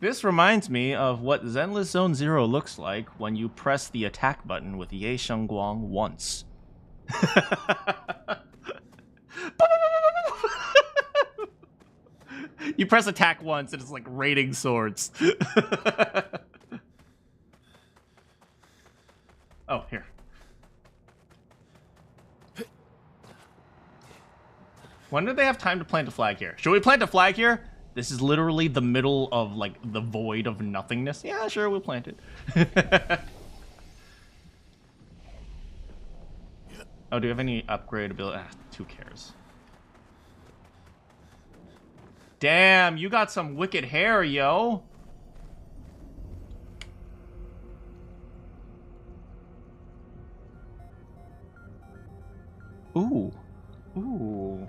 This reminds me of what Zenless Zone Zero looks like when you press the attack button with Ye Shengguang once. You press attack once and it's like raining swords. Oh, here. When do they have time to plant a flag here? Should we plant a flag here? This is literally the middle of, like, the void of nothingness. Yeah, sure, we'll plant it. Oh, do you have any upgrade ability? Who cares? Damn, you got some wicked hair, yo. Ooh. Ooh.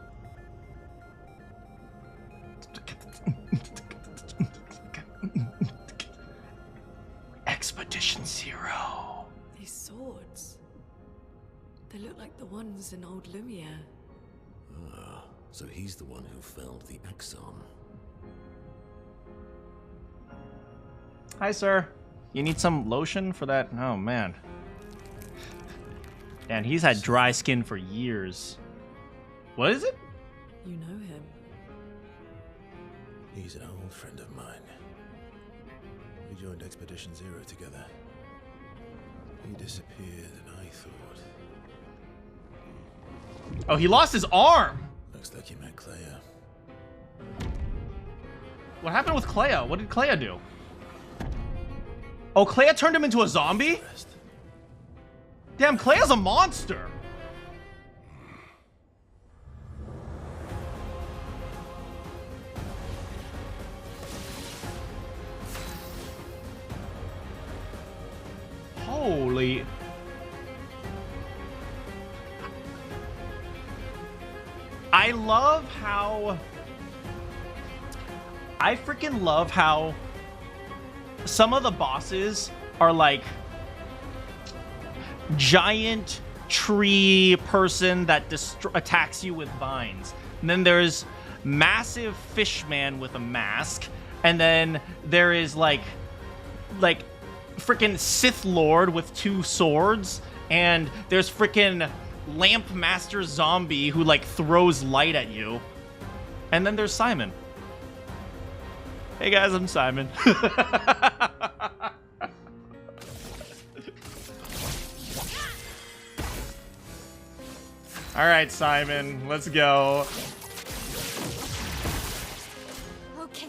Expedition Zero. These swords. They look like the ones in old Lumiere. Ah, so he's the one who found the Exxon. Hi, sir. You need some lotion for that? Oh, man. And he's had dry skin for years. What is it? You know him. He's an old friend of mine. We joined Expedition Zero together. He disappeared and I thought... Oh, he lost his arm! Looks like he met Clair. What happened with Clair? What did Clair do? Oh, Clair turned him into a zombie? Damn, Clair's a monster! Holy... I love how... I freaking love how some of the bosses are like giant tree person that attacks you with vines. And then there's massive fish man with a mask. And then there is like freaking Sith Lord with 2 swords. And there's freaking Lamp Master Zombie who like throws light at you. And then there's Simon. Hey guys, I'm Simon. All right, Simon, let's go. Okay.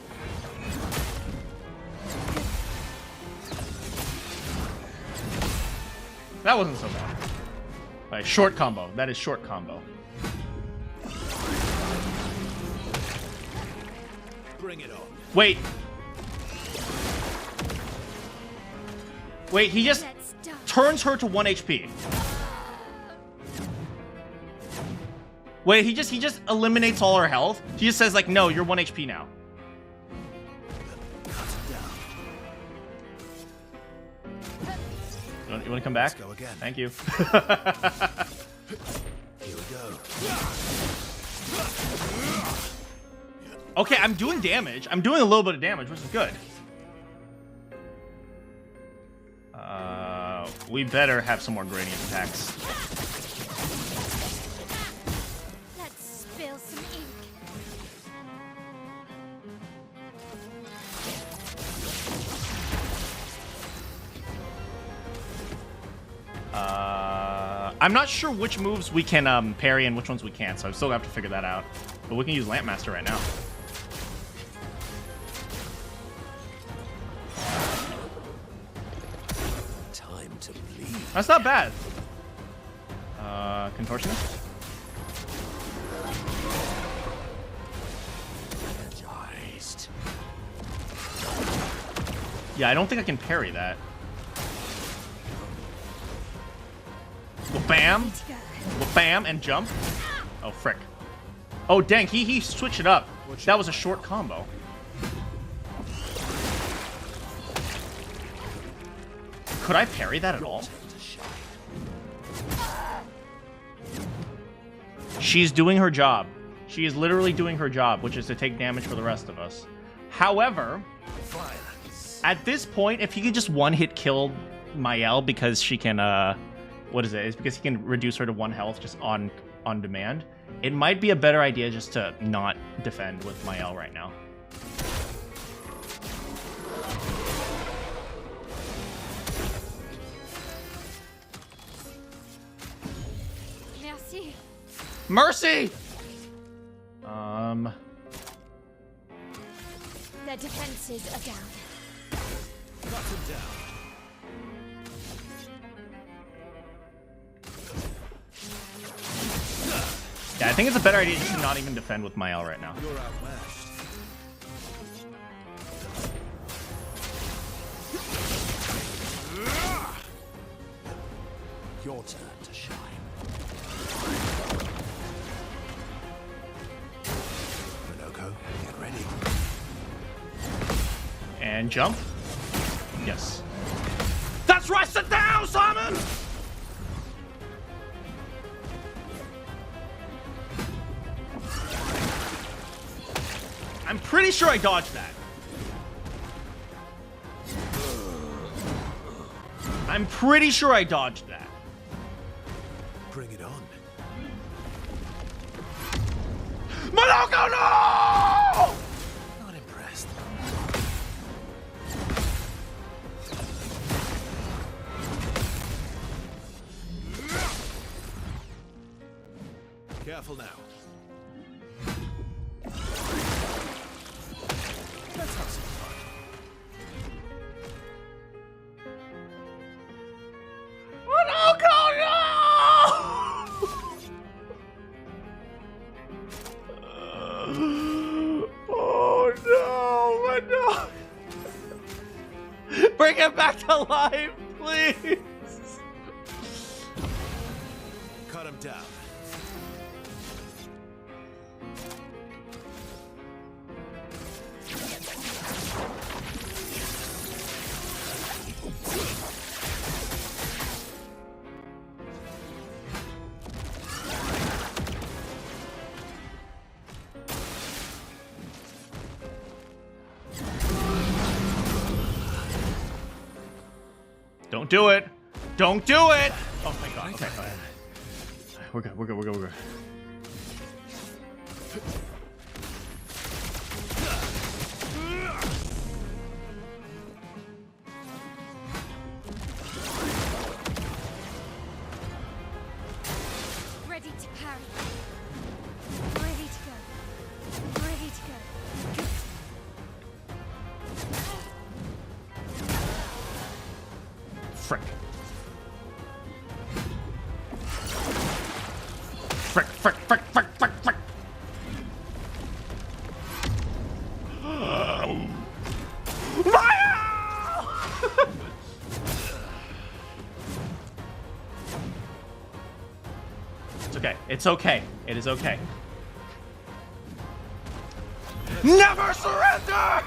That wasn't so bad. All right, short combo. That is short combo. Bring it on. Wait. Wait, he just Let's die. turns her to 1 HP. Wait, he just eliminates all her health? He just says like, no, you're 1 HP now. You want to come back? Let's go again. Thank you. Here we go. Okay, I'm doing damage. I'm doing a little bit of damage, which is good. We better have some more gradient attacks. Let's spill some ink. I'm not sure which moves we can parry and which ones we can't, so I still have to figure that out. But we can use Lamp Master right now. Time to leave. That's not bad. Contortionist. Yeah, I don't think I can parry that. Well, bam! Well, bam, and jump. Oh, frick. Oh, dang, he switched it up. That was a short combo. Could I parry that at all? She's doing her job. She is literally doing her job, which is to take damage for the rest of us. However, at this point, if he could just one-hit kill Mael because she can, what is it? It's because he can reduce her to 1 health just on demand. It might be a better idea just to not defend with Mael right now. Merci. Mercy! Their defenses are down. Cut him down. Yeah, I think it's a better idea just to not even defend with Mael right now. You're outmatched. Your turn to shine. Monoko, get ready. And jump. Yes. That's right, sit down, Simon! I'm pretty sure I dodged that. I'm pretty sure I dodged that. Bring it on. Monoko, no! Not impressed. Careful now. Let's have some fun. Monoko, no! Oh no, Monoko! Bring him back to life, please! Cut him down. Don't do it! Don't do it! Oh my god, okay, fine. We're good, we're good, we're good, we're good. Ready to parry. Ready to go. Ready to go. Frick. Frick, frick, frick, frick, frick, frick. It's okay. It's okay. It is okay. Never surrender!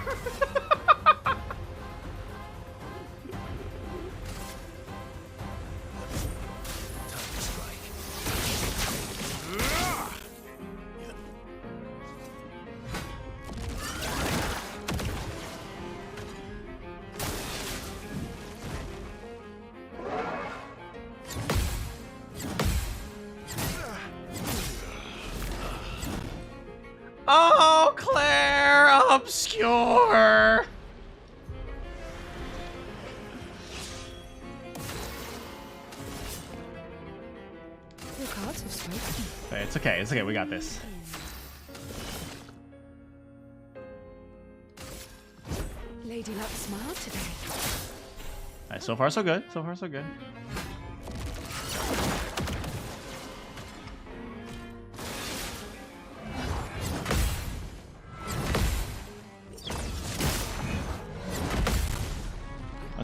Oh, Clair Obscur! Your cards have spoken. It's okay. It's okay. We got this. Lady Luck smiled today. All right, so far so good. So far so good.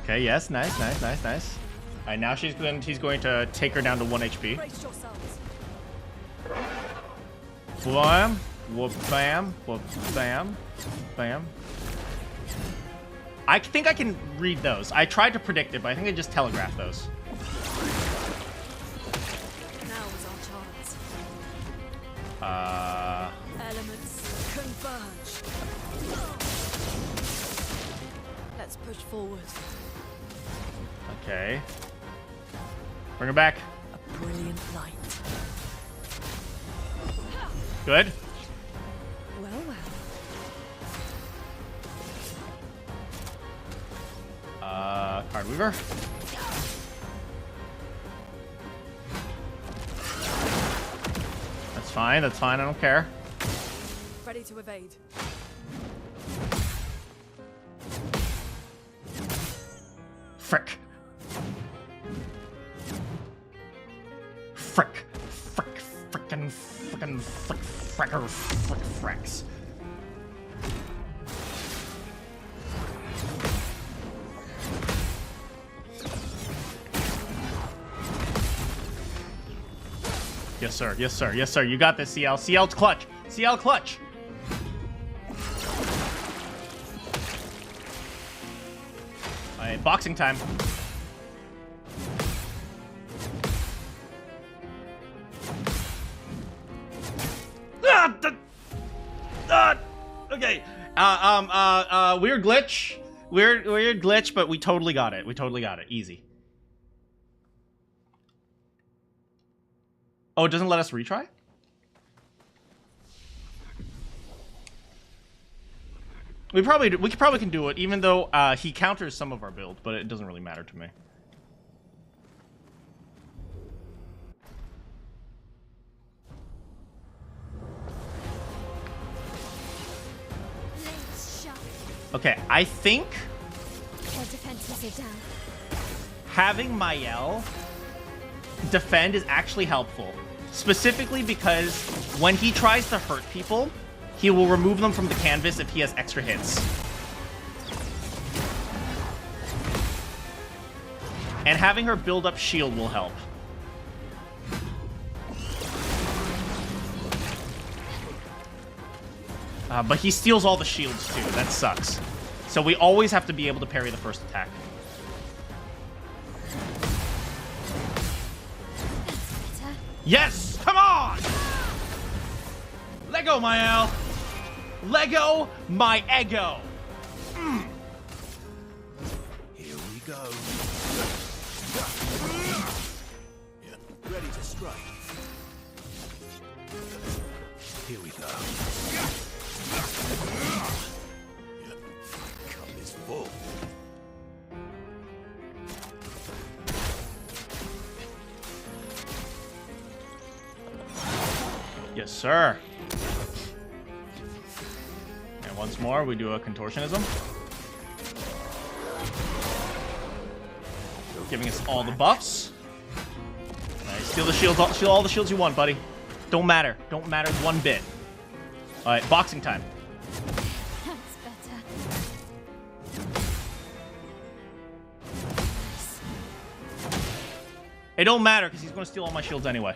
Okay, yes, nice. Alright, now he's going to take her down to 1 HP. Brace yourselves. Bam, whoop, bam, whoop, bam, bam. I think I can read those. I tried to predict it, but I think I just telegraphed those. Now is our chance. Elements converge. Let's push forward. Okay. Bring her back. A brilliant light. Good. Well, well. Card Weaver. That's fine, I don't care. Ready to evade. Frick. Frick. Frickin' fricker, fricks. Yes, sir. You got this, CL. CL's clutch. CL clutch. Alright, boxing time. Okay. Weird glitch. Weird glitch, but we totally got it. Easy. Oh, it doesn't let us retry? We probably can do it, even though he counters some of our build, but it doesn't really matter to me. Blades sharp. Okay, I think Their defenses are down. having Mael defend is actually helpful. Specifically because when he tries to hurt people, he will remove them from the canvas if he has extra hits. And having her build up shield will help. But he steals all the shields too. That sucks. So we always have to be able to parry the first attack. That's better. Yes! Come on! Lego, Mael! Lego my ego! Here we go. Yeah, ready to strike. Here we go. Yeah, cup is full. Yes, sir. And once more, we do a contortionism. Giving us all the buffs. Nice. Steal the shields, steal all the shields you want, buddy. Don't matter one bit. Alright, boxing time. That's better. It don't matter, because he's going to steal all my shields anyway.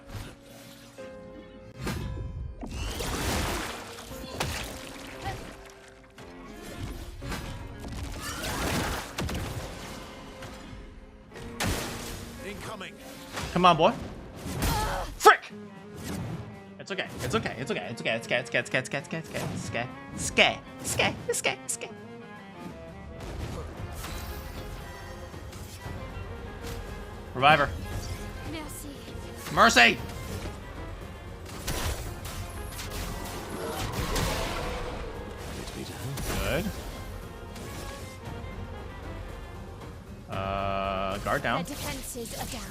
Incoming. Come on, boy. Frick! It's okay. Reviver. Merci. Mercy! Good. Guard down. Their defenses are down.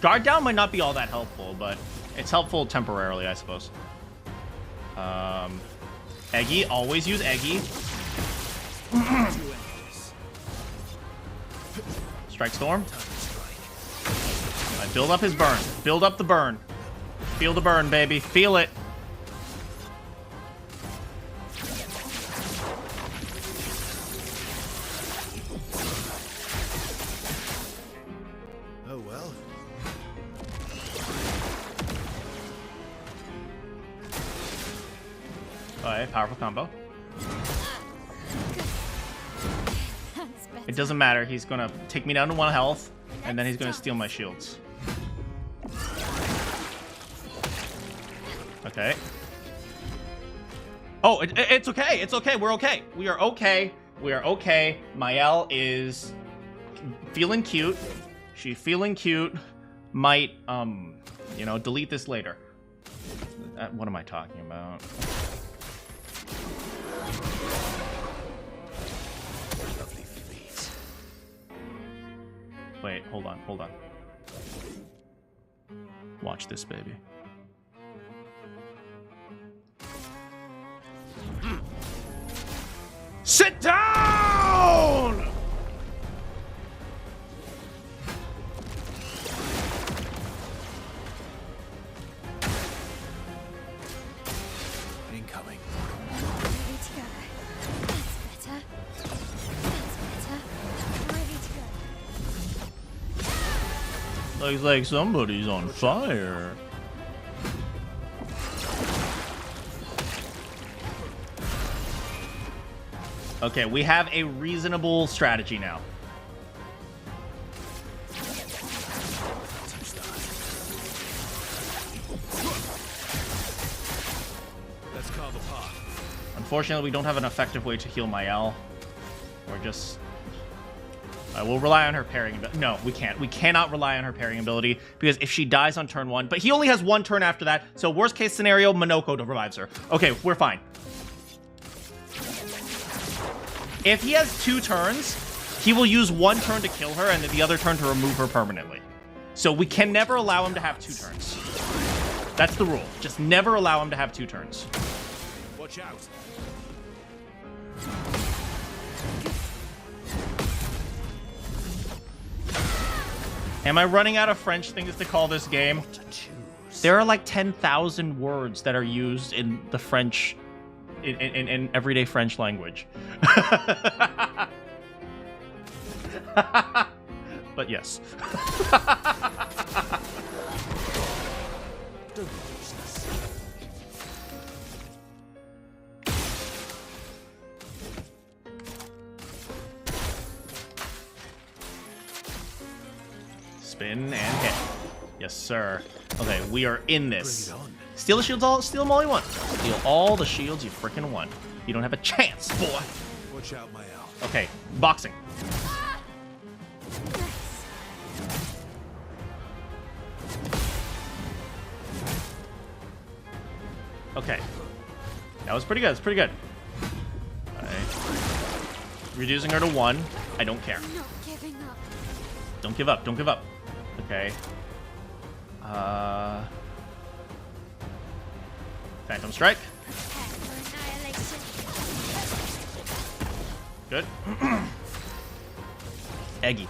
Guard down might not be all that helpful, but it's helpful temporarily, I suppose. Eggy, always use Eggy. Strike Storm. Build up his burn. Build up the burn. Feel the burn, baby. Feel it. Oh well. Alright, powerful combo. That's better. It doesn't matter. He's gonna take me down to 1 health, and then he's gonna steal my shields. Okay. Oh, it's okay. It's okay. We're okay. We are okay. We are okay. Mael is feeling cute. She's feeling cute. Might, you know, delete this later. What am I talking about? Lovely feet. Wait, hold on, hold on. Watch this, baby. Sit down! Incoming. Ready to go. That's better. That's better. Ready to go. Looks like somebody's on fire. Okay, we have a reasonable strategy now. Let's carve a path. Unfortunately, we don't have an effective way to heal Mael. We're just... I will rely on her parrying ability. No, we can't. We cannot rely on her parrying ability, because if she dies on turn 1... But he only has 1 turn after that, so worst case scenario, Monoko revives her. Okay, we're fine. If he has 2 turns, he will use 1 turn to kill her and then the other turn to remove her permanently. So we can never allow him to have 2 turns. That's the rule. Just never allow him to have 2 turns. Watch out. Am I running out of French things to call this game? There are like 10,000 words that are used in the French... In everyday French language. But yes. Don't be useless. Spin and hit. Yes, sir. Okay, we are in this. Bring it on. Steal the shields all. Steal them all you want. Steal all the shields you freaking want. You don't have a chance, boy. Watch out, Mael. Okay, boxing. Okay. That was pretty good. It's pretty good. Okay. Reducing her to 1. I don't care. I'm not giving up. Don't give up. Don't give up. Okay. Phantom Strike. Prepare for annihilation. Good. Eggy.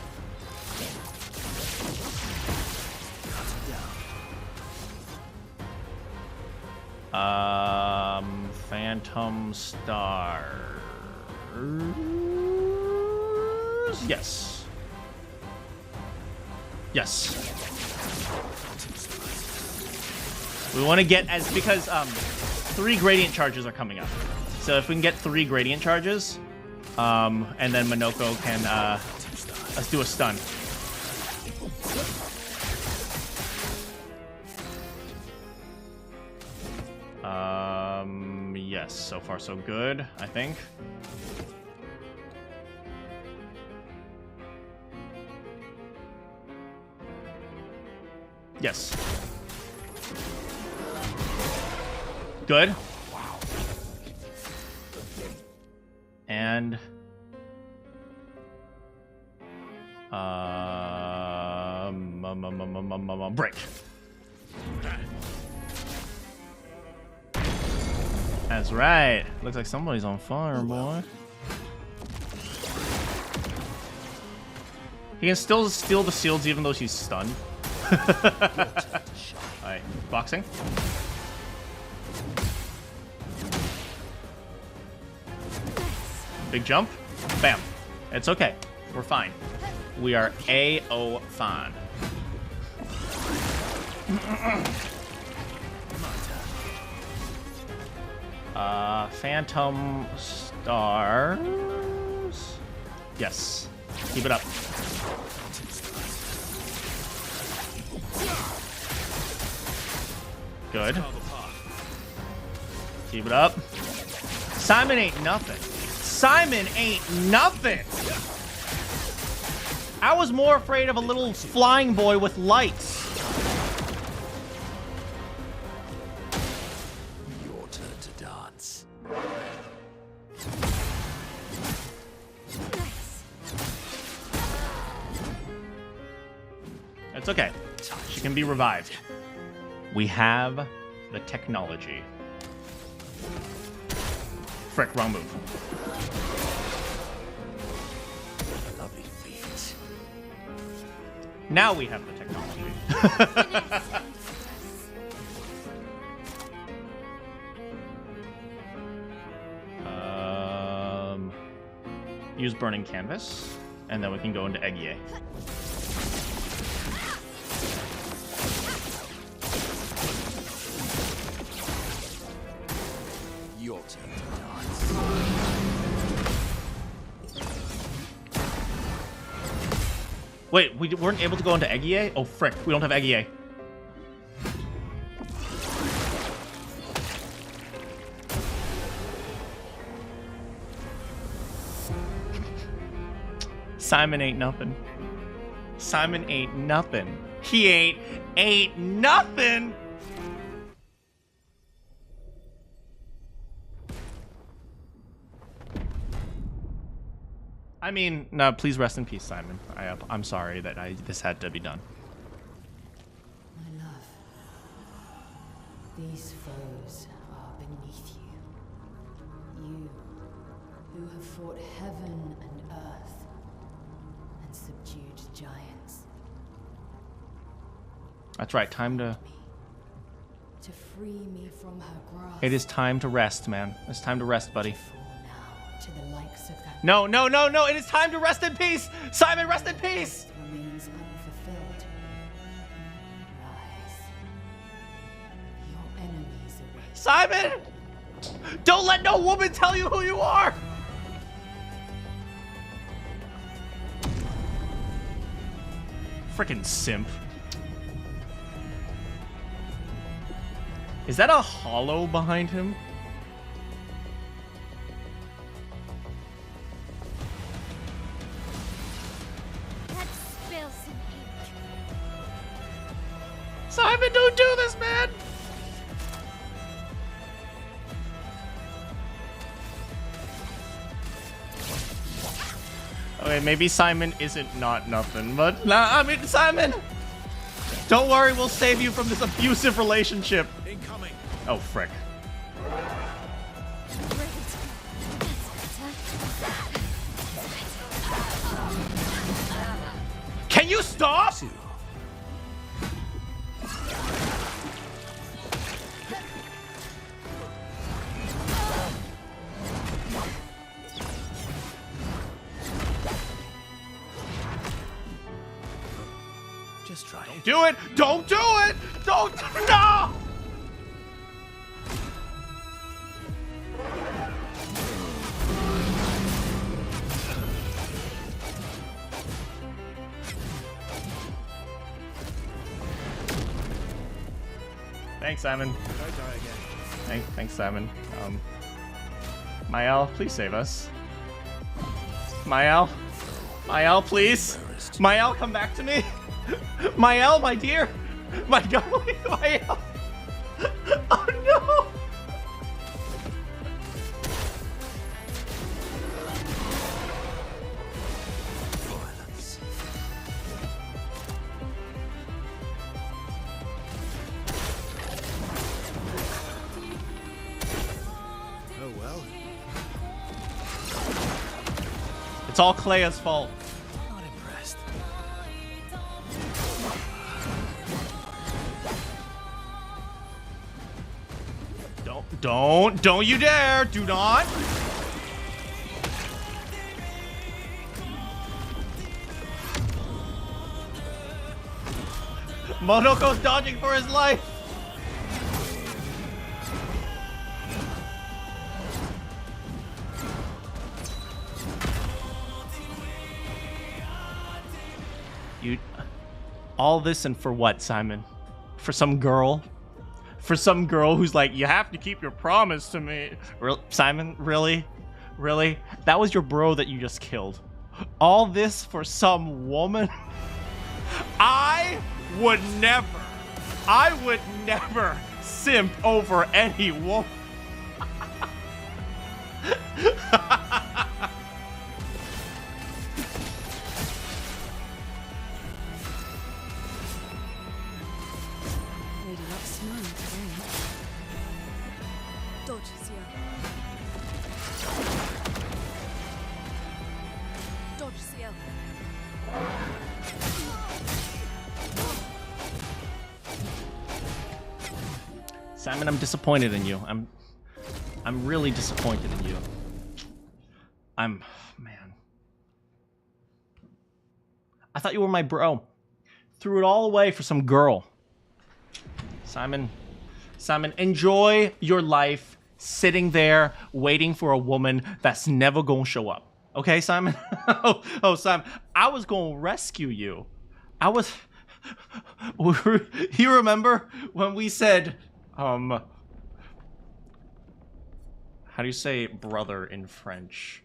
Phantom Stars. Yes. Yes. We want to get as, because 3 gradient charges are coming up. So if we can get 3 gradient charges, and then Monoko can let's do a stun. Yes, so far so good, I think. Yes. Good. Wow. And break. That's right. Looks like somebody's on fire, boy. He can still steal the shields even though she's stunned. Alright, boxing. Big jump. Bam. It's okay. We're fine. We are A-O fine. Phantom stars. Yes. Keep it up. Good. Keep it up. Simon ain't nothing. Simon ain't nothing. I was more afraid of a little flying boy with lights. Your turn to dance. Nice. It's okay. She can be revived. We have the technology. Frick, wrong move. Lovely feet. Now we have the technology. Use burning canvas, and then we can go into Eggie. Your turn to dance. Wait, we weren't able to go into Eggie? Oh, frick, we don't have Eggie. Simon ain't nothing. Simon ain't nothing. He ain't nothing! I mean, no, please rest in peace, Simon. I'm sorry that this had to be done. My love, these foes are beneath you. You, who have fought heaven and earth and subdued giants. That's right, time to... To free me from her grasp. It is time to rest, man. It's time to rest, buddy. Fall now to the likes of that. No, no, no, no! It is time to rest in peace! Simon, rest in peace! Remains unfulfilled. Rise. Your enemies await. Simon! Don't let no woman tell you who you are! Frickin' simp. Is that a hollow behind him? Let's spill some ink. Simon, don't do this, man! Okay, maybe Simon isn't not nothing, but nah, I mean, Simon! Don't worry, we'll save you from this abusive relationship. Incoming. Oh, frick. Ready to go. That's better. Can you stop? Just try it. Do it! Don't do it! Don't! No! Thanks, Simon. Could I die again? Thanks, Simon. Mael, please save us. Mael? Mael, please? Mael, come back to me! Mael, my dear! My darling, Mael! Oh no! Violence. Oh well. It's all Claire's fault. Not impressed. Don't you dare! Do not! Monoko's dodging for his life. You, all this and for what, Simon? For some girl? For some girl who's like, you have to keep your promise to me. Simon, really? Really? That was your bro that you just killed. All this for some woman? I would never simp over any woman. Lady Luck smiling today. Dodge, Zio. Dodge, Zio. Simon, I'm disappointed in you. I'm really disappointed in you. Man. I thought you were my bro. Threw it all away for some girl. Simon, enjoy your life sitting there waiting for a woman that's never gonna show up. Okay, Simon? oh, Simon, I was gonna rescue you. You remember when we said, how do you say brother in French?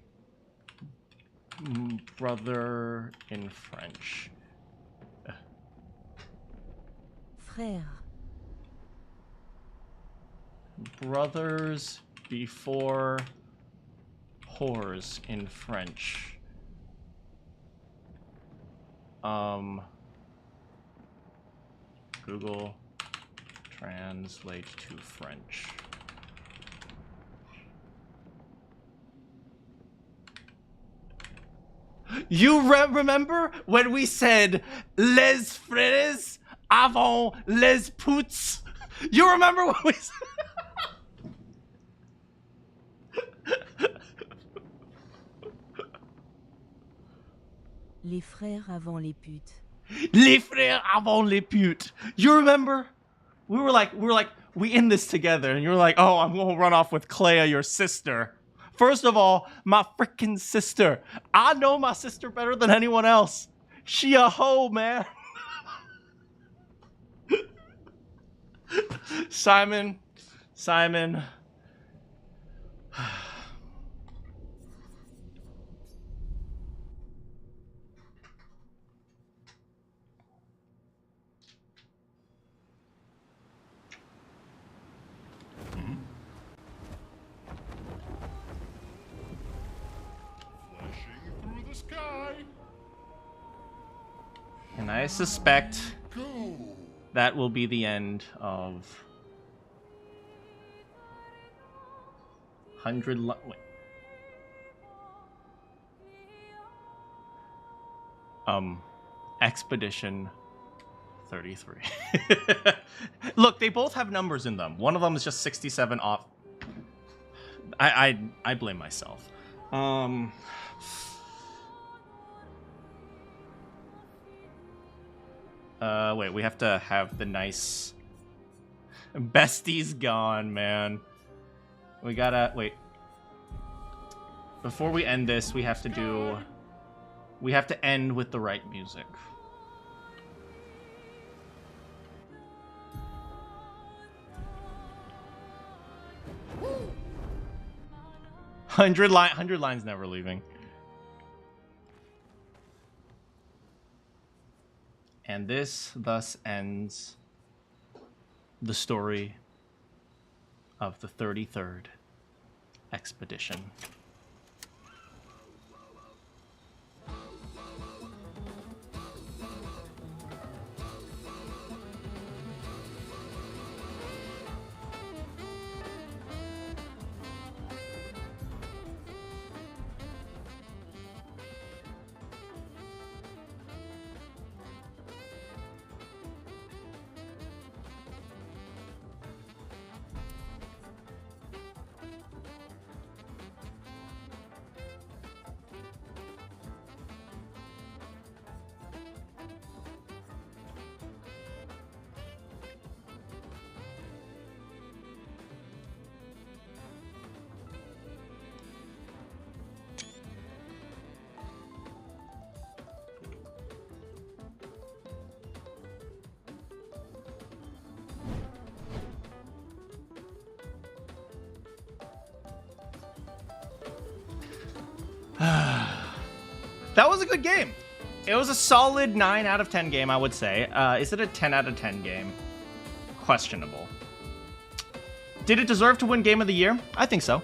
Brother in French. Frère. Brothers before whores in French. Google translate to French. You remember when we said les frères avant les putes? You remember when we said... Les frères avant les putes. Les frères avant les putes. You remember? We were like, we in this together, and you're like, oh, I'm gonna run off with Clair, your sister. First of all, my freaking sister. I know my sister better than anyone else. She a hoe, man. Simon. And I suspect that will be the end of 100 wait. Expedition 33. Look, they both have numbers in them. One of them is just 67 off. I blame myself. Wait, we have to have the nice... Bestie's gone, man. We gotta... Wait. Before we end this, we have to do... We have to end with the right music. Hundred lines never leaving. And this thus ends the story of the 33rd expedition. That was a good game. It was a solid 9 out of 10 game, I would say. Is it a 10 out of 10 game? Questionable. Did it deserve to win Game of the Year? I think so.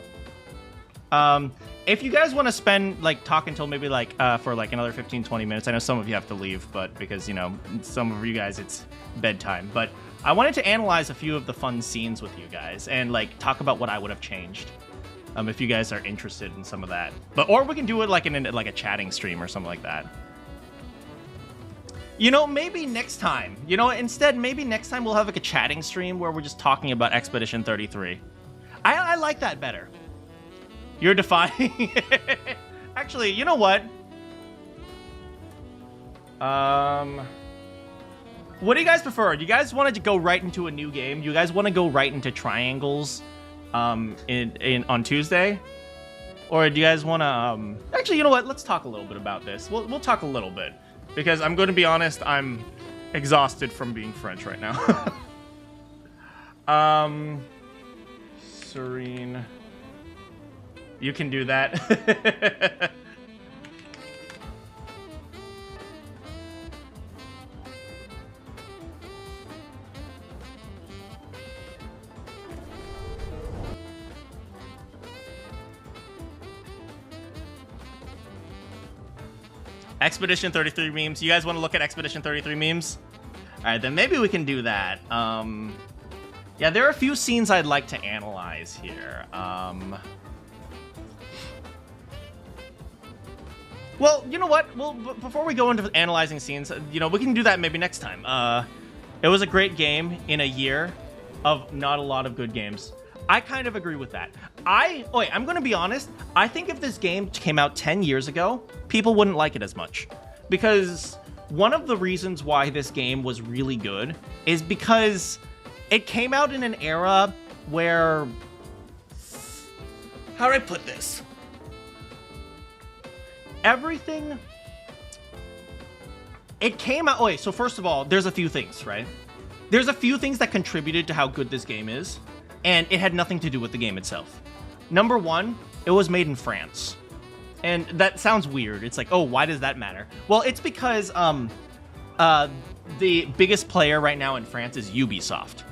If you guys want to spend, like, talk until maybe, like, for, like, another 15, 20 minutes, I know some of you have to leave, but because, you know, some of you guys, it's bedtime. But I wanted to analyze a few of the fun scenes with you guys and, like, talk about what I would have changed. If you guys are interested in some of that. Or we can do it, like, in like, a chatting stream or something like that. You know, maybe next time. You know, instead, maybe next time we'll have, like, a chatting stream where we're just talking about Expedition 33. I like that better. You're defying. Actually, you know what? What do you guys prefer? Do you guys want to go right into a new game? Do you guys want to go right into triangles on Tuesday? Or do you guys want to actually, you know what? Let's talk a little bit about this. We'll talk a little bit because I'm going to be honest, I'm exhausted from being French right now. Serene. You can do that. Expedition 33 memes. You guys want to look at Expedition 33 memes? All right, then maybe we can do that. Yeah, there are a few scenes I'd like to analyze here. Well, you know what? Well, before we go into analyzing scenes, you know, we can do that maybe next time. It was a great game in a year of not a lot of good games. I kind of agree with that. I'm going to be honest. I think if this game came out 10 years ago, people wouldn't like it as much. Because one of the reasons why this game was really good is because it came out in an era where... How do I put this? Everything... It came out... Okay, so first of all, there's a few things, right? There's a few things that contributed to how good this game is, and it had nothing to do with the game itself. Number one, it was made in France. And that sounds weird. It's like, oh, why does that matter? Well, it's because the biggest player right now in France is Ubisoft.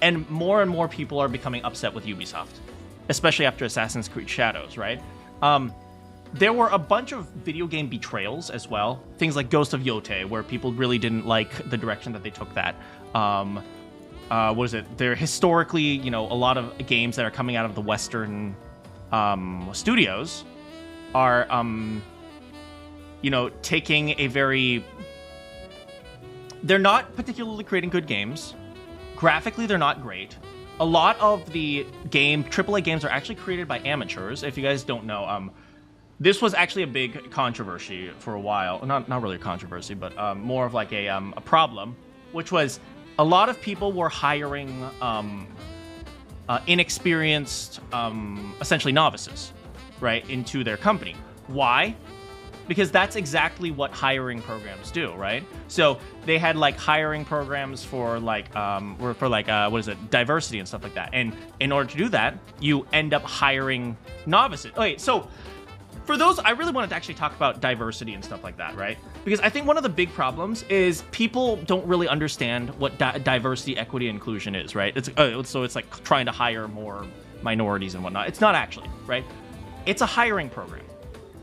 And more people are becoming upset with Ubisoft, especially after Assassin's Creed Shadows, right? There were a bunch of video game betrayals as well. Things like Ghost of Yote, where people really didn't like the direction that they took that. What is it? They're historically, you know, a lot of games that are coming out of the Western studios are, you know, taking a very... They're not particularly creating good games. Graphically, they're not great. A lot of the AAA games are actually created by amateurs. If you guys don't know, this was actually a big controversy for a while. Not really a controversy, but more of like a problem, which was a lot of people were hiring inexperienced, essentially novices, right, into their company. Why? Because that's exactly what hiring programs do, right? So they had like hiring programs for like what is it, diversity and stuff like that. And in order to do that, you end up hiring novices. Okay, so for those, I really wanted to actually talk about diversity and stuff like that, right? Because I think one of the big problems is people don't really understand what diversity, equity, inclusion is, right? So it's like trying to hire more minorities and whatnot. It's not actually, right? It's a hiring program.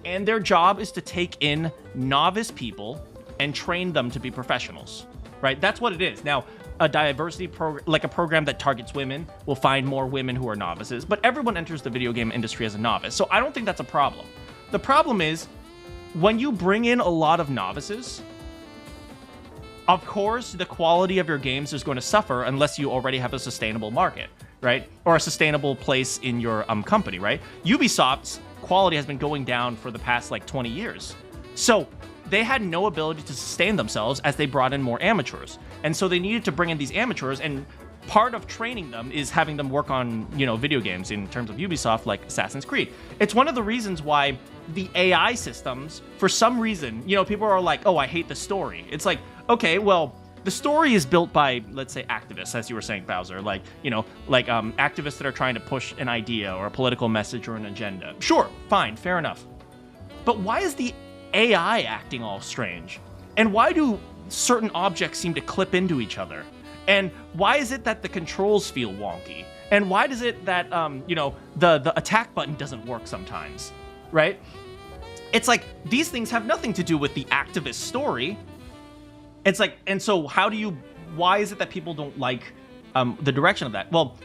And their job is to take in novice people and train them to be professionals, right? That's what it is. Now, a diversity program, like a program that targets women, will find more women who are novices, but everyone enters the video game industry as a novice. So I don't think that's a problem. The problem is when you bring in a lot of novices, of course, the quality of your games is going to suffer unless you already have a sustainable market, right? Or a sustainable place in your company, right? Ubisoft's quality has been going down for the past like 20 years. So they had no ability to sustain themselves as they brought in more amateurs. And so they needed to bring in these amateurs, and part of training them is having them work on, you know, video games in terms of Ubisoft, like Assassin's Creed. It's one of the reasons why the AI systems, for some reason, you know, people are like, oh, I hate the story. It's like, okay, well, the story is built by, let's say, activists, as you were saying, Bowser, like, you know, like activists that are trying to push an idea or a political message or an agenda. Sure, fine, fair enough. But why is the AI acting all strange? And why do certain objects seem to clip into each other? And why is it that the controls feel wonky? And why does it that, the attack button doesn't work sometimes, right? It's like, these things have nothing to do with the activist story. It's like, and so why is it that people don't like the direction of that? Well,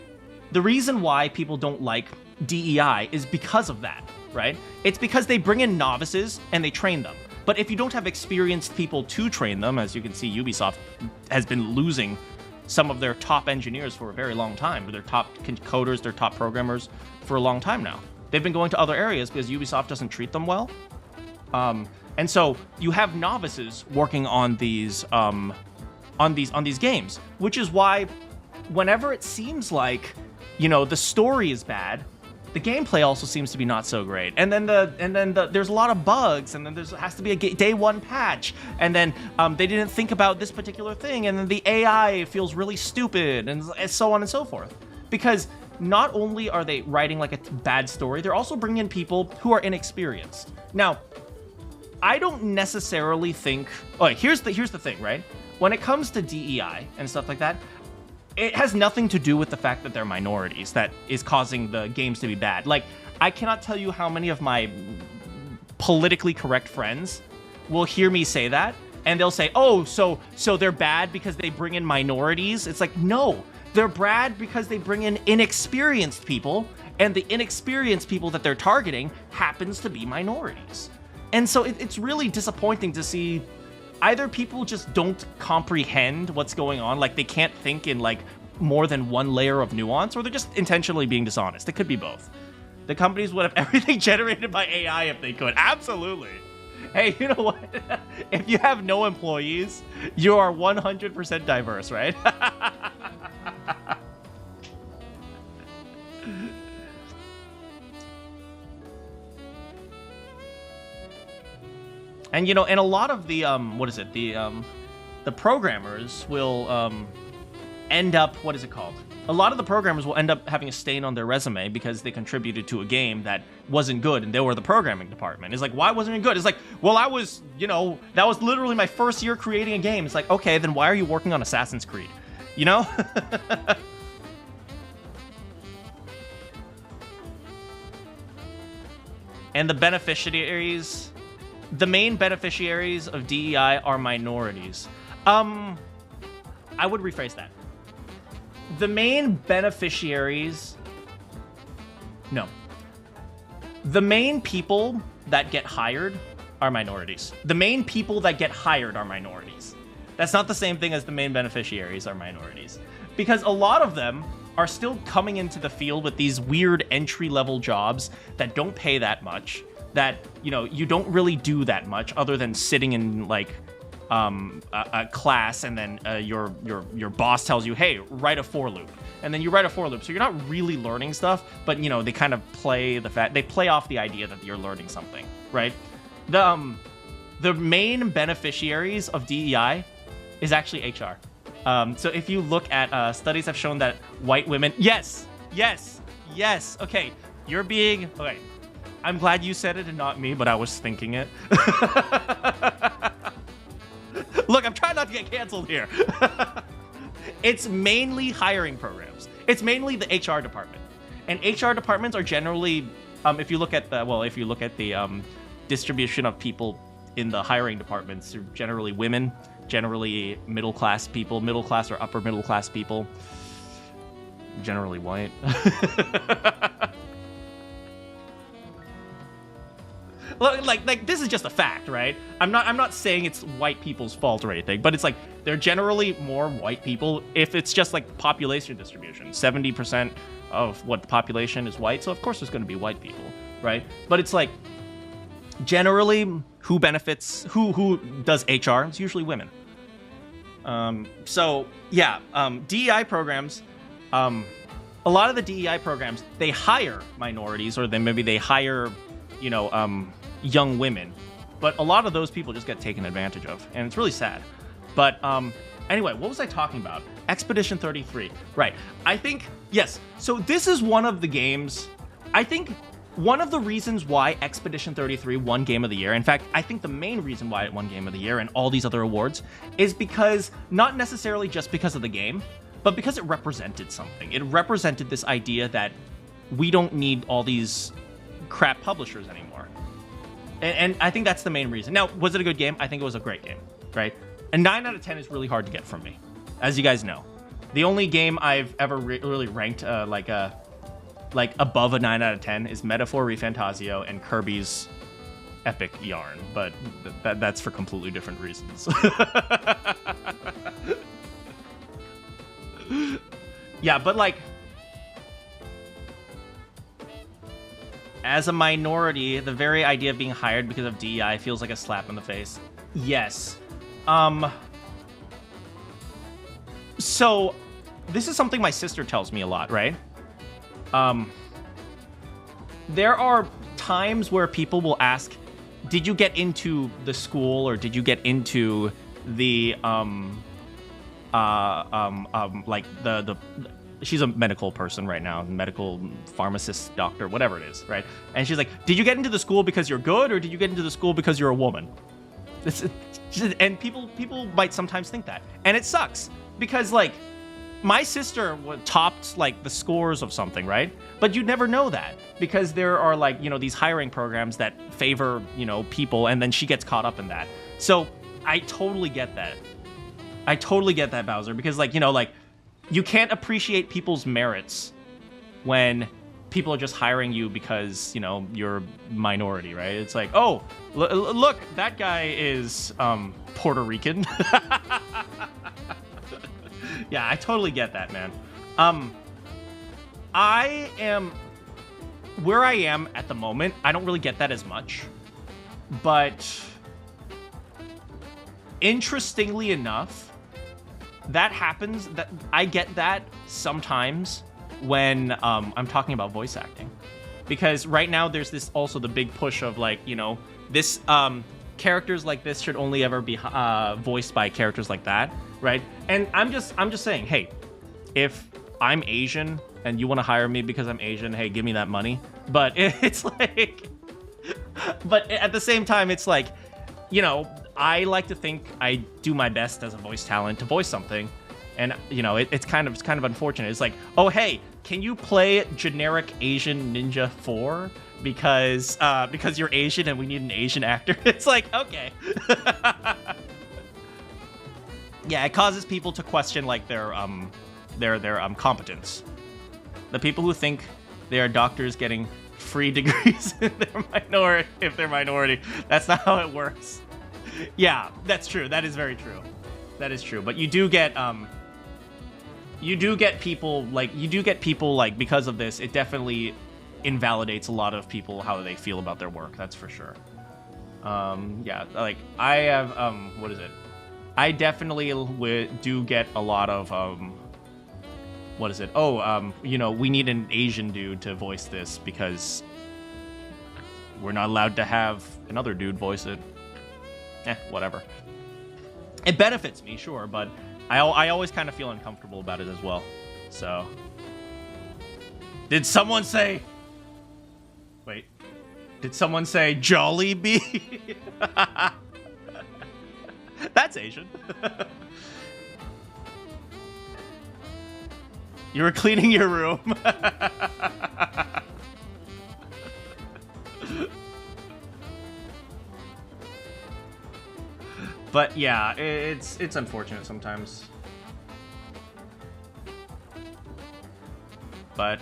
the reason why people don't like DEI is because of that, right? It's because they bring in novices and they train them. But if you don't have experienced people to train them, as you can see, Ubisoft has been losing some of their top engineers for a very long time, their top coders, their top programmers for a long time now. They've been going to other areas because Ubisoft doesn't treat them well. And so you have novices working on these games, which is why whenever it seems like, the story is bad, the gameplay also seems to be not so great. And then there's a lot of bugs, and then has to be a day one patch, and then they didn't think about this particular thing, and then the AI feels really stupid, and so on and so forth. Because not only are they writing like a bad story, they're also bringing in people who are inexperienced. Now, I don't necessarily think. Okay, here's the thing, right? When it comes to DEI and stuff like that, it has nothing to do with the fact that they're minorities that is causing the games to be bad. Like, I cannot tell you how many of my politically correct friends will hear me say that, and they'll say, oh, so they're bad because they bring in minorities? It's like, no, they're bad because they bring in inexperienced people, and the inexperienced people that they're targeting happens to be minorities. And so it's really disappointing to see either people just don't comprehend what's going on, like they can't think in like more than one layer of nuance, or they're just intentionally being dishonest. It could be both. The companies would have everything generated by AI if they could. Absolutely. Hey, you know what? If you have no employees, you are 100% diverse, right? And and a lot of the the programmers will end up, what is it called? A lot of the programmers will end up having a stain on their resume because they contributed to a game that wasn't good, and they were the programming department. It's like, why wasn't it good? It's like, well, I was, that was literally my first year creating a game. It's like, okay, then why are you working on Assassin's Creed? And the beneficiaries. The main beneficiaries of DEI are minorities. I would rephrase that. The main beneficiaries... No. The main people that get hired are minorities. The main people that get hired are minorities. That's not the same thing as the main beneficiaries are minorities. Because a lot of them are still coming into the field with these weird entry-level jobs that don't pay that much, that you don't really do that much other than sitting in like a class, and then your boss tells you, hey, write a for loop, and then you write a for loop, so you're not really learning stuff, but they kind of play off the idea that you're learning something, right? The main beneficiaries of DEI is actually HR. So if you look at studies have shown that white women, yes, okay, okay, I'm glad you said it and not me, but I was thinking it. Look, I'm trying not to get canceled here. It's mainly hiring programs. It's mainly the HR department. And HR departments are generally, if you look at the distribution of people in the hiring departments, they're generally women, generally middle-class people, middle-class or upper-middle-class people, generally white. Like this is just a fact, right? I'm not saying it's white people's fault or anything, but it's like they're generally more white people if it's just like population distribution. 70% of what the population is white, so of course there's going to be white people, right? But it's like generally who benefits, who does HR? It's usually women. So yeah, DEI programs, a lot of the DEI programs, they hire minorities, or then maybe they hire young women, but a lot of those people just get taken advantage of, and it's really sad. But anyway, what was I talking about? Expedition 33, right? I think, yes, so this is one of the games, I think one of the reasons why Expedition 33 won Game of the Year, in fact, I think the main reason why it won Game of the Year and all these other awards, is because, not necessarily just because of the game, but because it represented something. It represented this idea that we don't need all these crap publishers anymore. And I think that's the main reason. Now, was it a good game? I think it was a great game, right? A 9 out of 10 is really hard to get from me, as you guys know. The only game I've ever really ranked like above a 9 out of 10 is Metaphor ReFantasio and Kirby's Epic Yarn, but that's for completely different reasons. Yeah, but like, as a minority, the very idea of being hired because of DEI feels like a slap in the face. Yes. So, this is something my sister tells me a lot, right? There are times where people will ask, did you get into the school or did you get into the, like the she's a medical person right now, medical pharmacist, doctor, whatever it is, right? And she's like, did you get into the school because you're good or did you get into the school because you're a woman? And people might sometimes think that. And it sucks because, like, my sister topped, like, the scores of something, right? But you never know that because there are, like, you know, these hiring programs that favor, you know, people, and then she gets caught up in that. So I totally get that. I totally get that, Bowser, because, like, you know, like, you can't appreciate people's merits when people are just hiring you because, you know, you're a minority, right? It's like, oh, look, that guy is Puerto Rican. Yeah, I totally get that, man. I am where I am at the moment. I don't really get that as much, but interestingly enough, that happens. That I get that sometimes when I'm talking about voice acting, because right now there's this also the big push of, like, you know, this characters like this should only ever be voiced by characters like that, right? And I'm just saying, hey, if I'm Asian and you want to hire me because I'm Asian, hey, give me that money. But it's like, but at the same time, it's like, you know, I like to think I do my best as a voice talent to voice something, and, you know, it's kind of unfortunate. It's like, oh, hey, can you play generic Asian Ninja 4 because you're Asian and we need an Asian actor? It's like, okay. Yeah, it causes people to question, like, their competence. The people who think they are doctors getting free degrees if they're minority, that's not how it works. Yeah, that's true. That is very true. That is true. But you do get people like because of this, it definitely invalidates a lot of people how they feel about their work. That's for sure. Yeah, like I have what is it? I definitely do get a lot of what is it? Oh, you know, we need an Asian dude to voice this because we're not allowed to have another dude voice it. Whatever. It benefits me, sure, but I always kind of feel uncomfortable about it as well. So, did someone say? Wait, did someone say Jollibee? That's Asian. You were cleaning your room. But yeah, it's unfortunate sometimes. But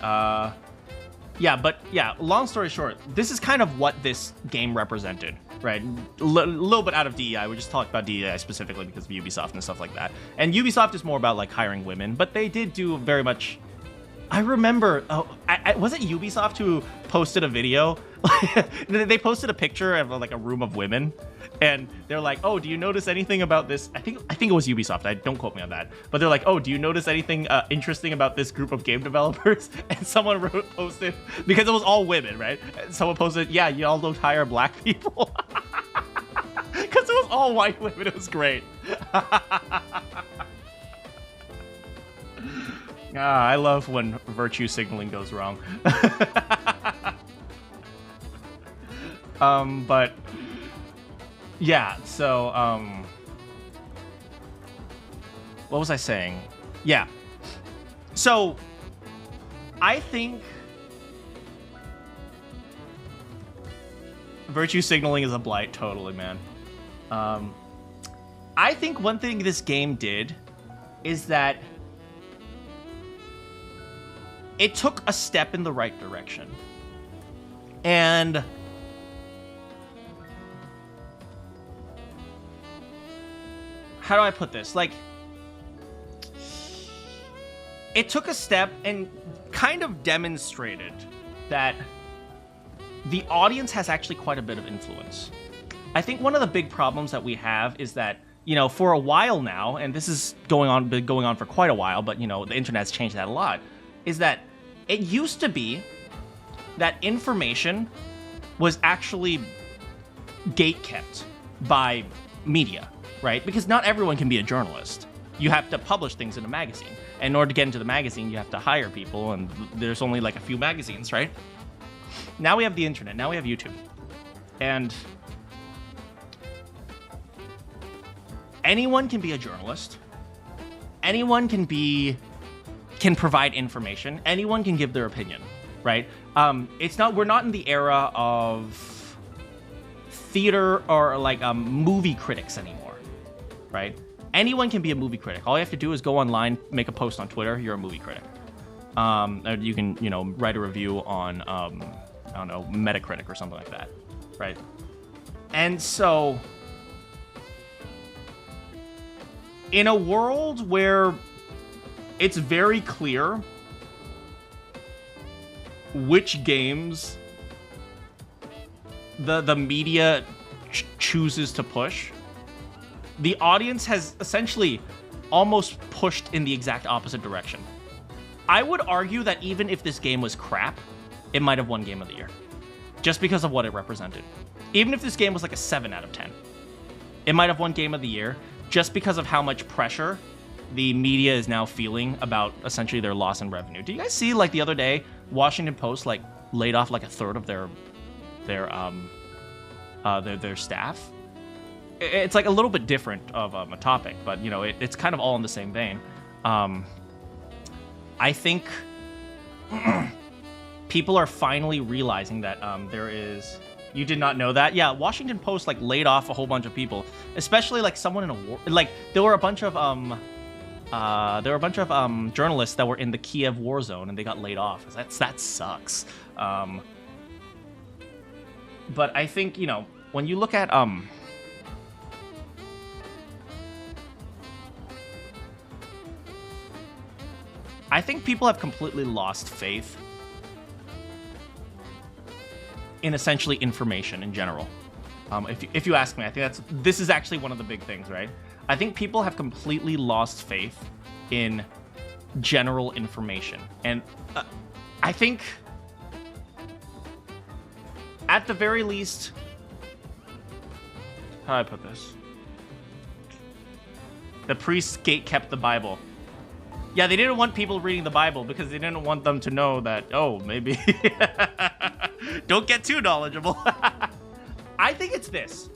yeah, long story short, this is kind of what this game represented, right? A little bit out of DEI. We just talked about DEI specifically because of Ubisoft and stuff like that. And Ubisoft is more about, like, hiring women, but they did do very much. I remember, was it Ubisoft who posted a video? They posted a picture of, like, a room of women, and they're like, "Oh, do you notice anything about this?" I think it was Ubisoft. Don't quote me on that. But they're like, "Oh, do you notice anything interesting about this group of game developers?" And someone posted, because it was all women, right? Someone posted, "Yeah, y'all don't hire black people," because it was all white women. It was great. I love when virtue signaling goes wrong. But yeah, so what was I saying? Yeah. So I think virtue signaling is a blight, totally, man. I think one thing this game did is that it took a step in the right direction. And how do I put this? Like, it took a step and kind of demonstrated that the audience has actually quite a bit of influence. I think one of the big problems that we have is that, you know, for a while now, and this is been going on for quite a while, but, you know, the internet's changed that a lot, is that it used to be that information was actually gatekept by media, right? Because not everyone can be a journalist. You have to publish things in a magazine. And in order to get into the magazine, you have to hire people, and there's only like a few magazines, right? Now we have the internet. Now we have YouTube. And anyone can be a journalist. Anyone can provide information. Anyone can give their opinion, right? We're not in the era of theater or like movie critics anymore, right? Anyone can be a movie critic. All you have to do is go online, make a post on Twitter. You're a movie critic. Or you can, you know, write a review on, I don't know, Metacritic or something like that, right? And so, in a world where it's very clear which games the media chooses to push, the audience has essentially almost pushed in the exact opposite direction. I would argue that even if this game was crap, it might have won Game of the Year. Just because of what it represented. Even if this game was like a 7 out of 10, it might have won Game of the Year just because of how much pressure the media is now feeling about essentially their loss in revenue. Do you guys see, like, the other day, Washington Post like laid off like a third of their staff? It's like a little bit different of a topic, but you know, it's kind of all in the same vein. I think people are finally realizing that there is. You did not know that? Yeah, Washington Post like laid off a whole bunch of people, especially like someone in a war. Like there were a bunch of journalists that were in the Kiev war zone and they got laid off. That sucks. But I think, you know, when you look at I think people have completely lost faith in essentially information in general. If you ask me, I think this is actually one of the big things, right? I think people have completely lost faith in general information. And I think, at the very least, how do I put this? The priests gatekept the Bible. Yeah, they didn't want people reading the Bible because they didn't want them to know that, oh, maybe don't get too knowledgeable. I think it's this.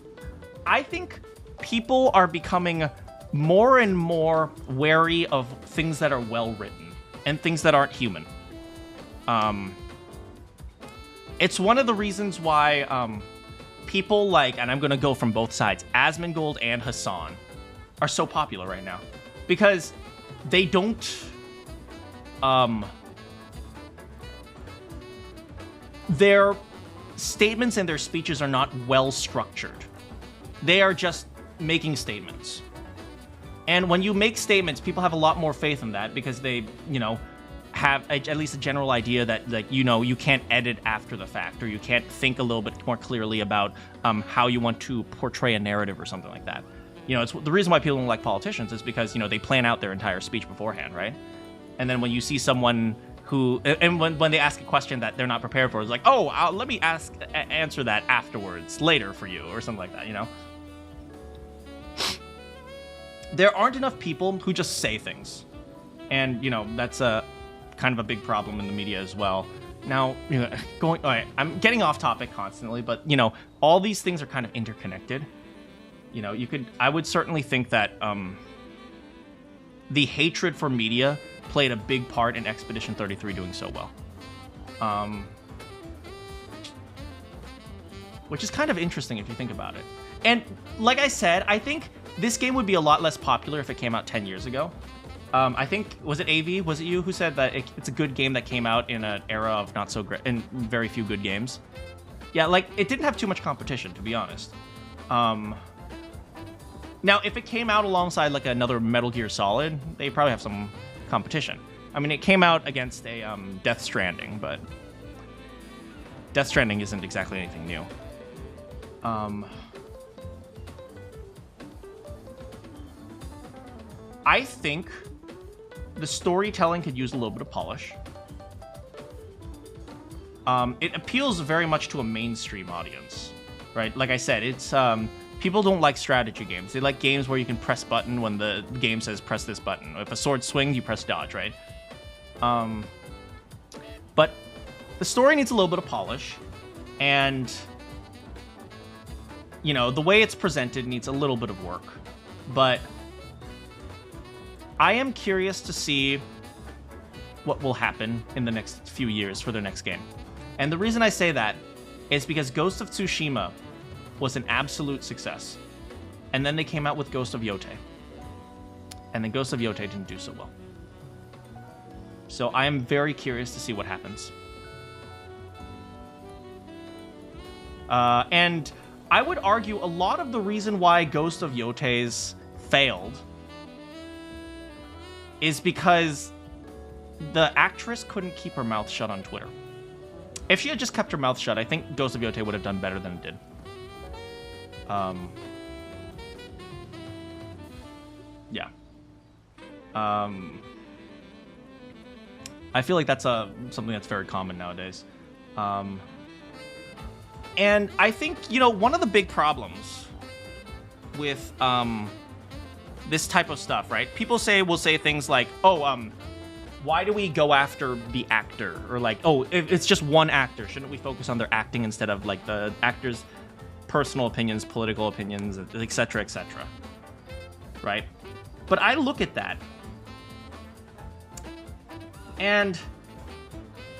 I think people are becoming more and more wary of things that are well written and things that aren't human. It's one of the reasons why people like, and I'm going to go from both sides, Asmongold and Hassan are so popular right now. Because they don't, their statements and their speeches are not well structured. They are just making statements. And when you make statements, people have a lot more faith in that because they, you know, have at least a general idea that, like, you know, you can't edit after the fact, or you can't think a little bit more clearly about how you want to portray a narrative or something like that. You know, it's the reason why people don't like politicians is because, you know, they plan out their entire speech beforehand, right? And then when you see someone who, and when they ask a question that they're not prepared for, it's like, oh, let me answer that afterwards, later for you, or something like that, you know? There aren't enough people who just say things. And, you know, that's a kind of a big problem in the media as well. Now, all right, I'm getting off topic constantly, but, all these things are kind of interconnected. I would certainly think that the hatred for media played a big part in Expedition 33 doing so well. Which is kind of interesting if you think about it. And like I said, I think this game would be a lot less popular if it came out 10 years ago. I think, was it AV? Was it you who said that it's a good game that came out in an era of not so great, and very few good games? Yeah, like, it didn't have too much competition, to be honest. Now, if it came out alongside, like, another Metal Gear Solid, they probably have some competition. I mean, it came out against a Death Stranding, but Death Stranding isn't exactly anything new. I think the storytelling could use a little bit of polish. It appeals very much to a mainstream audience, right? Like I said, it's people don't like strategy games. They like games where you can press button when the game says press this button. If a sword swings, you press dodge, right? But the story needs a little bit of polish, and the way it's presented needs a little bit of work. But I am curious to see what will happen in the next few years for their next game. And the reason I say that is because Ghost of Tsushima was an absolute success. And then they came out with Ghost of Yotei. And then Ghost of Yotei didn't do so well. So I am very curious to see what happens. And I would argue a lot of the reason why Ghost of Yotei's failed is because the actress couldn't keep her mouth shut on Twitter. If she had just kept her mouth shut, I think Ghost of Yotei would have done better than it did. Yeah. I feel like that's something that's very common nowadays. And I think, one of the big problems with this type of stuff, right? People will say things like, why do we go after the actor? Or like, it's just one actor. Shouldn't we focus on their acting instead of like the actor's personal opinions, political opinions, etc., etc. Right? But I look at that, and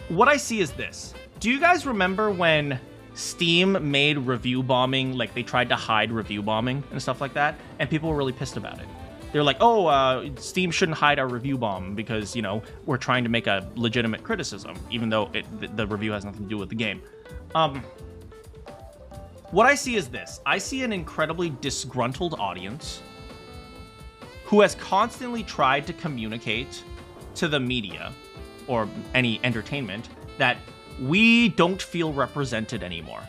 what I see is this. Do you guys remember when Steam made review bombing, like they tried to hide review bombing and stuff like that, and people were really pissed about it? They're like, Steam shouldn't hide our review bomb because, we're trying to make a legitimate criticism, even though the review has nothing to do with the game. What I see is this. I see an incredibly disgruntled audience who has constantly tried to communicate to the media or any entertainment that we don't feel represented anymore.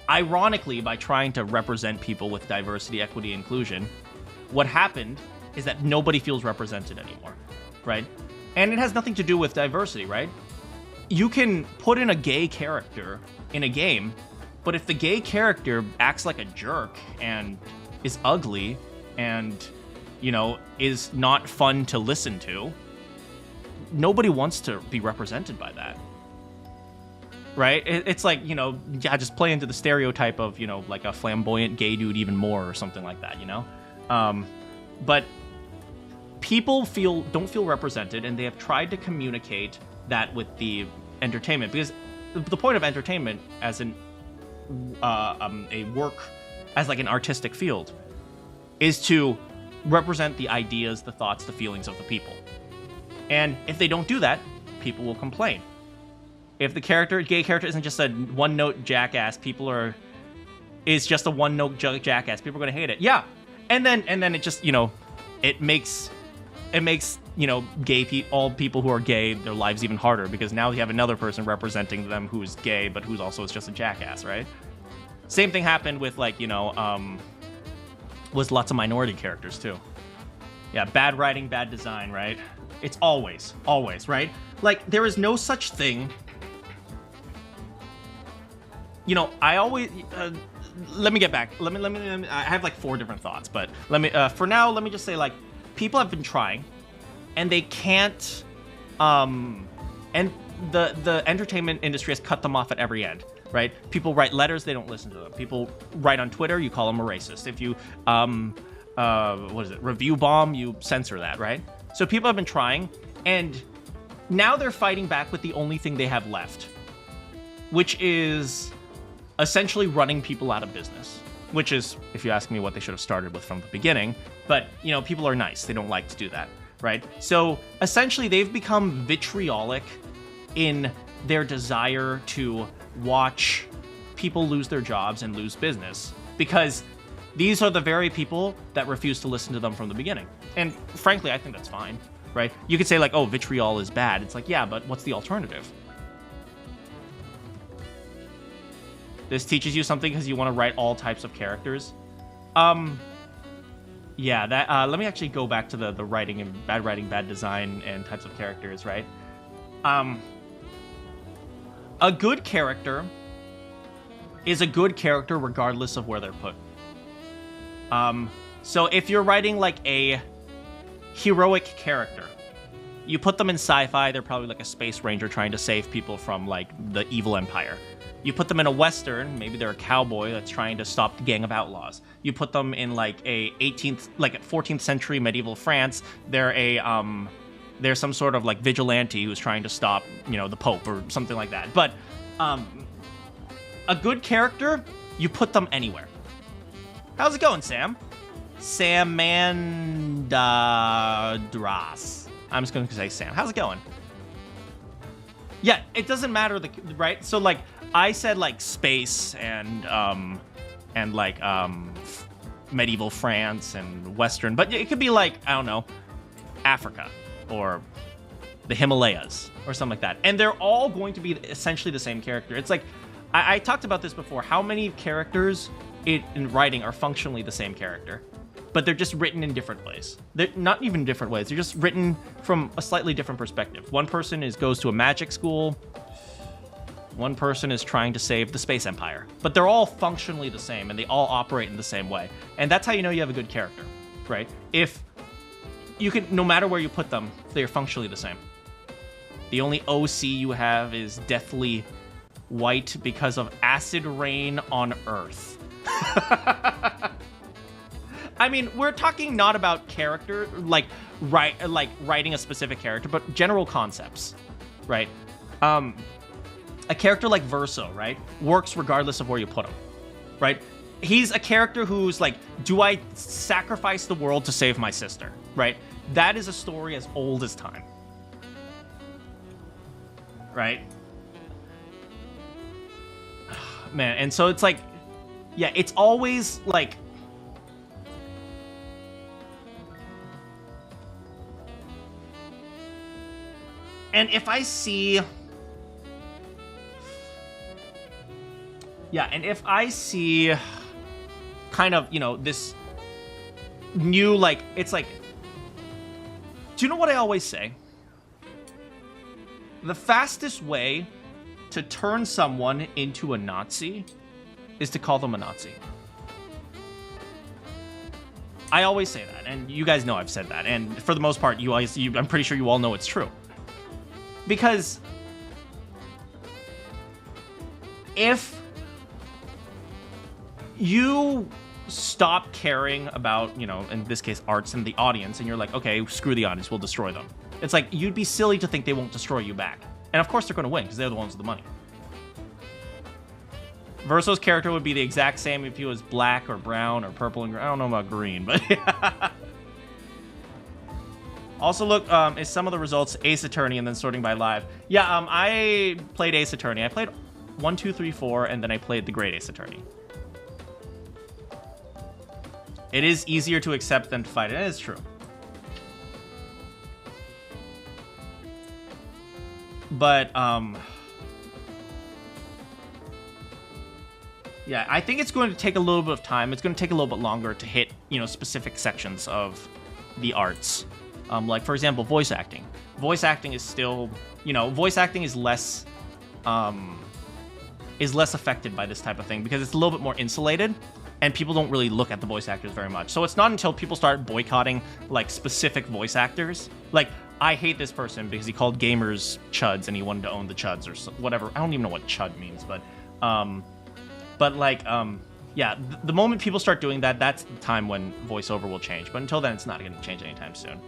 Ironically, by trying to represent people with diversity, equity, inclusion, what happened is that nobody feels represented anymore, right? And it has nothing to do with diversity, right? You can put in a gay character in a game, but if the gay character acts like a jerk and is ugly and, is not fun to listen to, nobody wants to be represented by that. Right? It's like, just play into the stereotype of, like a flamboyant gay dude even more or something like that, But people don't feel represented, and they have tried to communicate that with the entertainment, because the point of entertainment as a work, as like an artistic field, is to represent the ideas, the thoughts, the feelings of the people. And if they don't do that, people will complain. If the gay character isn't just a one-note jackass, is just a one-note jackass, people are going to hate it. Yeah. And then it just, it makes all people who are gay, their lives even harder, because now you have another person representing them who's gay, but who's also just a jackass, right? Same thing happened with, like, was lots of minority characters too. Yeah, bad writing, bad design, right? It's always, right? Like, there is no such thing. I always, let me get back. Let me, I have like 4 different thoughts, but for now, let me just say, like, people have been trying, and they can't, and the entertainment industry has cut them off at every end, right? People write letters, they don't listen to them. People write on Twitter, you call them a racist. If you review bomb, you censor that, right? So people have been trying, and now they're fighting back with the only thing they have left, which is essentially running people out of business, which is, if you ask me, what they should have started with from the beginning. But, you know, people are nice. They don't like to do that, right? So essentially they've become vitriolic in their desire to watch people lose their jobs and lose business, because these are the very people that refuse to listen to them from the beginning. And frankly, I think that's fine, right? You could say like, oh, vitriol is bad. It's like, yeah, but what's the alternative? This teaches you something because you want to write all types of characters. Yeah, that. Let me actually go back to the writing, bad design, and types of characters, right? A good character is a good character regardless of where they're put. So if you're writing like a heroic character, you put them in sci-fi, they're probably like a space ranger trying to save people from like the evil empire. You put them in a Western, maybe they're a cowboy that's trying to stop the gang of outlaws. You put them in like a 14th century medieval France, they're some sort of like vigilante who's trying to stop, you know, the Pope or something like that. But a good character, you put them anywhere. How's it going, Sam? Sam Mandadras. I'm just going to say Sam. How's it going? Yeah, it doesn't matter, right? So like I said like space and like medieval France and Western, but it could be like, I don't know, Africa or the Himalayas or something like that. And they're all going to be essentially the same character. It's like, I talked about this before. How many characters in writing are functionally the same character, but they're just written in different ways. They're not even different ways. They're just written from a slightly different perspective. One person goes to a magic school. One person is trying to save the space empire, but they're all functionally the same and they all operate in the same way. And that's how you know you have a good character, right? If you can, no matter where you put them, they're functionally the same. The only OC you have is deathly white because of acid rain on Earth. I mean, we're talking not about character, like writing a specific character, but general concepts, right? A character like Verso, right, works regardless of where you put him, right? He's a character who's like, do I sacrifice the world to save my sister, right? That is a story as old as time, right? Man, and so it's like, yeah, it's always like, and if I see, yeah, and if I see kind of, you know, this new, like, it's like, do you know what I always say? The fastest way to turn someone into a Nazi is to call them a Nazi. I always say that, and you guys know I've said that, and for the most part, I'm pretty sure you all know it's true. Because if you stop caring about, you know, in this case, arts and the audience, and you're like, okay, screw the audience, we'll destroy them. It's like, you'd be silly to think they won't destroy you back. And of course they're going to win, because they're the ones with the money. Verso's character would be the exact same if he was black or brown or purple and green. I don't know about green, but yeah. Also, look, is some of the results Ace Attorney and then sorting by live. Yeah, I played Ace Attorney. I played 1, 2, 3, 4, and then I played the Great Ace Attorney. It is easier to accept than to fight. It is true. But, yeah, I think it's going to take a little bit of time. It's going to take a little bit longer to hit, you know, specific sections of the arts. Like, for example, voice acting. Voice acting is still, you know, voice acting is less affected by this type of thing because it's a little bit more insulated and people don't really look at the voice actors very much. So it's not until people start boycotting, like, specific voice actors. Like, I hate this person because he called gamers chuds and he wanted to own the chuds or whatever. I don't even know what chud means, but like, yeah, the moment people start doing that, that's the time when voiceover will change. But until then, it's not going to change anytime soon.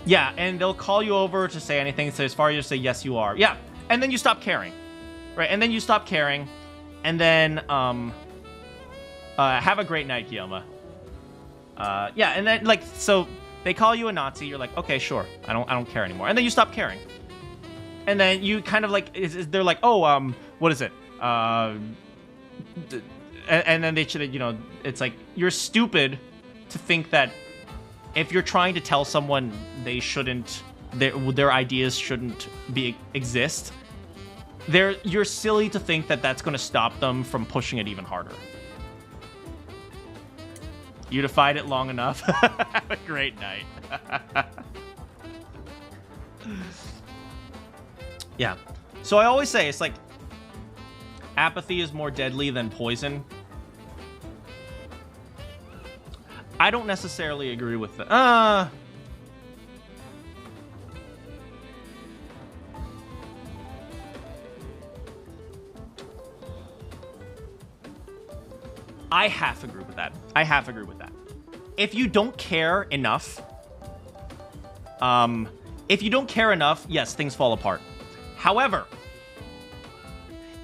Yeah, and they'll call you over to say anything. So as far as you say, yes, you are. Yeah, and then you stop caring, right? And then you stop caring, and then have a great night, Guillaume. Yeah, and then like so they call you a Nazi. You're like, okay, sure, I don't care anymore. And then you stop caring, and then you kind of like they're like, oh, what is it? And then they should, you know, it's like you're stupid to think that if you're trying to tell someone they shouldn't, their ideas shouldn't exist, you're silly to think that that's going to stop them from pushing it even harder. You defied it long enough. Have a great night. Yeah. So I always say, it's like, apathy is more deadly than poison. I don't necessarily agree with that. I half agree with that. If you don't care enough, yes, things fall apart. However,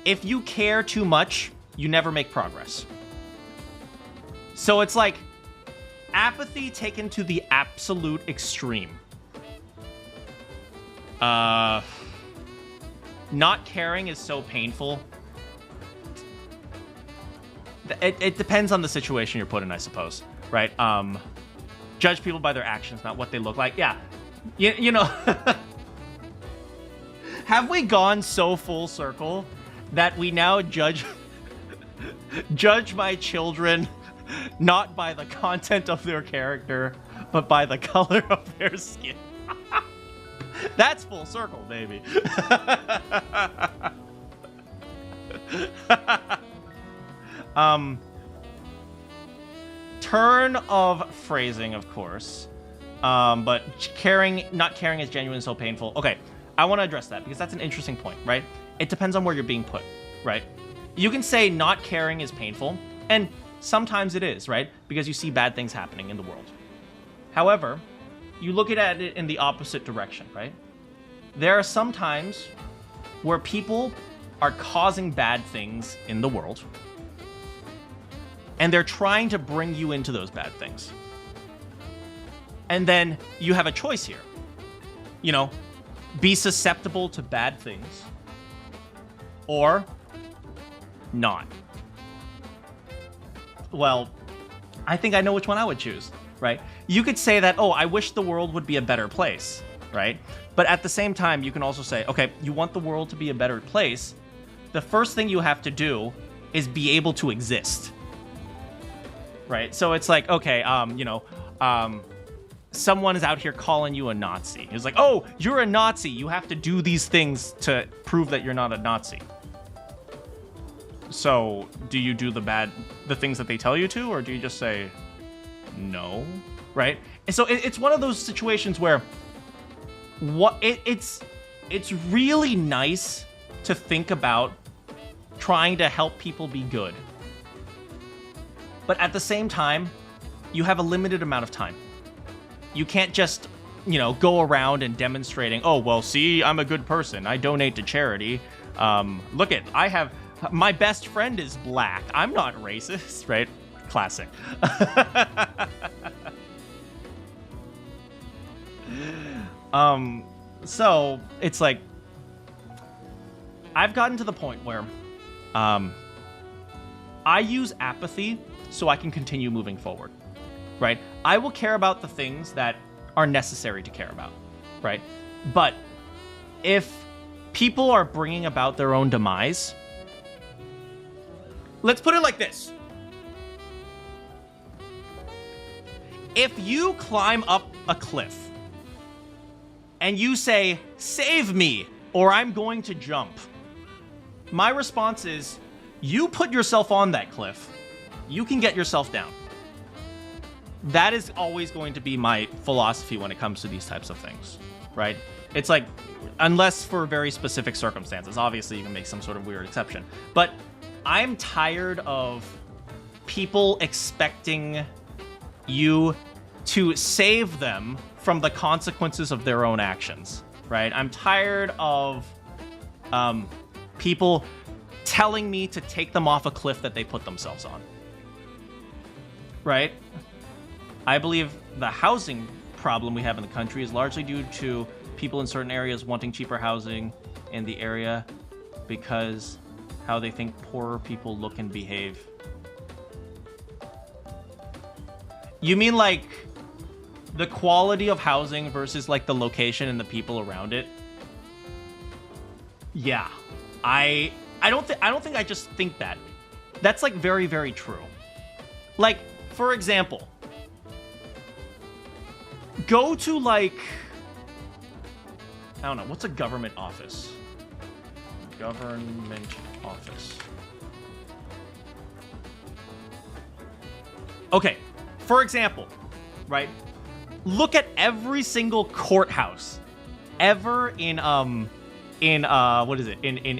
if you care too much, you never make progress. So it's like apathy taken to the absolute extreme. Not caring is so painful. It depends on the situation you're put in, I suppose, right? Judge people by their actions, not what they look like. Yeah, you know. Have we gone so full circle that we now judge my children not by the content of their character, but by the color of their skin? That's full circle, baby. Turn of phrasing, of course. But not caring is genuine and so painful. Okay, I want to address that because that's an interesting point, right? It depends on where you're being put, right? You can say not caring is painful, and sometimes it is, right? Because you see bad things happening in the world. However, you look at it in the opposite direction, right? There are some times where people are causing bad things in the world, and they're trying to bring you into those bad things. And then you have a choice here. You know, be susceptible to bad things, or not. Well, I think I know which one I would choose, right? You could say that, oh, I wish the world would be a better place, right? But at the same time, you can also say, okay, you want the world to be a better place. The first thing you have to do is be able to exist, right? So it's like, okay, someone is out here calling you a Nazi. It's like, oh, you're a Nazi. You have to do these things to prove that you're not a Nazi. So do you do the things that they tell you to, or do you just say no, right? And so it's one of those situations where it's really nice to think about trying to help people be good. But at the same time, you have a limited amount of time. You can't just, go around and demonstrating, oh, well, see, I'm a good person. I donate to charity. Look at, my best friend is black. I'm not racist, right? Classic. So it's like, I've gotten to the point where, I use apathy so I can continue moving forward, right? I will care about the things that are necessary to care about, right? But if people are bringing about their own demise, let's put it like this. If you climb up a cliff and you say, save me, or I'm going to jump, my response is, you put yourself on that cliff. You can get yourself down. that is always going to be my philosophy when it comes to these types of things, right? It's like, unless for very specific circumstances, obviously you can make some sort of weird exception. But I'm tired of people expecting you to save them from the consequences of their own actions, right? I'm tired of people telling me to take them off a cliff that they put themselves on, right? I believe the housing problem we have in the country is largely due to people in certain areas wanting cheaper housing in the area because how they think poorer people look and behave. You mean like the quality of housing versus like the location and the people around it? Yeah. I don't think I just think that. That's like very, very true. Like, for example, go to like, I don't know, what's a government office? Government office. Okay, for example, right? Look at every single courthouse ever in what is it? In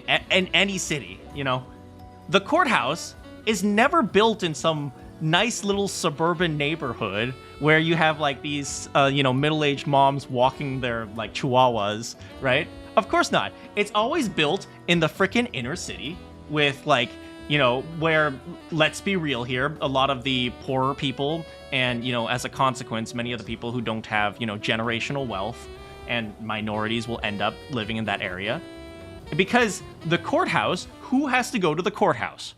any city, you know? The courthouse is never built in some nice little suburban neighborhood where you have like these middle-aged moms walking their like chihuahuas, right? Of course not. It's always built in the frickin' inner city with like, you know, where, let's be real here, a lot of the poorer people and, you know, as a consequence, many of the people who don't have, you know, generational wealth and minorities will end up living in that area. Because the courthouse, who has to go to the courthouse?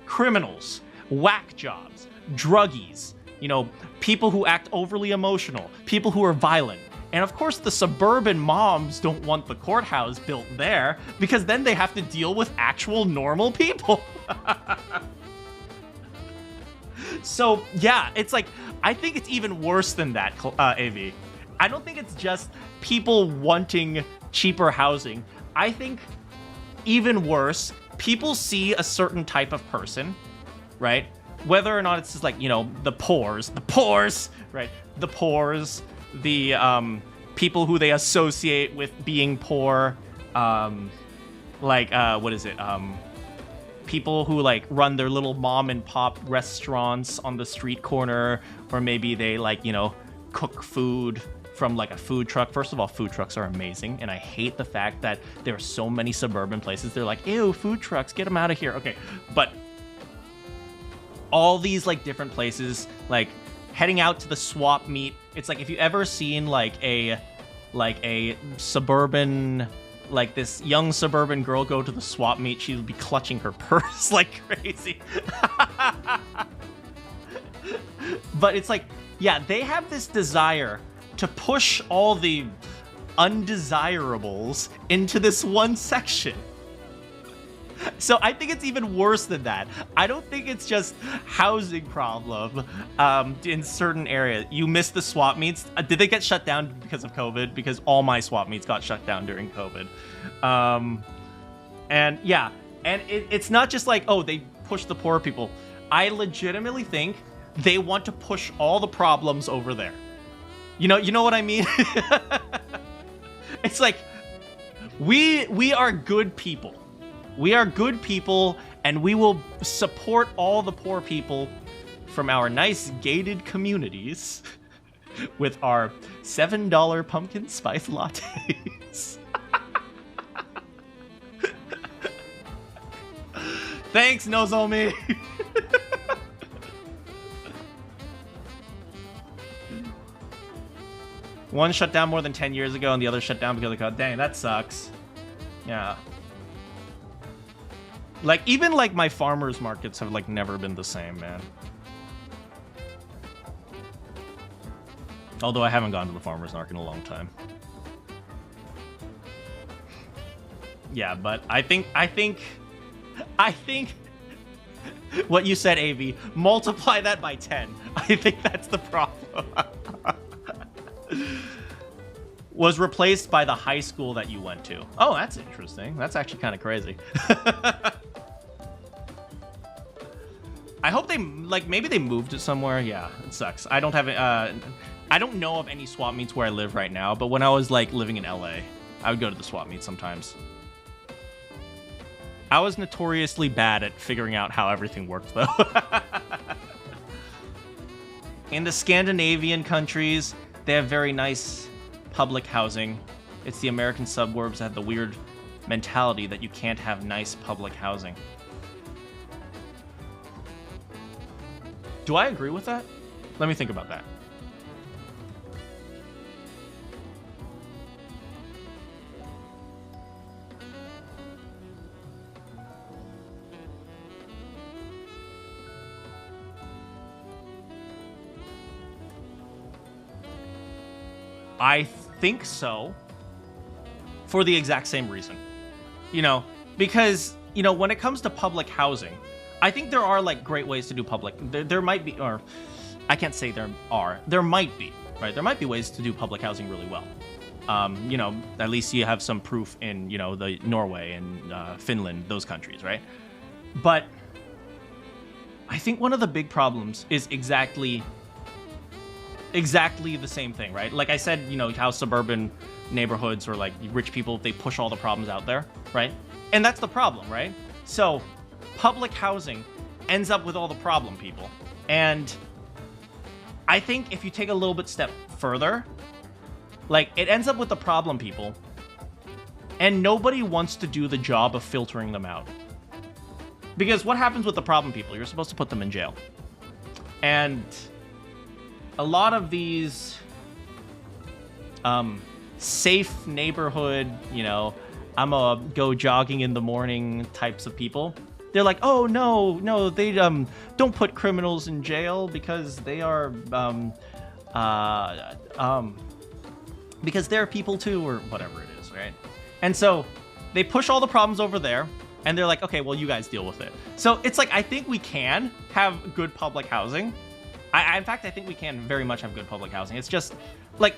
Criminals, whack jobs, druggies, you know, people who act overly emotional, people who are violent. And of course, the suburban moms don't want the courthouse built there because then they have to deal with actual normal people. So, yeah, it's like, I think it's even worse than that, AV. I don't think it's just people wanting cheaper housing. I think even worse, people see a certain type of person, right? Whether or not it's just like, you know, the poors, right? The poors, the people who they associate with being poor, people who like run their little mom and pop restaurants on the street corner, or maybe they like, you know, cook food from like a food truck. First of all, food trucks are amazing, and I hate the fact that there are so many suburban places. They're like, ew, food trucks, get them out of here. Okay, but all these like different places, like heading out to the swap meet. It's like, if you ever seen like a suburban, like this young suburban girl go to the swap meet, she would be clutching her purse like crazy. But it's like, yeah, they have this desire to push all the undesirables into this one section. So I think it's even worse than that. I don't think it's just housing problem in certain areas. You missed the swap meets. Did they get shut down because of COVID? Because all my swap meets got shut down during COVID. And yeah, and it's not just like, oh, they push the poor people. I legitimately think they want to push all the problems over there. You know what I mean? It's like, we are good people. We are good people, and we will support all the poor people from our nice gated communities with our $7 pumpkin spice lattes. Thanks, Nozomi. One shut down more than 10 years ago, and the other shut down because of God. Dang, that sucks. Yeah. Like, even, like, my farmers markets have, like, never been the same, man. Although I haven't gone to the farmers market in a long time. Yeah, but I think what you said, AV, multiply that by 10. I think that's the problem. Was replaced by the high school that you went to. Oh, that's interesting. That's actually kind of crazy. I hope they, like, maybe they moved it somewhere. Yeah, it sucks. I don't have, I don't know of any swap meets where I live right now, but when I was, like, living in LA, I would go to the swap meet sometimes. I was notoriously bad at figuring out how everything worked, though. In the Scandinavian countries, they have very nice public housing. It's the American suburbs that have the weird mentality that you can't have nice public housing. Do I agree with that? Let me think about that. I think so. For the exact same reason. You know, because, you know, when it comes to public housing, I think there are, like, great ways to do public. There might be, or I can't say there are. There might be, right? There might be ways to do public housing really well. You know, at least you have some proof in, you know, the Norway and Finland, those countries, right? But I think one of the big problems is exactly the same thing, right? Like I said, you know, how suburban neighborhoods or like rich people, they push all the problems out there, right? And that's the problem, right? So public housing ends up with all the problem people. And I think if you take a little bit step further, like it ends up with the problem people and nobody wants to do the job of filtering them out. Because what happens with the problem people? You're supposed to put them in jail. And a lot of these safe neighborhood, you know, I'm a go jogging in the morning types of people. They're like, oh no, they don't put criminals in jail because they are because they're people too, or whatever it is, right? And so they push all the problems over there, and they're like, okay, well, you guys deal with it. So it's like, I think we can have good public housing. In fact, I think we can very much have good public housing. It's just, like,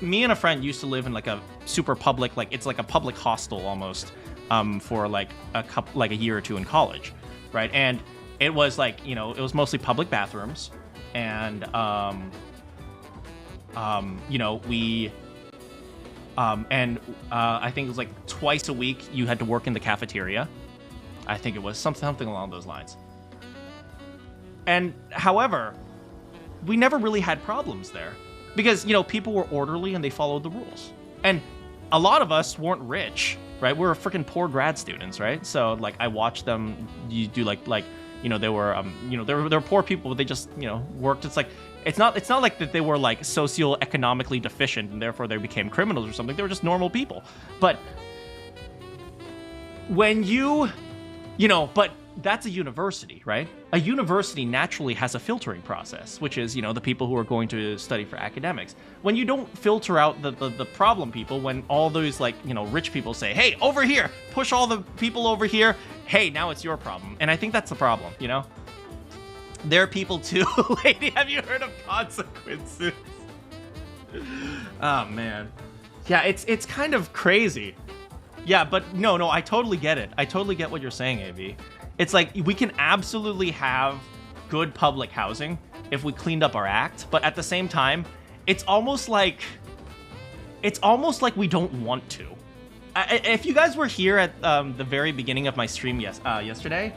me and a friend used to live in, like, a super public, like, it's like a public hostel almost, for, like, a year or two in college, right? And it was, like, you know, it was mostly public bathrooms, and, you know, I think it was, like, twice a week you had to work in the cafeteria. I think it was something along those lines. And however, we never really had problems there because, you know, people were orderly and they followed the rules. And a lot of us weren't rich, right? We were freaking poor grad students, right? So like I watched them do like, you know, they were, you know, they were poor people, but they just, you know, worked. It's like, it's not like that they were like socioeconomically deficient and therefore they became criminals or something. They were just normal people. But when you know, but that's a university, right? A university naturally has a filtering process, which is, you know, the people who are going to study for academics. When you don't filter out the problem people, when all those, like, you know, rich people say, hey, over here, push all the people over here, hey, now it's your problem. And I think that's the problem, you know? There are people too. Lady, have you heard of consequences? Oh, man. Yeah, it's kind of crazy. Yeah, but no, I totally get it. I totally get what you're saying, AV. It's like, we can absolutely have good public housing if we cleaned up our act, but at the same time, it's almost like we don't want to. If you guys were here at the very beginning of my stream yesterday,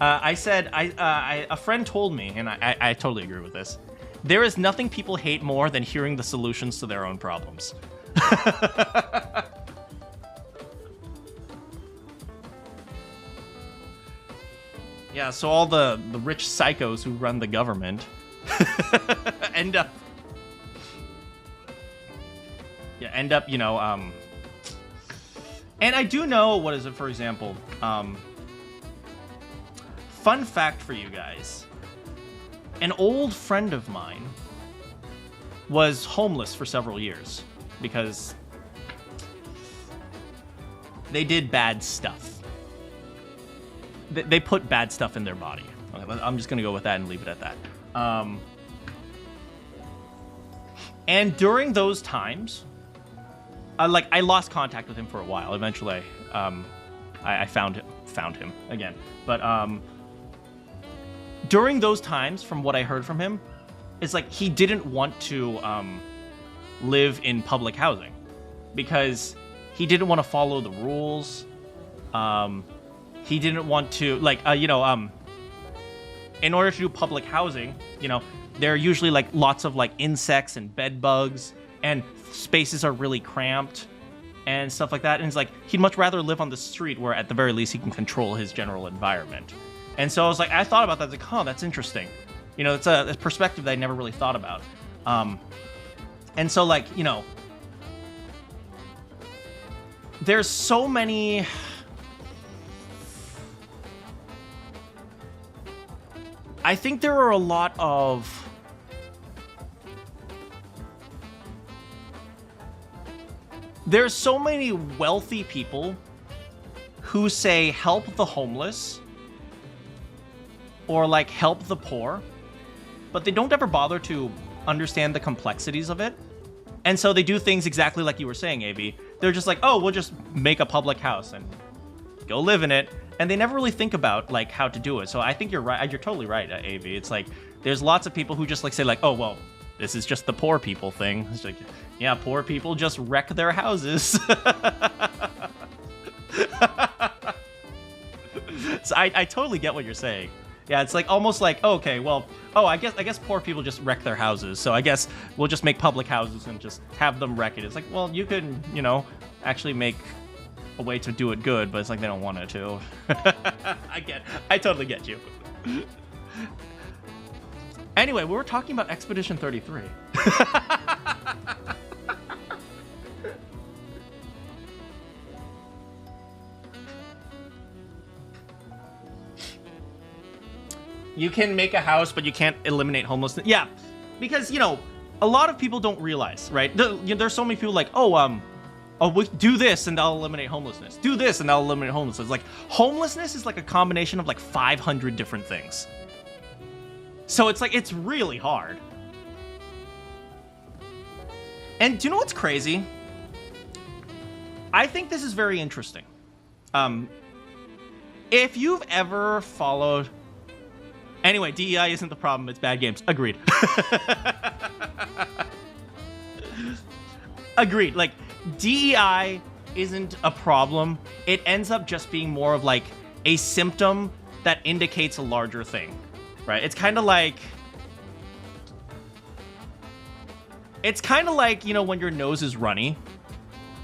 I said, a friend told me, and I totally agree with this, there is nothing people hate more than hearing the solutions to their own problems. Yeah, so all the rich psychos who run the government end up, you know, and I do know, what is it, for example, fun fact for you guys, an old friend of mine was homeless for several years because they did bad stuff. They put bad stuff in their body. Okay, I'm just going to go with that and leave it at that. And during those times, I lost contact with him for a while. Eventually, I found him again. But during those times, from what I heard from him, it's like he didn't want to live in public housing because he didn't want to follow the rules. He didn't want to, like, in order to do public housing, there are usually like lots of like insects and bed bugs, and spaces are really cramped and stuff like that. And it's like he'd much rather live on the street where at the very least he can control his general environment. And so I was like, I thought about that. I was like, oh, that's interesting. It's a perspective that I never really thought about. And so like, there's so many. I think there are a lot of there's so many wealthy people who say help the homeless or like help the poor, but they don't ever bother to understand the complexities of it. And so they do things exactly like you were saying, AV. They're just like, oh, we'll just make a public house and go live in it. And they never really think about like how to do it. So I think you're right. You're totally right, AV. It's like there's lots of people who just like say like, oh, well, this is just the poor people thing. It's like, yeah, poor people just wreck their houses. So I totally get what you're saying. Yeah, it's like almost like, oh, okay, well, I guess poor people just wreck their houses. So I guess we'll just make public houses and just have them wreck it. It's like, well, you can, actually make a way to do it good, but it's like they don't want it to. I totally get you. Anyway, we were talking about Expedition 33. You can make a house, but you can't eliminate homelessness. Yeah, because, a lot of people don't realize, right? There's so many people like, we do this and that'll eliminate homelessness. Do this and that'll eliminate homelessness. Like, homelessness is like a combination of like 500 different things. So it's like, it's really hard. And do you know what's crazy? I think this is very interesting. If you've ever followed... Anyway, DEI isn't the problem, it's bad games. Agreed. Agreed. Like, DEI isn't a problem. It ends up just being more of like a symptom that indicates a larger thing, right? It's kind of like, when your nose is runny.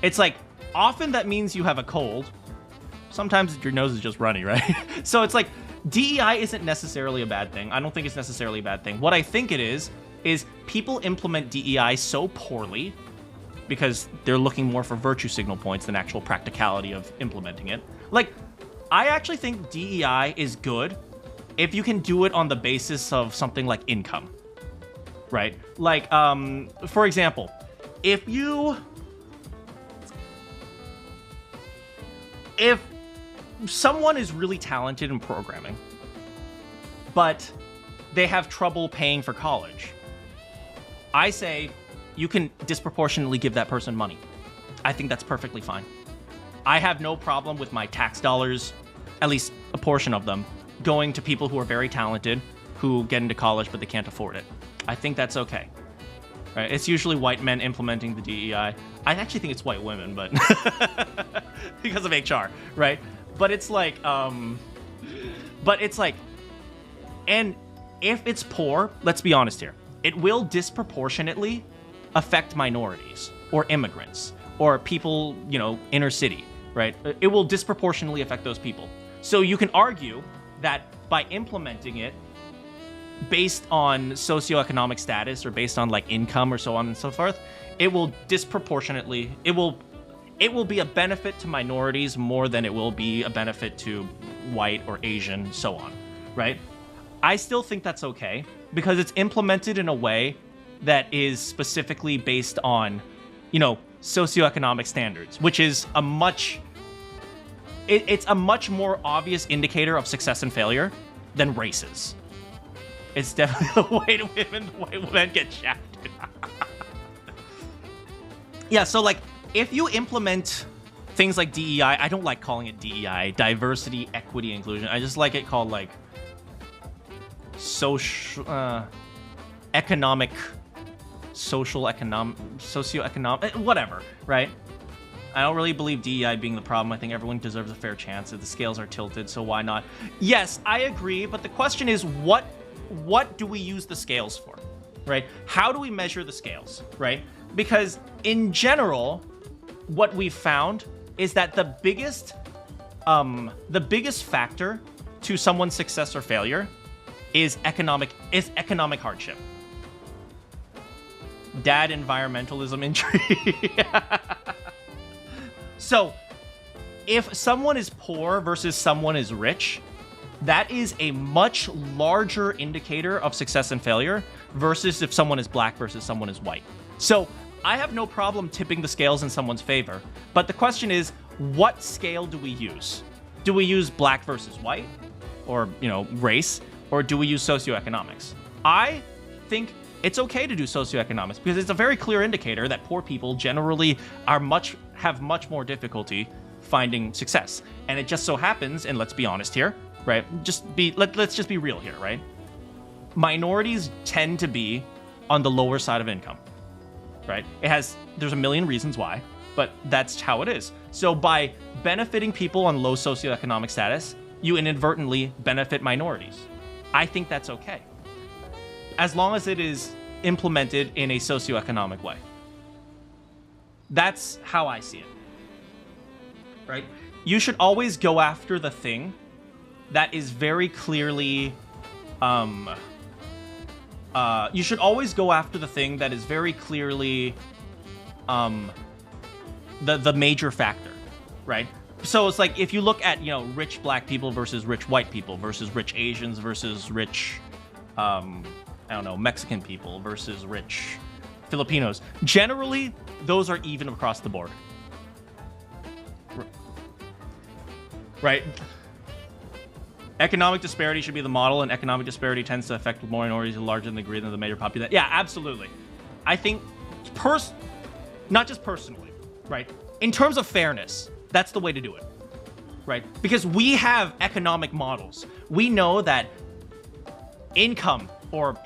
It's like, often that means you have a cold. Sometimes your nose is just runny, right? So it's like, DEI isn't necessarily a bad thing. I don't think it's necessarily a bad thing. What I think it is people implement DEI so poorly because they're looking more for virtue signal points than actual practicality of implementing it. Like, I actually think DEI is good if you can do it on the basis of something like income, right? Like, for example, if someone is really talented in programming, but they have trouble paying for college, I say you can disproportionately give that person money. I think that's perfectly fine. I have no problem with my tax dollars, at least a portion of them, going to people who are very talented, who get into college but they can't afford it. I think that's okay. Right? It's usually white men implementing the DEI. I actually think it's white women, but because of HR, right? But it's like, and if it's poor, let's be honest here, it will disproportionately affect minorities or immigrants or people, inner city, right? It will disproportionately affect those people. So you can argue that by implementing it based on socioeconomic status or based on like income or so on and so forth, it will disproportionately, it will be a benefit to minorities more than it will be a benefit to white or Asian, so on, right? I still think that's okay because it's implemented in a way that is specifically based on, socioeconomic standards, which is it's a much more obvious indicator of success and failure than races. It's definitely the white women get shafted. Yeah, so like, if you implement things like DEI, I don't like calling it DEI, diversity, equity, inclusion. I just like it called like economic, socioeconomic, whatever, right? I don't really believe DEI being the problem. I think everyone deserves a fair chance. If the scales are tilted, so why not? Yes, I agree, but the question is, what do we use the scales for, right? How do we measure the scales, right? Because in general, what we've found is that the biggest factor to someone's success or failure is economic hardship. Dad environmentalism injury. So, if someone is poor versus someone is rich, that is a much larger indicator of success and failure versus if someone is black versus someone is white. So, I have no problem tipping the scales in someone's favor, but the question is, what scale do we use? Do we use black versus white, or, race, or do we use socioeconomics? I think it's okay to do socioeconomics because it's a very clear indicator that poor people generally have much more difficulty finding success. And it just so happens, and let's be honest here, right? Let's just be real here, right? Minorities tend to be on the lower side of income, right? There's a million reasons why, but that's how it is. So by benefiting people on low socioeconomic status, you inadvertently benefit minorities. I think that's okay, as long as it is implemented in a socioeconomic way. That's how I see it, right? You should always go after the thing that is very clearly, the major factor, right? So it's like, if you look at, rich black people versus rich white people versus rich Asians versus rich, Mexican people versus rich Filipinos. Generally, those are even across the board. Right? Economic disparity should be the model, and economic disparity tends to affect minorities larger than the degree than the major population. Yeah, absolutely. I think, not just personally, right? In terms of fairness, that's the way to do it, right? Because we have economic models. We know that income or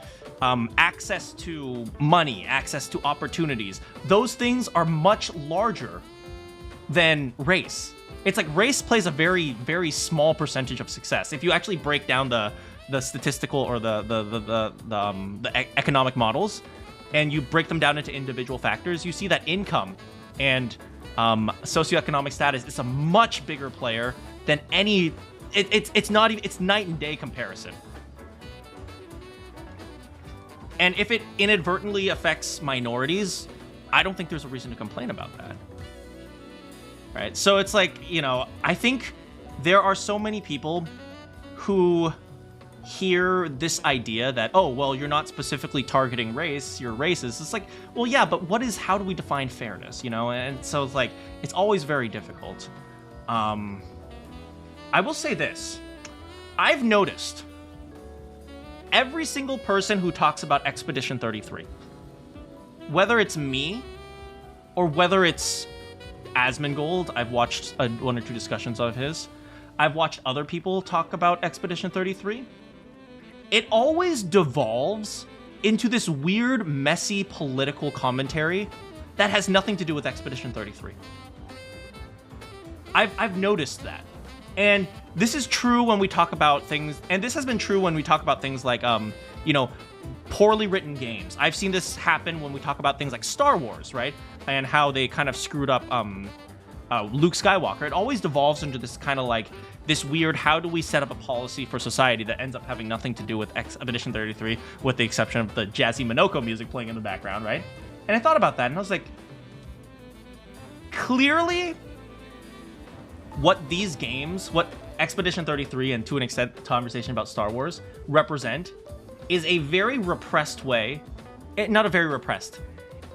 access to money, access to opportunities, those things are much larger than race. It's like race plays a very, very small percentage of success. If you actually break down the statistical or the economic models, and you break them down into individual factors, you see that income and socioeconomic status is a much bigger player than any. It's not even. It's night and day comparison. And if it inadvertently affects minorities, I don't think there's a reason to complain about that. Right? So it's like, I think there are so many people who hear this idea that, oh, well, you're not specifically targeting race, you're racist. It's like, well, yeah, but how do we define fairness, And so it's like, it's always very difficult. I will say this. I've noticed every single person who talks about Expedition 33, whether it's me or whether it's Asmongold, I've watched one or two discussions of his. I've watched other people talk about Expedition 33. It always devolves into this weird, messy political commentary that has nothing to do with Expedition 33. I've noticed that. And this is true when we talk about things, and this has been true when we talk about things like, poorly written games. I've seen this happen when we talk about things like Star Wars, right? And how they kind of screwed up Luke Skywalker. It always devolves into this kind of like, this weird, how do we set up a policy for society that ends up having nothing to do with Expedition 33, with the exception of the jazzy Minoko music playing in the background, right? And I thought about that, and I was like, clearly, what these games, what Expedition 33 and to an extent conversation about Star Wars represent is a very repressed way, not a very repressed,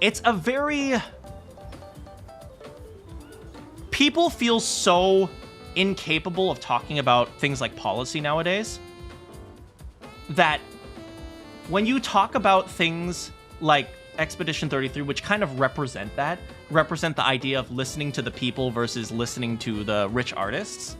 it's a very, people feel so incapable of talking about things like policy nowadays that when you talk about things like Expedition 33, which kind of represent the idea of listening to the people versus listening to the rich artists,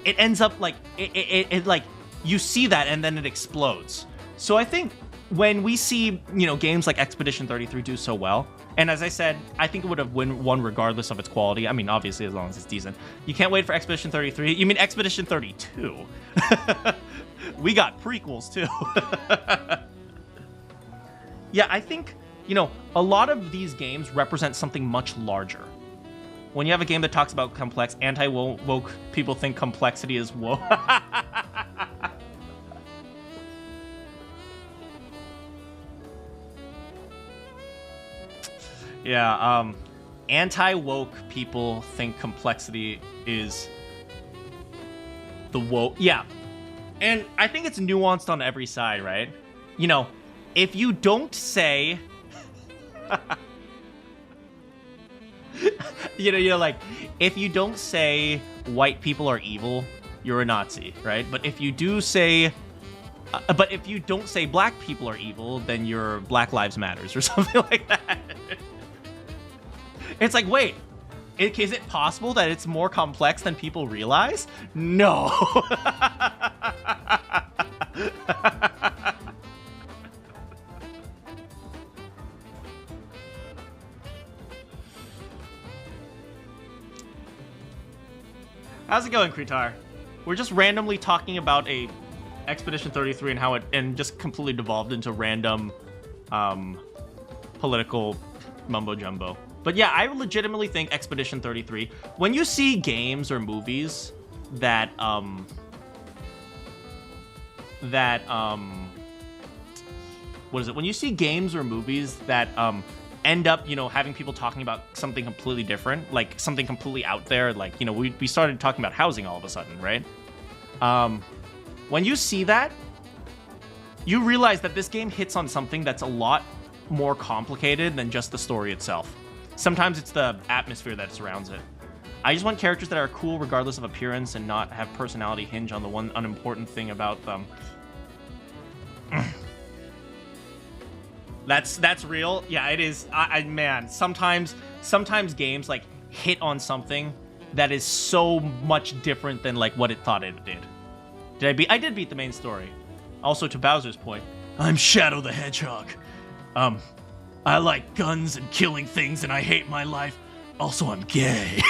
it ends up like it like you see that and then it explodes. So I think when we see, you know, games like Expedition 33 do so well, and as I said, I think it would have won regardless of its quality. I mean, obviously, as long as it's decent. You can't wait for Expedition 33. You mean Expedition 32? We got prequels too. Yeah, I think, you know, a lot of these games represent something much larger. When you have a game that talks about complex, anti-woke people think complexity is woke. Yeah, anti-woke people think complexity is the woke. Yeah, and I think it's nuanced on every side, right? You know, if you don't say... you're like, if you don't say white people are evil, you're a Nazi, right? But if you do say... but if you don't say black people are evil, then you're Black Lives Matters or something like that. It's like, wait, is it possible that it's more complex than people realize? No. How's it going, Kritar? We're just randomly talking about a Expedition 33 and how it just completely devolved into random political mumbo jumbo. But yeah, I legitimately think Expedition 33, when you see games or movies that what is it? When you see games or movies that end up, you know, having people talking about something completely different, like something completely out there, like, you know, we started talking about housing all of a sudden, right? When you see that, you realize that this game hits on something that's a lot more complicated than just the story itself. Sometimes it's the atmosphere that surrounds it. I just want characters that are cool regardless of appearance and not have personality hinge on the one unimportant thing about them. That's real. Yeah, it is. Man, sometimes games like hit on something that is so much different than like what it thought it did. I did beat the main story. Also, to Bowser's point, I'm Shadow the Hedgehog. I like guns and killing things, and I hate my life. Also, I'm gay.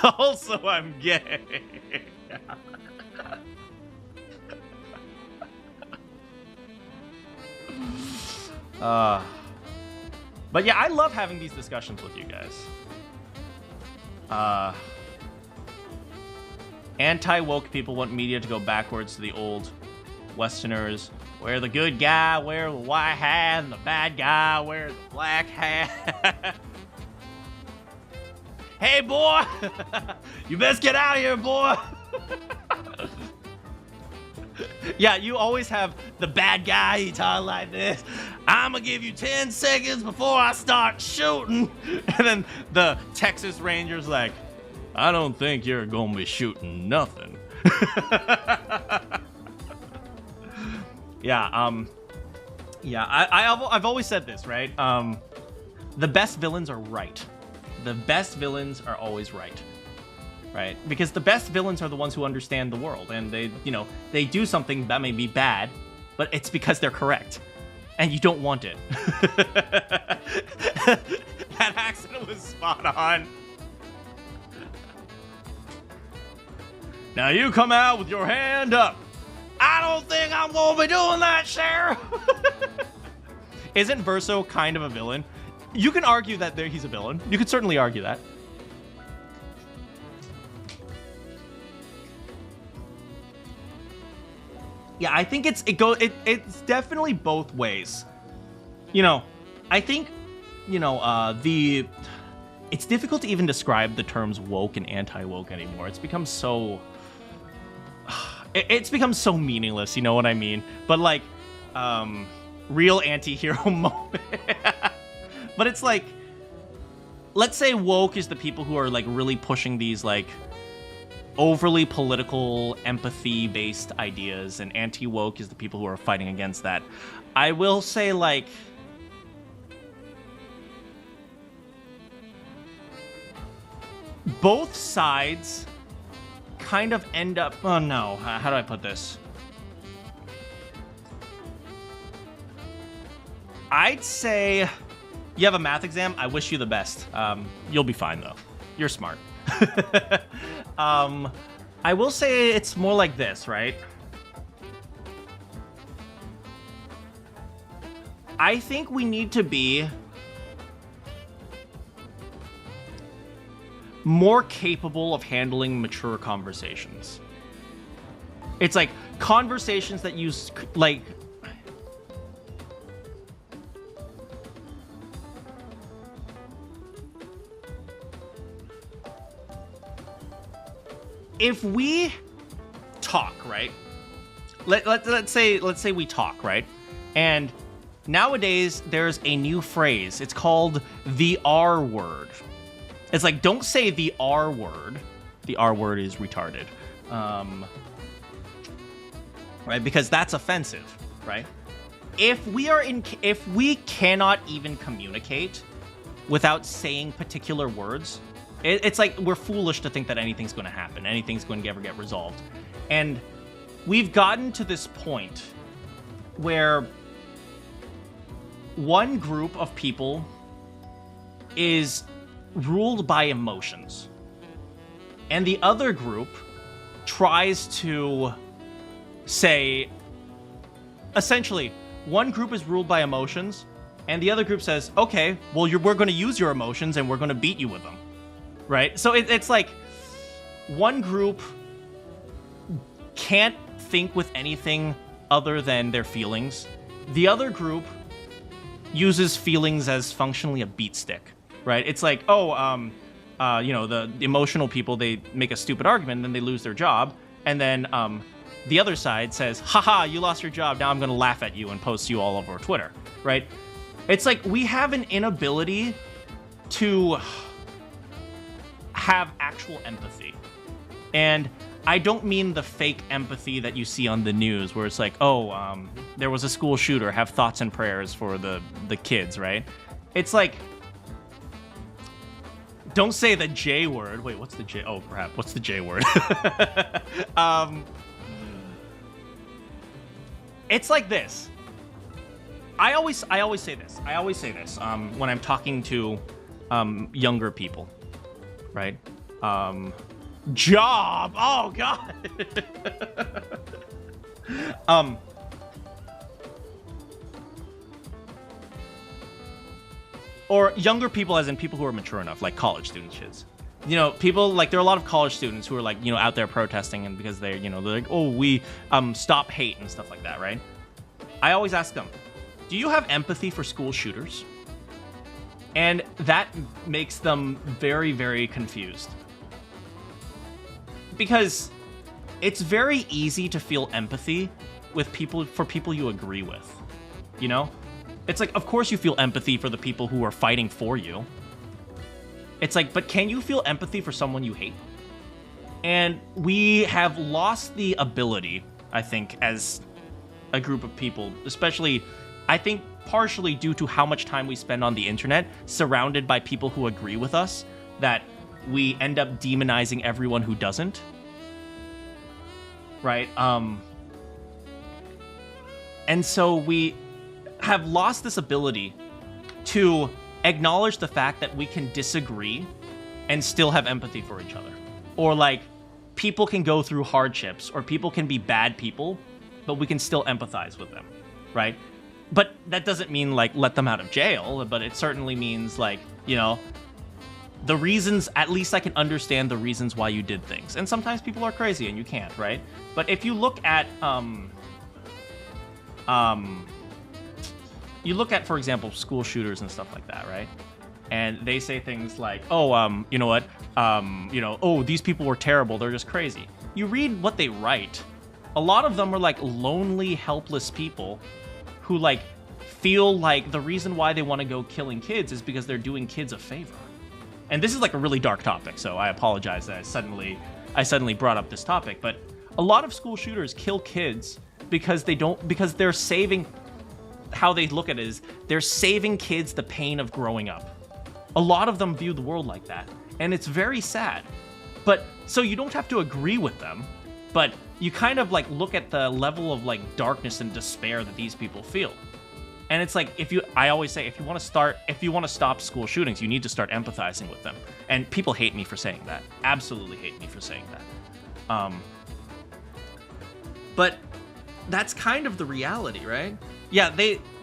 Also, I'm gay. But yeah, I love having these discussions with you guys. Anti-woke people want media to go backwards to the old Westerners, where the good guy wears the white hat and the bad guy wears the black hat. Hey, boy! You best get out of here, boy! Yeah, you always have the bad guy, he talk like this. I'm gonna give you 10 seconds before I start shooting. And then the Texas Ranger's like, I don't think you're gonna be shooting nothing. Yeah, I've always said this, right? The best villains are right. The best villains are always right. Right? Because the best villains are the ones who understand the world, and they do something that may be bad, but it's because they're correct. And you don't want it. That accent was spot on. Now you come out with your hand up. I don't think I'm gonna be doing that, Sheriff. Isn't Verso kind of a villain? You can argue that he's a villain. You could certainly argue that. Yeah, I think it's definitely both ways. You know, I think, you know, it's difficult to even describe the terms woke and anti-woke anymore. It's become so meaningless, you know what I mean? But like real anti-hero moment. But it's like, let's say woke is the people who are like really pushing these like overly political, empathy-based ideas, and anti-woke is the people who are fighting against that. I will say, like, both sides kind of end up... Oh, no. How do I put this? I'd say you have a math exam. I wish you the best. You'll be fine, though. You're smart. I will say it's more like this, right? I think we need to be more capable of handling mature conversations. It's like conversations that use, like... If we talk, right? Let's say we talk, right? And nowadays there's a new phrase. It's called the R word. It's like, don't say the R word. The R word is retarded. Right? Because that's offensive, right? If we cannot even communicate without saying particular words, it's like we're foolish to think that anything's going to happen. Anything's going to ever get resolved. And we've gotten to this point where one group of people is ruled by emotions. And the other group tries to say, essentially, one group is ruled by emotions, and the other group says, okay, well, we're going to use your emotions and we're going to beat you with them. Right? So it's like one group can't think with anything other than their feelings. The other group uses feelings as functionally a beat stick, right? It's like, the emotional people, they make a stupid argument and then they lose their job. And then the other side says, haha, you lost your job. Now I'm going to laugh at you and post you all over Twitter, right? It's like we have an inability to have actual empathy. And I don't mean the fake empathy that you see on the news where it's like, there was a school shooter, have thoughts and prayers for the kids, right? It's like, don't say the J word. Wait, what's the J? Oh, crap. What's the J word? It's like this. I always say this. When I'm talking to younger people. Right? Job! Oh, God! Or younger people as in people who are mature enough, like college students kids. You know, people, like, there are a lot of college students who are, like, out there protesting and because they're like, oh, we stop hate and stuff like that, right? I always ask them, do you have empathy for school shooters? And that makes them very, very confused. Because it's very easy to feel empathy with people you agree with. You know? It's like, of course you feel empathy for the people who are fighting for you. It's like, but can you feel empathy for someone you hate? And we have lost the ability, I think, as a group of people, especially, I think, partially due to how much time we spend on the internet, surrounded by people who agree with us, that we end up demonizing everyone who doesn't. Right? And so we have lost this ability to acknowledge the fact that we can disagree and still have empathy for each other. Or, like, people can go through hardships, or people can be bad people, but we can still empathize with them, right? But that doesn't mean, like, let them out of jail, but it certainly means, like, the reasons, at least I can understand the reasons why you did things. And sometimes people are crazy and you can't, right? But if you look at, for example, school shooters and stuff like that, right? And they say things like, you know what? These people were terrible. They're just crazy. You read what they write. A lot of them are, like, lonely, helpless people who, like, feel like the reason why they want to go killing kids is because they're doing kids a favor. And this is, like, a really dark topic, so I apologize that I suddenly I suddenly brought up this topic, but a lot of school shooters kill kids because they're saving, how they look at it is they're saving kids the pain of growing up. A lot of them view the world like that, and it's very sad. But so you don't have to agree with them, but you kind of like look at the level of like darkness and despair that these people feel. And it's like, I always say, if you want to stop school shootings, you need to start empathizing with them. And people hate me for saying that. Absolutely hate me for saying that. But that's kind of the reality, right? Yeah,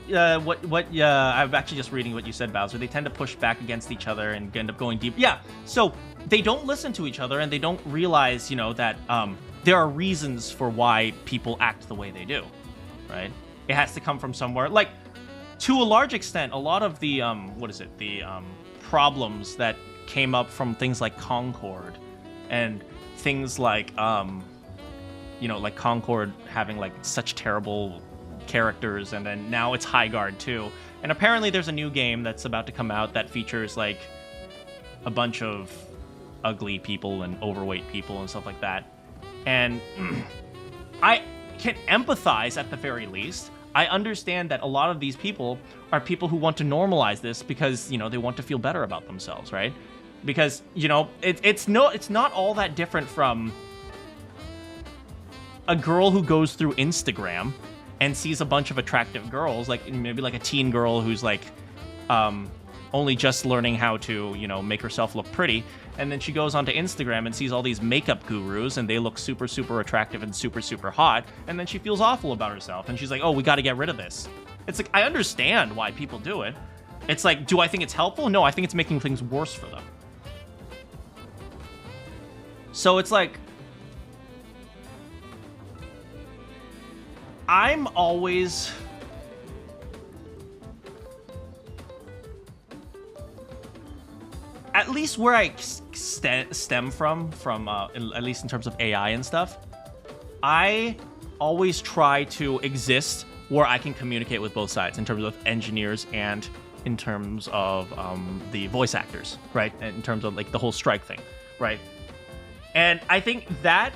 I'm actually just reading what you said, Bowser. They tend to push back against each other and end up going deep. Yeah, so they don't listen to each other, and they don't realize, that there are reasons for why people act the way they do, right? It has to come from somewhere. Like, to a large extent, a lot of the, problems that came up from things like Concord and things like, like Concord having, like, such terrible characters, and then now it's High Guard too. And apparently there's a new game that's about to come out that features, like, a bunch of ugly people and overweight people and stuff like that. And I can empathize at the very least. I understand that a lot of these people are people who want to normalize this because, they want to feel better about themselves, right? Because, it's not all that different from a girl who goes through Instagram and sees a bunch of attractive girls, like maybe like a teen girl who's like only just learning how to, make herself look pretty. And then she goes onto Instagram and sees all these makeup gurus, and they look super, super attractive and super, super hot. And then she feels awful about herself. And she's like, oh, we got to get rid of this. It's like, I understand why people do it. It's like, do I think it's helpful? No, I think it's making things worse for them. So it's like, I'm always... At least where I stem from at least in terms of AI and stuff, I always try to exist where I can communicate with both sides in terms of engineers and in terms of the voice actors, right? And in terms of like the whole strike thing, right? And I think that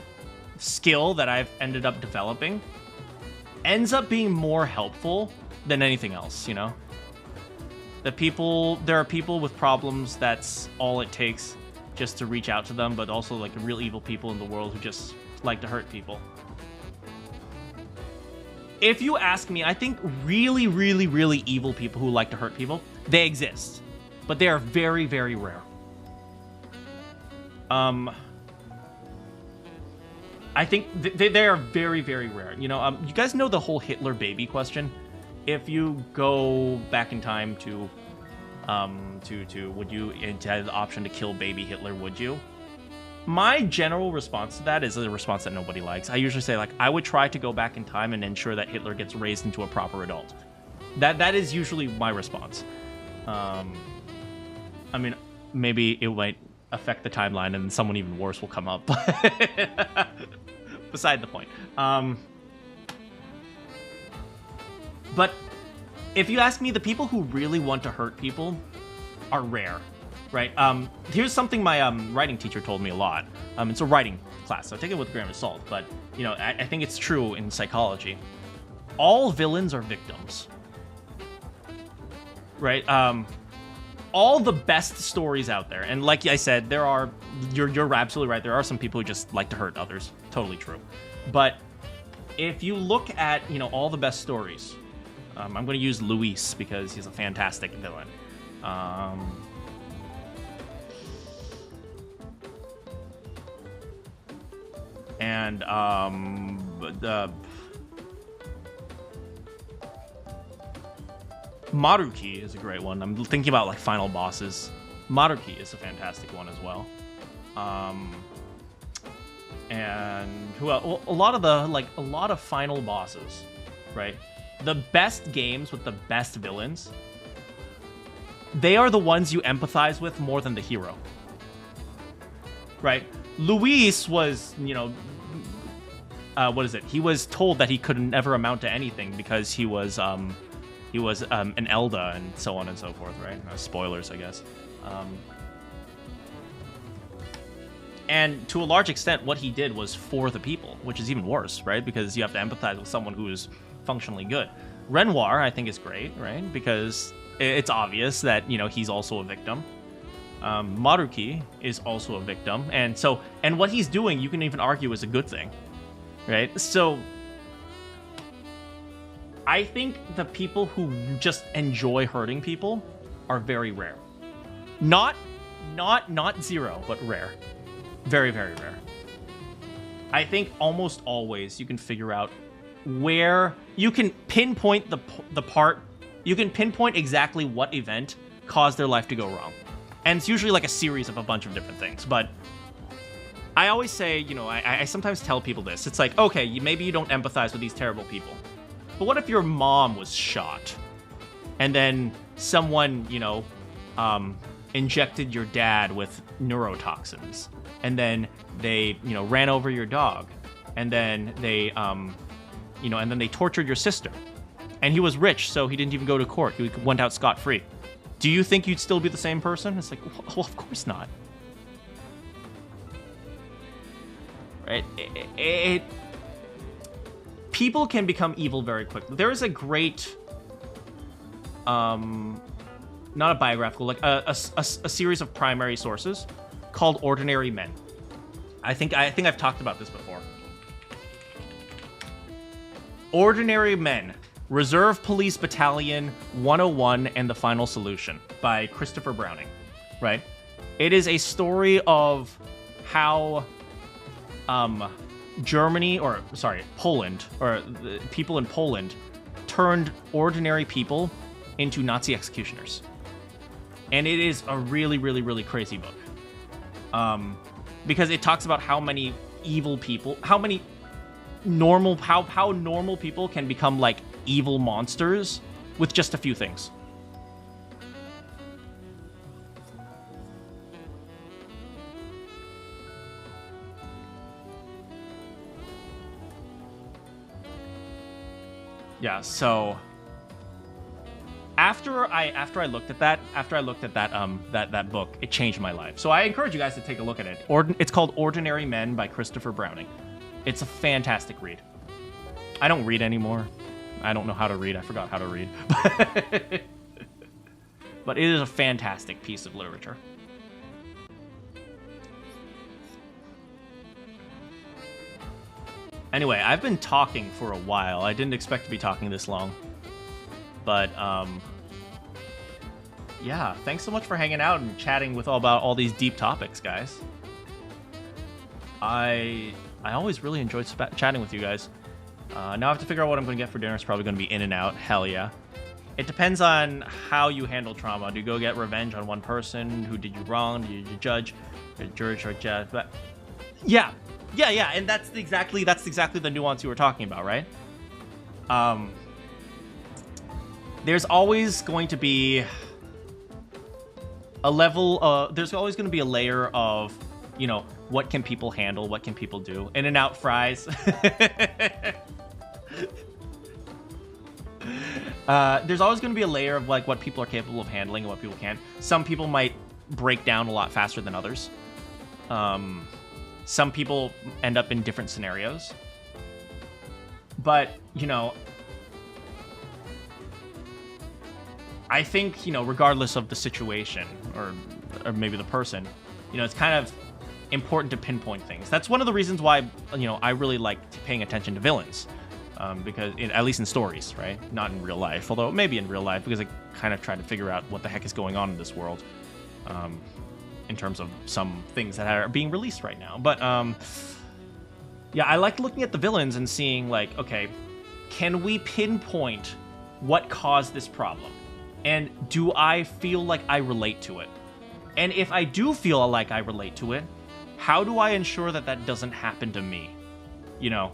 skill that I've ended up developing ends up being more helpful than anything else, There are people with problems, that's all it takes just to reach out to them, but also like real evil people in the world who just like to hurt people. If you ask me, I think really, really, really evil people who like to hurt people, they exist, but they are very, very rare. I think they are very, very rare. You guys know the whole Hitler baby question? If you go back in time to would you have the option to kill baby Hitler, would you? My general response to that is a response that nobody likes. I usually say, like, I would try to go back in time and ensure that Hitler gets raised into a proper adult. That is usually my response. I mean, maybe it might affect the timeline and someone even worse will come up. Beside the point. But if you ask me, the people who really want to hurt people are rare, right? Here's something my writing teacher told me a lot. It's a writing class, so take it with a grain of salt. But, I think it's true in psychology. All villains are victims, right? All the best stories out there, and like I said, you're absolutely right. There are some people who just like to hurt others. Totally true. But if you look at, all the best stories, I'm going to use Luis because he's a fantastic villain. Maruki is a great one. I'm thinking about like final bosses. Maruki is a fantastic one as well. And who else? Well, a lot of final bosses, right? The best games with the best villains, they are the ones you empathize with more than the hero, right? Luis was, what is it? He was told that he could never amount to anything because he was an Elda and so on and so forth, right? Spoilers, I guess. And to a large extent, what he did was for the people, which is even worse, right? Because you have to empathize with someone who is functionally good. Renoir, I think, is great, right? Because it's obvious that, you know, he's also a victim. Maruki is also a victim. And what he's doing, you can even argue is a good thing, right? So I think the people who just enjoy hurting people are very rare. Not zero, but rare. Very, very rare. I think almost always you can figure out where you can pinpoint the part. You can pinpoint exactly what event caused their life to go wrong. And it's usually like a series of a bunch of different things. But I always say, you know, I sometimes tell people this. It's like, okay, maybe you don't empathize with these terrible people. But what if your mom was shot? And then someone, you know, injected your dad with neurotoxins. And then they, you know, ran over your dog. And then they, you know, and then they tortured your sister. And he was rich, so he didn't even go to court. He went out scot-free. Do you think you'd still be the same person? It's like, well, of course not. Right? People can become evil very quickly. There is a great, not a biographical, like a series of primary sources called Ordinary Men. I think I've talked about this before. Ordinary Men, Reserve Police Battalion 101 and the Final Solution by Christopher Browning, right? It is a story of how Poland, or the people in Poland, turned ordinary people into Nazi executioners. And it is a really, really, really crazy book. Because it talks about how many evil people, how normal people can become like evil monsters with just a few things. Yeah, so after I looked at that book, it changed my life. So I encourage you guys to take a look at it. It's called Ordinary Men by Christopher Browning. It's a fantastic read. I don't read anymore. I don't know how to read. I forgot how to read. But it is a fantastic piece of literature. Anyway, I've been talking for a while. I didn't expect to be talking this long. But, yeah, thanks so much for hanging out and chatting about all these deep topics, guys. I always really enjoyed chatting with you guys. Now I have to figure out what I'm going to get for dinner. It's probably going to be In-N-Out. Hell yeah. It depends on how you handle trauma. Do you go get revenge on one person who did you wrong? Do you judge or judge? But yeah, and that's exactly the nuance you were talking about, right? There's always going to be a level. There's always going to be a layer of, you know, what can people handle? What can people do? In-N-Out fries. There's always going to be a layer of like what people are capable of handling and what people can't. Some people might break down a lot faster than others. Some people end up in different scenarios. But, you know, I think, you know, regardless of the situation or maybe the person, you know, it's kind of important to pinpoint things. That's one of the reasons why, you know, I really like paying attention to villains. Because at least in stories, right? Not in real life, although maybe in real life, because I kind of try to figure out what the heck is going on in this world, in terms of some things that are being released right now. But yeah, I like looking at the villains and seeing like, okay, can we pinpoint what caused this problem? And do I feel like I relate to it? And if I do feel like I relate to it, how do I ensure that that doesn't happen to me? You know,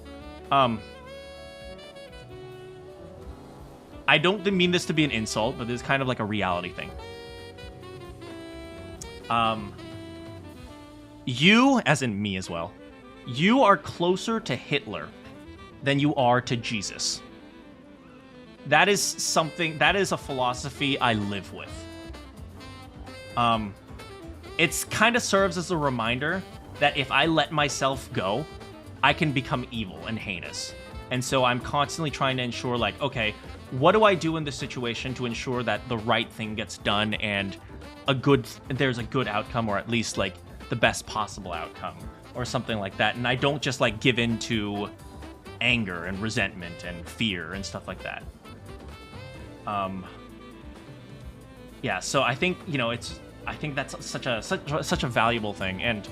I don't mean this to be an insult, but this is kind of like a reality thing. You, as in me as well, you are closer to Hitler than you are to Jesus. That is a philosophy I live with. It's kind of serves as a reminder that if I let myself go, I can become evil and heinous. And so I'm constantly trying to ensure, like, okay, what do I do in this situation to ensure that the right thing gets done and there's a good outcome, or at least like the best possible outcome or something like that. And I don't just like give in to anger and resentment and fear and stuff like that. Yeah, so I think, you know, I think that's such a valuable thing. And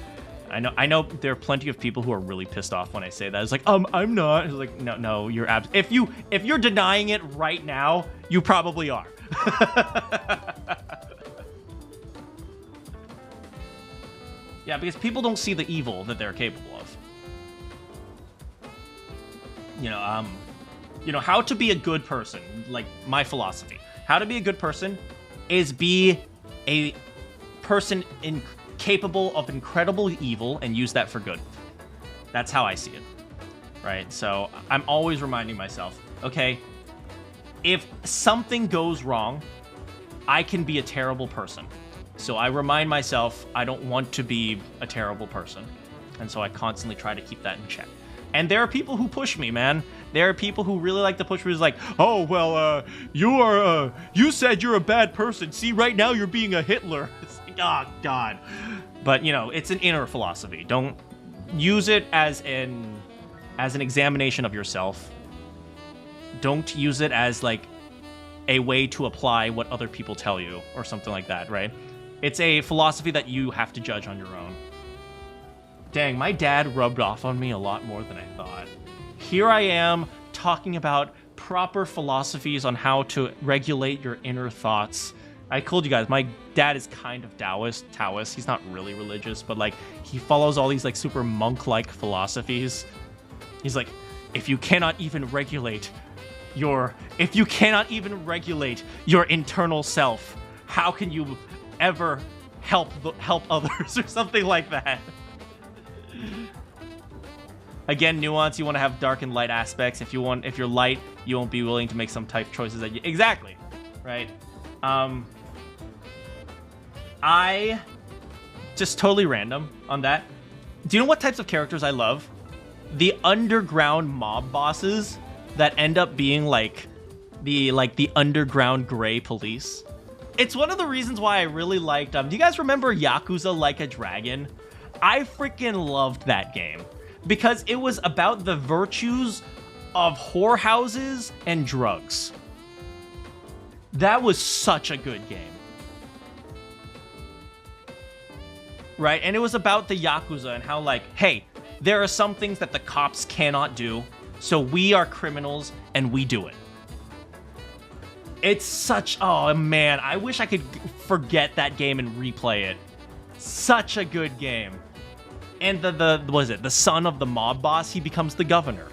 I know there are plenty of people who are really pissed off when I say that. It's like, I'm not. It's like, no, you're if you're denying it right now, you probably are. Yeah, because people don't see the evil that they're capable of. You know, how to be a good person, like my philosophy. How to be a good person is be a person capable of incredible evil and use that for good. That's how I see it, right? So I'm always reminding myself, okay, if something goes wrong, I can be a terrible person. So I remind myself I don't want to be a terrible person. And so I constantly try to keep that in check. And there are people who push me, man. There are people who really like to push me. It's like, oh, well, you said you're a bad person. See, right now you're being a Hitler. It's like, oh, God. But, you know, it's an inner philosophy. Don't use it as an examination of yourself. Don't use it as, like, a way to apply what other people tell you or something like that, right? It's a philosophy that you have to judge on your own. Dang, my dad rubbed off on me a lot more than I thought. Here I am talking about proper philosophies on how to regulate your inner thoughts. I told you guys, my dad is kind of Taoist. He's not really religious, but like he follows all these like super monk-like philosophies. He's like, if you cannot even regulate your internal self, how can you ever help others or something like that? Again, nuance, you want to have dark and light aspects. If you're light, you won't be willing to make some type choices that you exactly, right? I just totally random on that. Do you know what types of characters I love? The underground mob bosses that end up being like the underground gray police. It's one of the reasons why I really liked do you guys remember Yakuza Like a Dragon? I freaking loved that game because it was about the virtues of whorehouses and drugs. That was such a good game. Right? And it was about the Yakuza and how like, hey, there are some things that the cops cannot do, so we are criminals and we do it. It's such, oh man, I wish I could forget that game and replay it. Such a good game. And the son of the mob boss, he becomes the governor.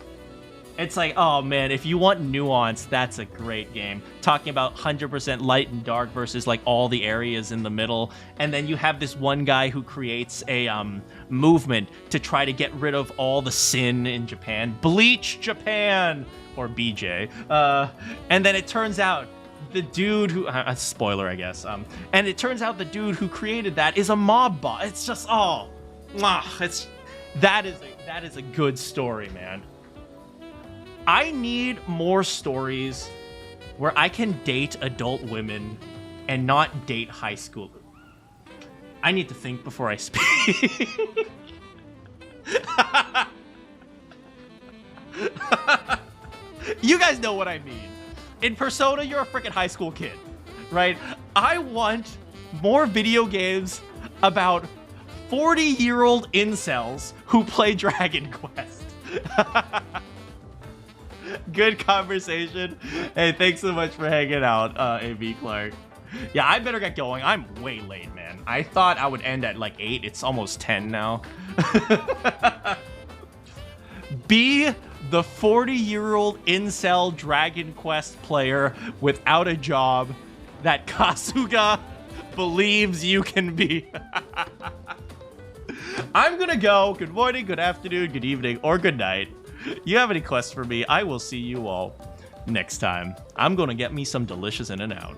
It's like, oh man, if you want nuance, that's a great game. Talking about 100% light and dark versus like all the areas in the middle. And then you have this one guy who creates a movement to try to get rid of all the sin in Japan. Bleach Japan! Or BJ. And then it turns out the dude who, spoiler I guess, and it turns out the dude who created that is a mob boss. It's just, that is a good story, man. I need more stories where I can date adult women and not date high school. I need to think before I speak. You guys know what I mean. In Persona, you're a freaking high school kid, right? I want more video games about 40-year-old incels who play Dragon Quest. Good conversation. Hey, thanks so much for hanging out, A.B. Clark. Yeah, I better get going. I'm way late, man. I thought I would end at like 8. It's almost 10 now. Be the 40-year-old incel Dragon Quest player without a job that Kasuga believes you can be. I'm gonna go. Good morning, good afternoon, good evening, or good night. You have any quests for me? I will see you all next time. I'm gonna get me some delicious In-N-Out.